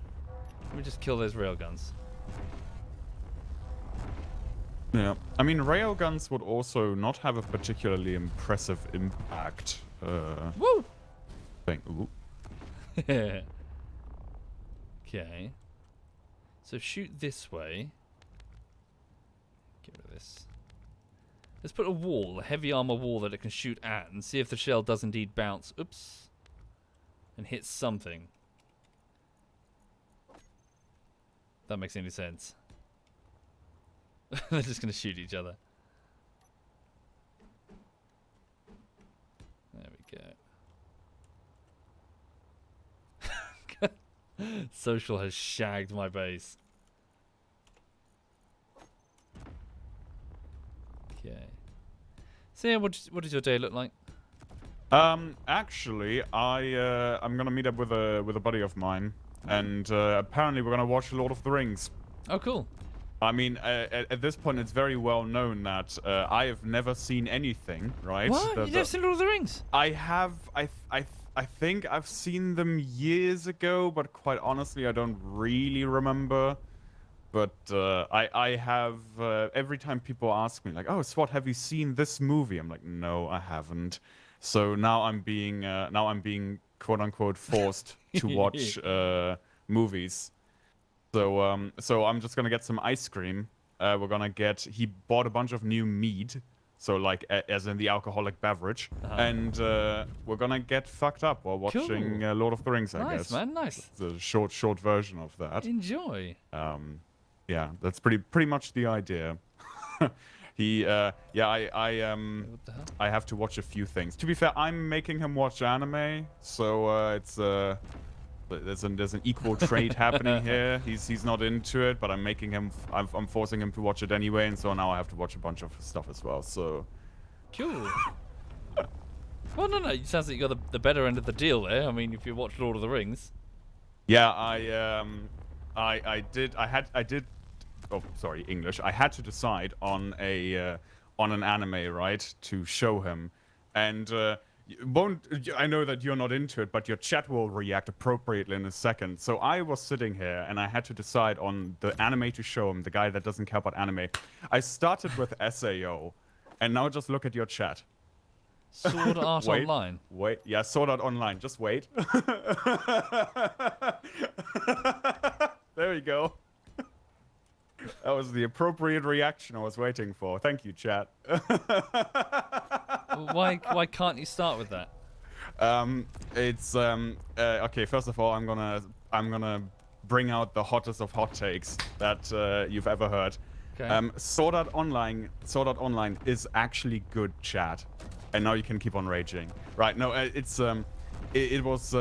Let me just kill those railguns. Yeah, I mean, railguns would also not have a particularly impressive impact. Woo! Ooh. Okay. So shoot this way. Get rid of this. Let's put a wall, a heavy armor wall that it can shoot at, and see if the shell does indeed bounce. Oops. And hit something. If that makes any sense. They're just going to shoot each other. There we go. Social has shagged my base. Okay. So yeah, what does your day look like? Actually, I'm gonna meet up with a buddy of mine, and apparently we're gonna watch Lord of the Rings. Oh, cool. I mean, at this point, it's very well known that I have never seen anything, right? What? You've never seen Lord of the Rings? I have. I think I've seen them years ago, but quite honestly, I don't really remember. But I have every time people ask me like, "Oh, Swat, have you seen this movie?" I'm like, "No, I haven't." So now I'm being quote unquote forced to watch movies. So so I'm just gonna get some ice cream. We're gonna get. He bought a bunch of new mead, so like as in the alcoholic beverage, and we're gonna get fucked up while watching Lord of the Rings. I guess. Nice, man, nice. The short version of that. Enjoy. Yeah, that's pretty much the idea. I have to watch a few things. To be fair, I'm making him watch anime, so it's there's an equal trade happening here. He's not into it, but I'm making him. I'm forcing him to watch it anyway, and so now I have to watch a bunch of stuff as well. So cool. Well, no, it sounds like you got the better end of the deal there. I mean, if you watch Lord of the Rings. Yeah, I did. Oh, sorry, English. I had to decide on an anime, right, to show him, and I know that you're not into it, but your chat will react appropriately in a second. So I was sitting here, and I had to decide on the anime to show him, the guy that doesn't care about anime. I started with SAO, and now just look at your chat. Sword Art Online. Wait, yeah, Sword Art Online. Just wait. There we go. That was the appropriate reaction I was waiting for. Thank you, chat. Why can't you start with that? It's okay. First of all, I'm gonna bring out the hottest of hot takes that you've ever heard. Okay. Sword Art Online is actually good, chat. And now you can keep on raging. Right? No, it's it was.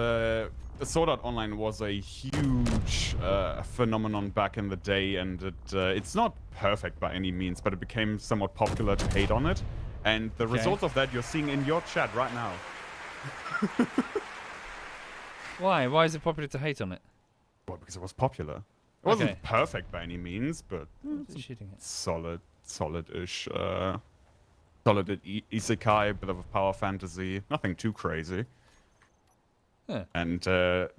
Sword Art Online was a huge phenomenon back in the day, and it's not perfect by any means, but it became somewhat popular to hate on it. And the result of that you're seeing in your chat right now. Why? Why is it popular to hate on it? Well, because it was popular. It wasn't perfect by any means, but solid-ish. Solid isekai, bit of a power fantasy. Nothing too crazy. Huh. And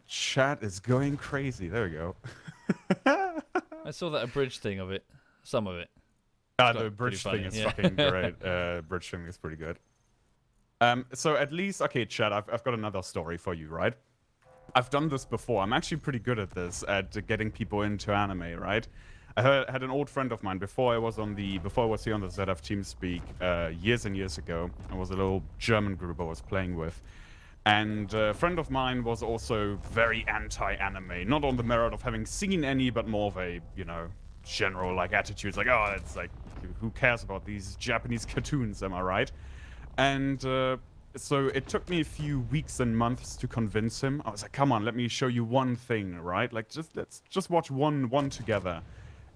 chat is going crazy. There we go. I saw that abridged thing of it. Some of it. The bridge thing is fucking great. Bridge thing is pretty good. So at least, okay, chat, I've got another story for you, right? I've done this before. I'm actually pretty good at this, at getting people into anime, right? Had an old friend of mine before I was here on the ZF TeamSpeak years and years ago. I was a little German group I was playing with. And a friend of mine was also very anti-anime. Not on the merit of having seen any, but more of a, general, attitudes. Like, oh, it's like, who cares about these Japanese cartoons, am I right? And so it took me a few weeks and months to convince him. I was like, come on, let me show you one thing, right? Like, let's just watch one together.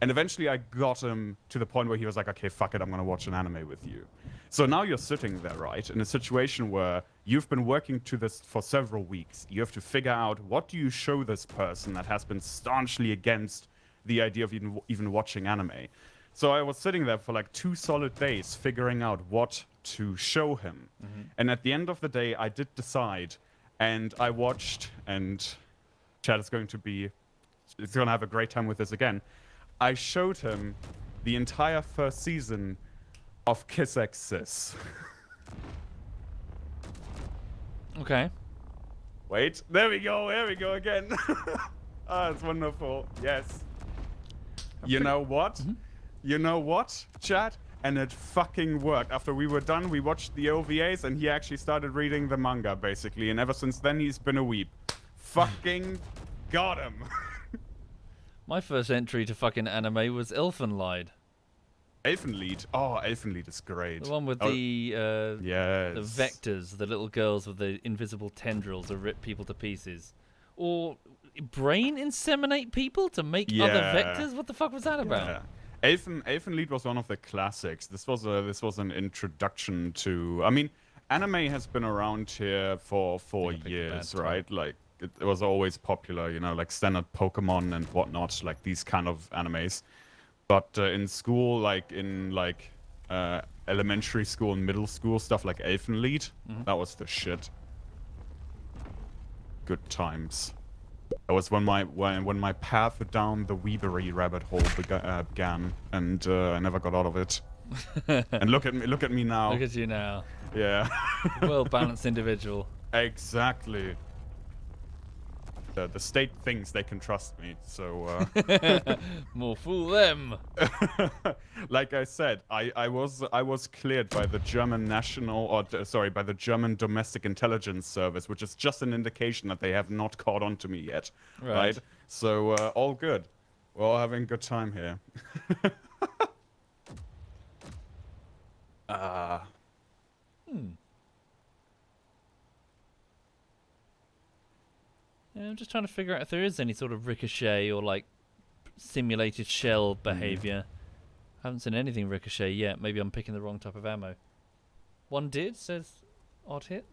And eventually I got him to the point where he was like, okay, fuck it, I'm gonna watch an anime with you. So now you're sitting there, right, in a situation where you've been working to this for several weeks. You have to figure out, what do you show this person that has been staunchly against the idea of even watching anime? So I was sitting there for like 2 solid days figuring out what to show him. And at the end of the day, I did decide, and I watched, and Chad is going to have a great time with this again. I showed him the entire first season of Kiss X Sis. Okay. Wait, there we go again. Ah, it's wonderful. Yes. You know what? You know what, Chad? And it fucking worked. After we were done, we watched the OVAs, and he actually started reading the manga, basically. And ever since then, he's been a weep. Fucking got him. My first entry to fucking anime was Elfenlied. Elfenlied? Oh, Elfenlied is great. The one with yes. the vectors, the little girls with the invisible tendrils that rip people to pieces. Or brain inseminate people to make other vectors? What the fuck was that about? Yeah. Elfenlied was one of the classics. This was an introduction to... I mean, anime has been around here for years, right? Like, it was always popular, like standard Pokemon and whatnot, like these kind of animes. But in school, elementary school and middle school, stuff like Elfenlied, that was the shit. Good times. That was when my path down the Weebery rabbit hole began, and I never got out of it. And look at me now. Look at you now. Yeah. Well-balanced individual. Exactly. The state thinks they can trust me, so... More fool them. Like I said, I was cleared by the German by the German Domestic Intelligence Service, which is just an indication that they have not caught on to me yet, right? So all good. We're all having a good time here. Yeah, I'm just trying to figure out if there is any sort of ricochet or like simulated shell behavior. Haven't seen anything ricochet yet. Maybe I'm picking the wrong type of ammo. One did, says odd hit.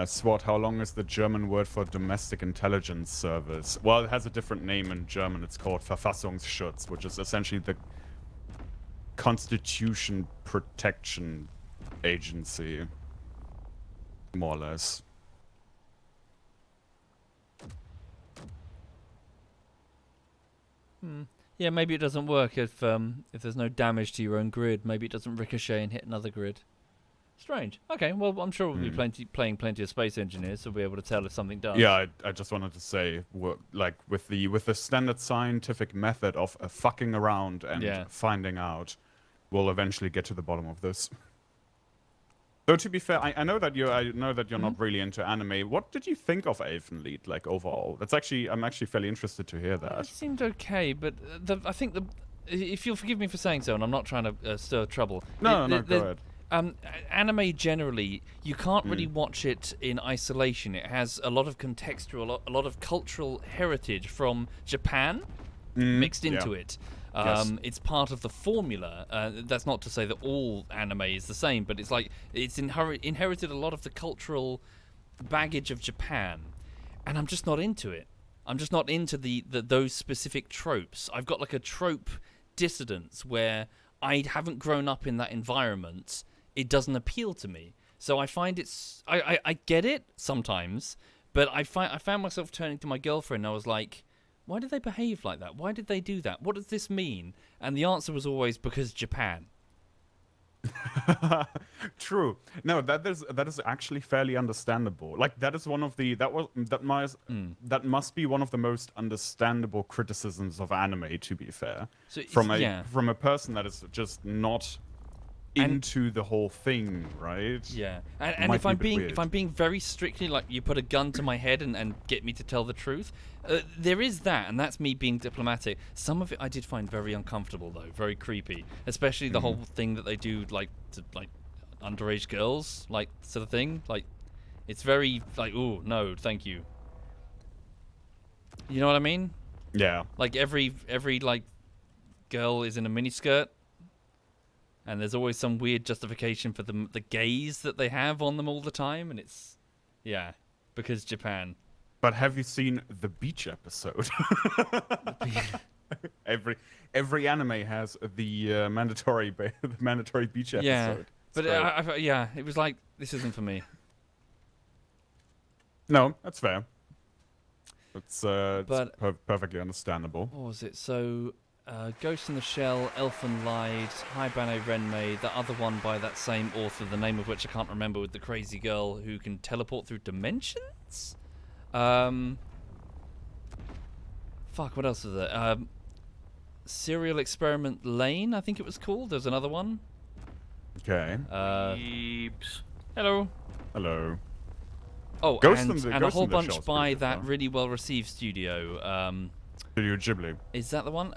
SWAT, how long is the German word for domestic intelligence service? Well, it has a different name in German. It's called Verfassungsschutz, which is essentially the Constitution Protection Agency, more or less. Yeah, maybe it doesn't work if there's no damage to your own grid. Maybe it doesn't ricochet and hit another grid. Strange. Okay, well, I'm sure we'll be playing plenty of Space Engineers, so we'll be able to tell if something does. Yeah, I just wanted to say, like with the standard scientific method of fucking around and finding out, we'll eventually get to the bottom of this. Though to be fair, I know that you're not really into anime. What did you think of Elfenlied, like overall? I'm actually fairly interested to hear that. It seemed okay, but I think if you'll forgive me for saying so, and I'm not trying to stir trouble. No, go ahead. Anime generally, you can't really watch it in isolation. It has a lot of contextual, a lot of cultural heritage from Japan mixed into it. It's part of the formula. That's not to say that all anime is the same, but it's inherited a lot of the cultural baggage of Japan, and I'm just not into it. I'm just not into those specific tropes. I've got like a trope dissidence where I haven't grown up in that environment. It doesn't appeal to me. So I find I get it sometimes, but I found myself turning to my girlfriend and I was like, Why did they behave like that? Why did they do that? What does this mean? And the answer was always because Japan. True. No, that is actually fairly understandable. Like that is one of the that must be one of the most understandable criticisms of anime. To be fair, So from a person that is just not into the whole thing, right? Yeah, and if I'm being very strictly, like, you put a gun to my head and get me to tell the truth, there is that, and that's me being diplomatic. Some of it I did find very uncomfortable, though, very creepy, especially the whole thing that they do, like, to, like, underage girls, like, sort of thing. Like, it's very like, oh no, thank you. You know what I mean? Yeah. Like every like girl is in a miniskirt. And there's always some weird justification for the gaze that they have on them all the time, and it's, yeah, because Japan. But have you seen the beach episode? Every anime has the mandatory beach episode. Yeah, but yeah, it was like, this isn't for me. No, that's fair. It's perfectly understandable. What was it? So, Ghost in the Shell, Elfen Lied, Haibane Renmei, the other one by that same author, the name of which I can't remember, with the crazy girl who can teleport through dimensions? Fuck, what else is there? Serial Experiment Lane, I think it was called. There's another one. Okay. Hello. Hello. Oh, Ghost and a whole in the bunch Shell's by pretty good, that though. really well-received studio. Studio Ghibli. Is that the one?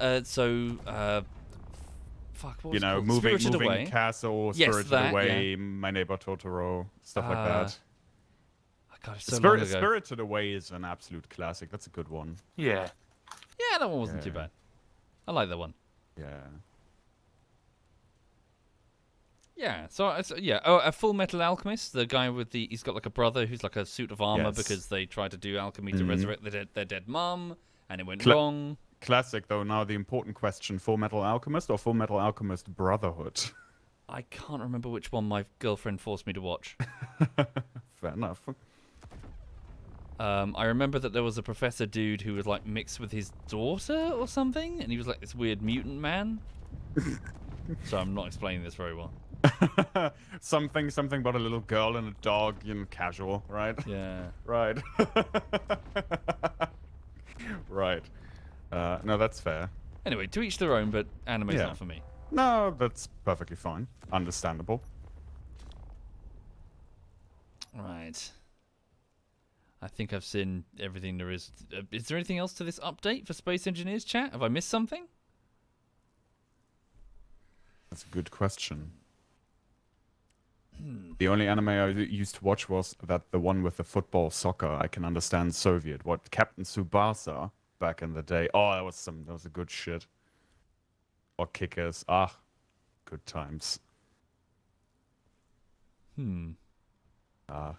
Fuck, what was You it know, called? moving Spirited Away. Castle, Yes, Spirited that, Away, yeah. My Neighbor Totoro, stuff like that. God, it's so long ago. Spirited Away is an absolute classic. That's a good one. Yeah. Yeah, that one wasn't too Yeah. bad. I like that one. Yeah. Yeah, so yeah. Oh, a Full Metal Alchemist, the guy with he's got like a brother who's like a suit of armor Yes. because they tried to do alchemy to resurrect their dead mum, and it went Cla- wrong. Classic, though. Now the important question: Full Metal Alchemist or Full Metal Alchemist Brotherhood? I can't remember which one my girlfriend forced me to watch. Fair enough. I remember that there was a professor dude who was like mixed with his daughter or something, and he was like this weird mutant man. So I'm not explaining this very well. something about a little girl and a dog, casual, right? Yeah. Right. Right. No, that's fair. Anyway, to each their own, but anime's Yeah. not for me. No, that's perfectly fine. Understandable. Right. I think I've seen everything there is. Is there anything else to this update for Space Engineers chat? Have I missed something? That's a good question. The only anime I used to watch was the one with the football soccer. I can understand Soviet. What, Captain Tsubasa back in the day. Oh, that was a good shit. Or Kickers. Ah, good times.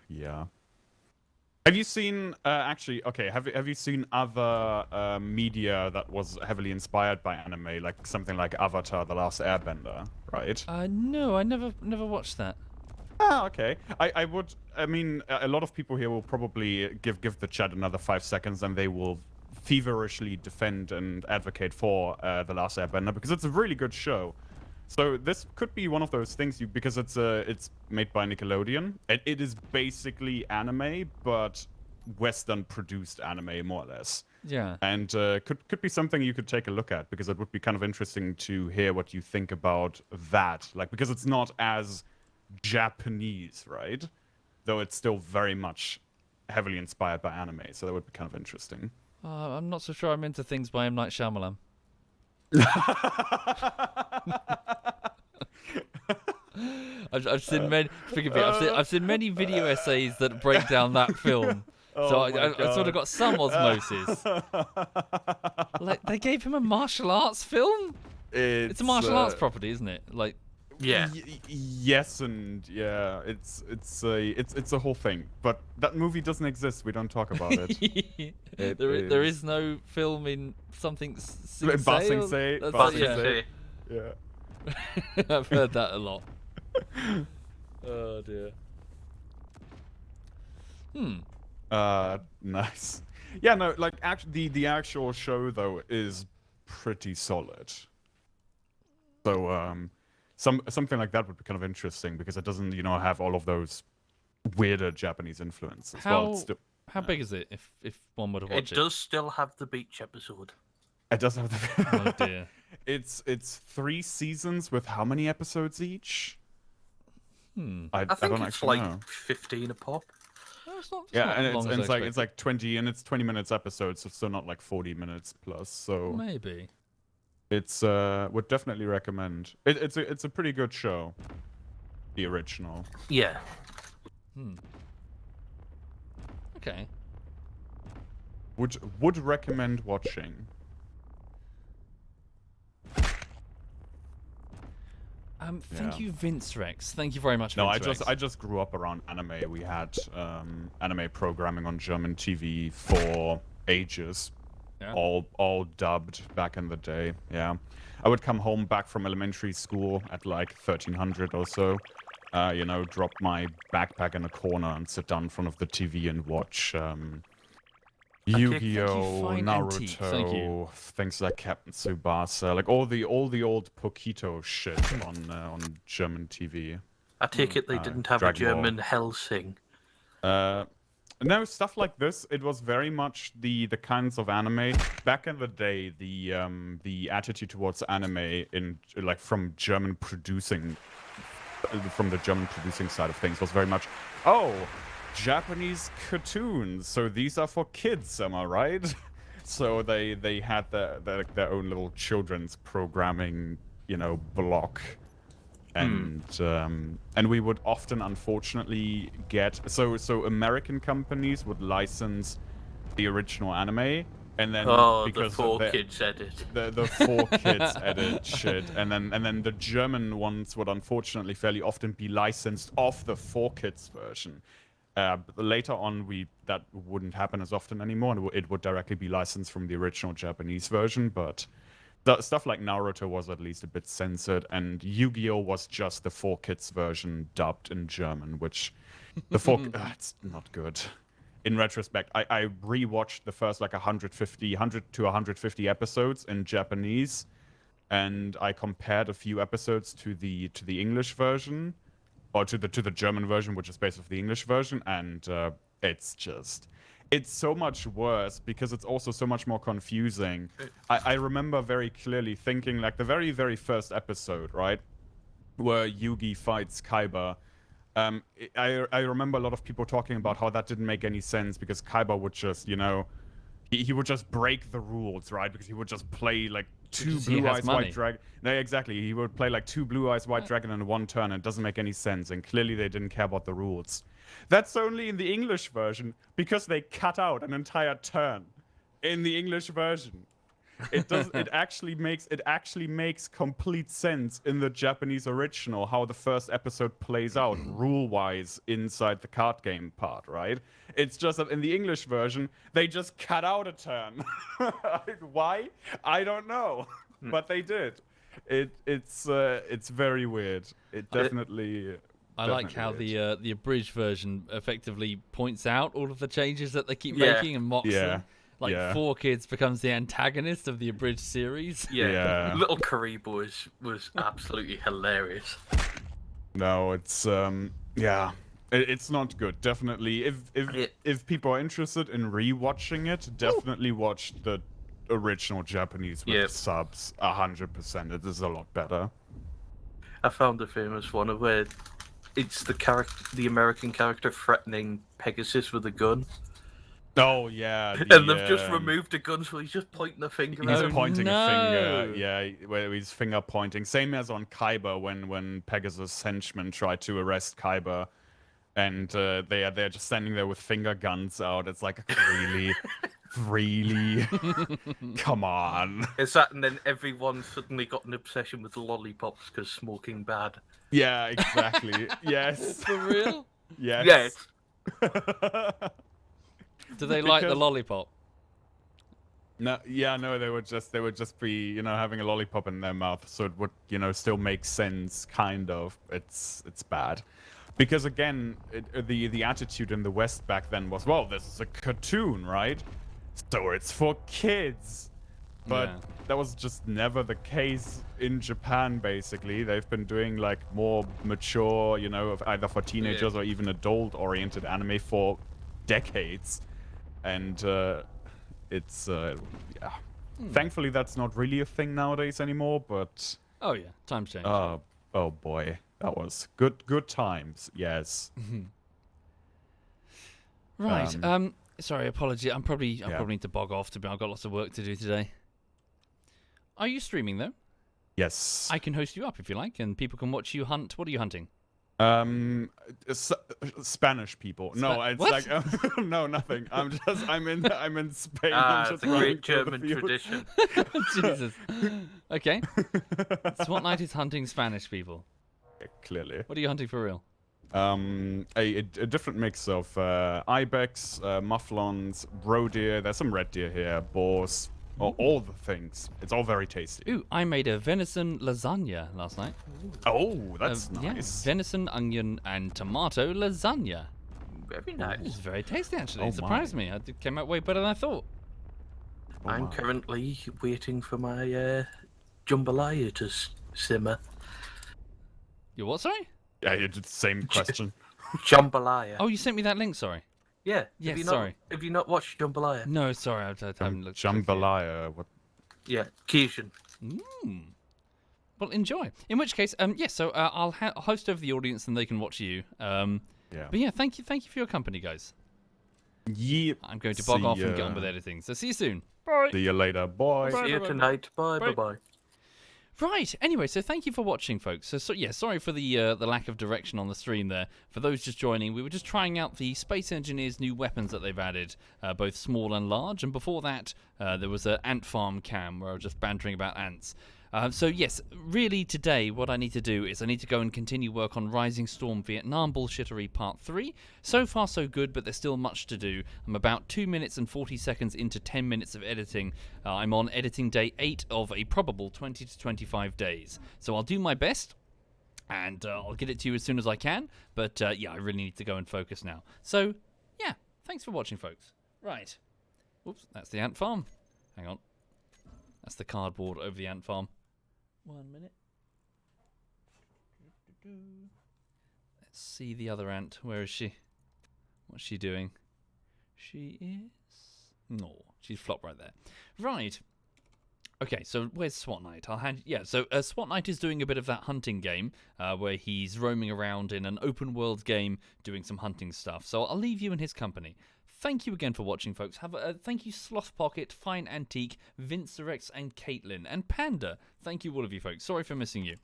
Yeah. Have you seen actually? Okay, have you seen other media that was heavily inspired by anime, like something like Avatar: The Last Airbender, right? No, I never watched that. Ah, okay. I mean, a lot of people here will probably give the chat another 5 seconds, and they will feverishly defend and advocate for The Last Airbender because it's a really good show. So this could be one of those things because it's made by Nickelodeon. It is basically anime, but Western produced anime more or less. Yeah. And could be something you could take a look at because it would be kind of interesting to hear what you think about that. Like, because it's not as Japanese, right? Though it's still very much heavily inspired by anime, so that would be kind of interesting. I'm not so sure I'm into things by M. Night Shyamalan. I've seen many. Forgive me. I've seen many video essays that break down that film. So I sort of got some osmosis. Like, they gave him a martial arts film. It's a martial arts property, isn't it? Like, Yeah. Yes, and yeah, it's a whole thing. But that movie doesn't exist. We don't talk about it. there is no film in something. Ba Sing Se. That's Ba like- Sing yeah. Se. Yeah. I've heard that a lot. Oh dear. Nice. Yeah, no, like actually, the actual show though is pretty solid. So something like that would be kind of interesting because it doesn't, have all of those weirder Japanese influences. Well, it's still, How big is it if one were to watch It does still have the beach episode. it does have the. Oh dear. It's 3 seasons with how many episodes each? I I think don't it's actually like know. 15 a pop. No, it's not, Yeah, not and as long as I it's expected. like 20 and it's 20 minutes episodes, so it's still not like 40 minutes plus. So Maybe. it's would definitely recommend. It's a pretty good show. The original. Yeah. Okay. Would recommend watching. Thank Yeah. you, Vince Rex. Thank you very much, No, Vince Rex. I just grew up around anime. We had anime programming on German TV for ages. Yeah. All dubbed back in the day. Yeah. I would come home back from elementary school at like 1300 or so. Drop my backpack in a corner and sit down in front of the TV and watch Yu-Gi-Oh, fine antique. Thank you. Naruto, things like Captain Tsubasa, like all the old Pokito shit on German TV. I take it they didn't have Dragon a Ball. German Helsing. No, stuff like this. It was very much the kinds of anime back in the day. The attitude towards anime from the German producing side of things was very much, Japanese cartoons. So these are for kids, am I right? So they had their own little children's programming, block. And we would often, unfortunately, get so American companies would license the original anime, and then because the of 4Kids edit. the 4Kids edit shit, and then the German ones would unfortunately fairly often be licensed off the 4Kids version. Later on, that wouldn't happen as often anymore, and it would directly be licensed from the original Japanese version, but. Stuff like Naruto was at least a bit censored, and Yu-Gi-Oh was just the 4Kids version dubbed in German, which it's not good. In retrospect, I rewatched the first like 100 to 150 episodes in Japanese, and I compared a few episodes to the English version, or to the German version, which is based off the English version, and it's so much worse because it's also so much more confusing. I remember very clearly thinking, like, the very, very first episode, right? Where Yugi fights Kaiba. I remember a lot of people talking about how that didn't make any sense because Kaiba would just, he would just break the rules, right? Because he would just play, like, two Blue Eyes White Dragon. No, exactly. He would play, like, two Blue Eyes White Dragon in one turn, and it doesn't make any sense. And clearly they didn't care about the rules. That's only in the English version because they cut out an entire turn in the English version. It does. It actually makes complete sense in the Japanese original how the first episode plays out rule-wise inside the card game part, right? It's just that in the English version they just cut out a turn. Why? I don't know, but they did. It's very weird. It definitely. I like how weird. the abridged version effectively points out all of the changes that they keep Yeah. making and mocks them. Like, Yeah. 4Kids becomes the antagonist of the abridged series. Yeah. Yeah. Little Karibo was absolutely hilarious. No, it's it's not good. Definitely, if people are interested in rewatching it, definitely watch the original Japanese with Yep. subs. 100%. It is a lot better. I found a famous one of where it's the American character threatening Pegasus with a gun, Oh yeah, and they've just removed the gun, so he's just pointing a finger He's at him. pointing a no. finger. Yeah, where he's finger pointing. Same as on Kaiba when Pegasus' henchmen tried to arrest Kaiba, and they're just standing there with finger guns out. It's like, really, come on. It's that, and then everyone suddenly got an obsession with lollipops because smoking bad. Yeah, exactly. Yes. For real? Yes. Yes. Do they like the Because- lollipop? No, they would just be, having a lollipop in their mouth, so it would, still make sense, kind of. It's bad. Because again, the attitude in the West back then was, well, this is a cartoon, right? so it's for kids. But Yeah. that was just never the case in Japan, basically. They've been doing like more mature, either for teenagers or even adult-oriented anime for decades. And it's, yeah. Thankfully, that's not really a thing nowadays anymore, but... Oh yeah, times change. Oh boy. That was good times, yes. Right. Sorry, apology. I probably Yeah. need to bog off. I've got lots of work to do today. Are you streaming though? Yes. I can host you up if you like, and people can watch you hunt. What are you hunting? Spanish people. No, it's what? like no, nothing. I'm in Spain. Ah, I'm it's just a running great through the German field. tradition. Jesus. Okay. SWAT Night is hunting Spanish people. Yeah, clearly. What are you hunting for real? A different mix of ibex, mufflons, roe deer. There's some red deer here, boars, all the things. It's all very tasty. Ooh, I made a venison lasagna last night. Oh, that's Yeah, nice. venison, onion, and tomato lasagna. Very It was nice. very tasty, actually. Oh It surprised me. It came out way better than I thought. Oh I'm my. currently waiting for my jambalaya to simmer. You what, sorry? Yeah, you did the same question. Jambalaya. Oh, you sent me that link, sorry. yeah. yes, have you sorry. Have you not watched jambalaya? No, sorry, I haven't looked. closely yet. Jambalaya. What? Yeah, Cajun. Well, enjoy. In which case, yes. So I'll host over the audience, and they can watch you. Yeah. But yeah, thank you for your company, guys. Yep. I'm going to bog See off and get ya. on with editing. So see you soon. Bye. See you later, boy. Bye. See you tonight. Bye. Bye. Bye. Bye. Right. Anyway, so thank you for watching, folks. So yeah, sorry for the lack of direction on the stream there. For those just joining, we were just trying out the Space Engineers' new weapons that they've added, both small and large. And before that, there was an ant farm cam where I was just bantering about ants. So yes, really today what I need to do is I need to go and continue work on Rising Storm Vietnam Bullshittery Part 3. So far so good, but there's still much to do. I'm about 2 minutes and 40 seconds into 10 minutes of editing. I'm on editing day 8 of a probable 20 to 25 days. So I'll do my best, and I'll get it to you as soon as I can. But yeah, I really need to go and focus now. So yeah, thanks for watching, folks. Right. Whoops, that's the ant farm. Hang on. That's the cardboard over the ant farm. 1 minute. Let's see the other ant. Where is she? What's she doing? She is... No, she's flopped right there. Right. Okay, so where's SWAT Knight? So SWAT Knight is doing a bit of that hunting game where he's roaming around in an open world game doing some hunting stuff. So I'll leave you in his company. Thank you again for watching, folks. Thank you, Sloth Pocket, Fine Antique, Vincerex, and Caitlin, and Panda. Thank you, all of you, folks. Sorry for missing you.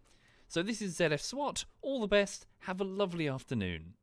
So this is ZF SWAT. All the best. Have a lovely afternoon.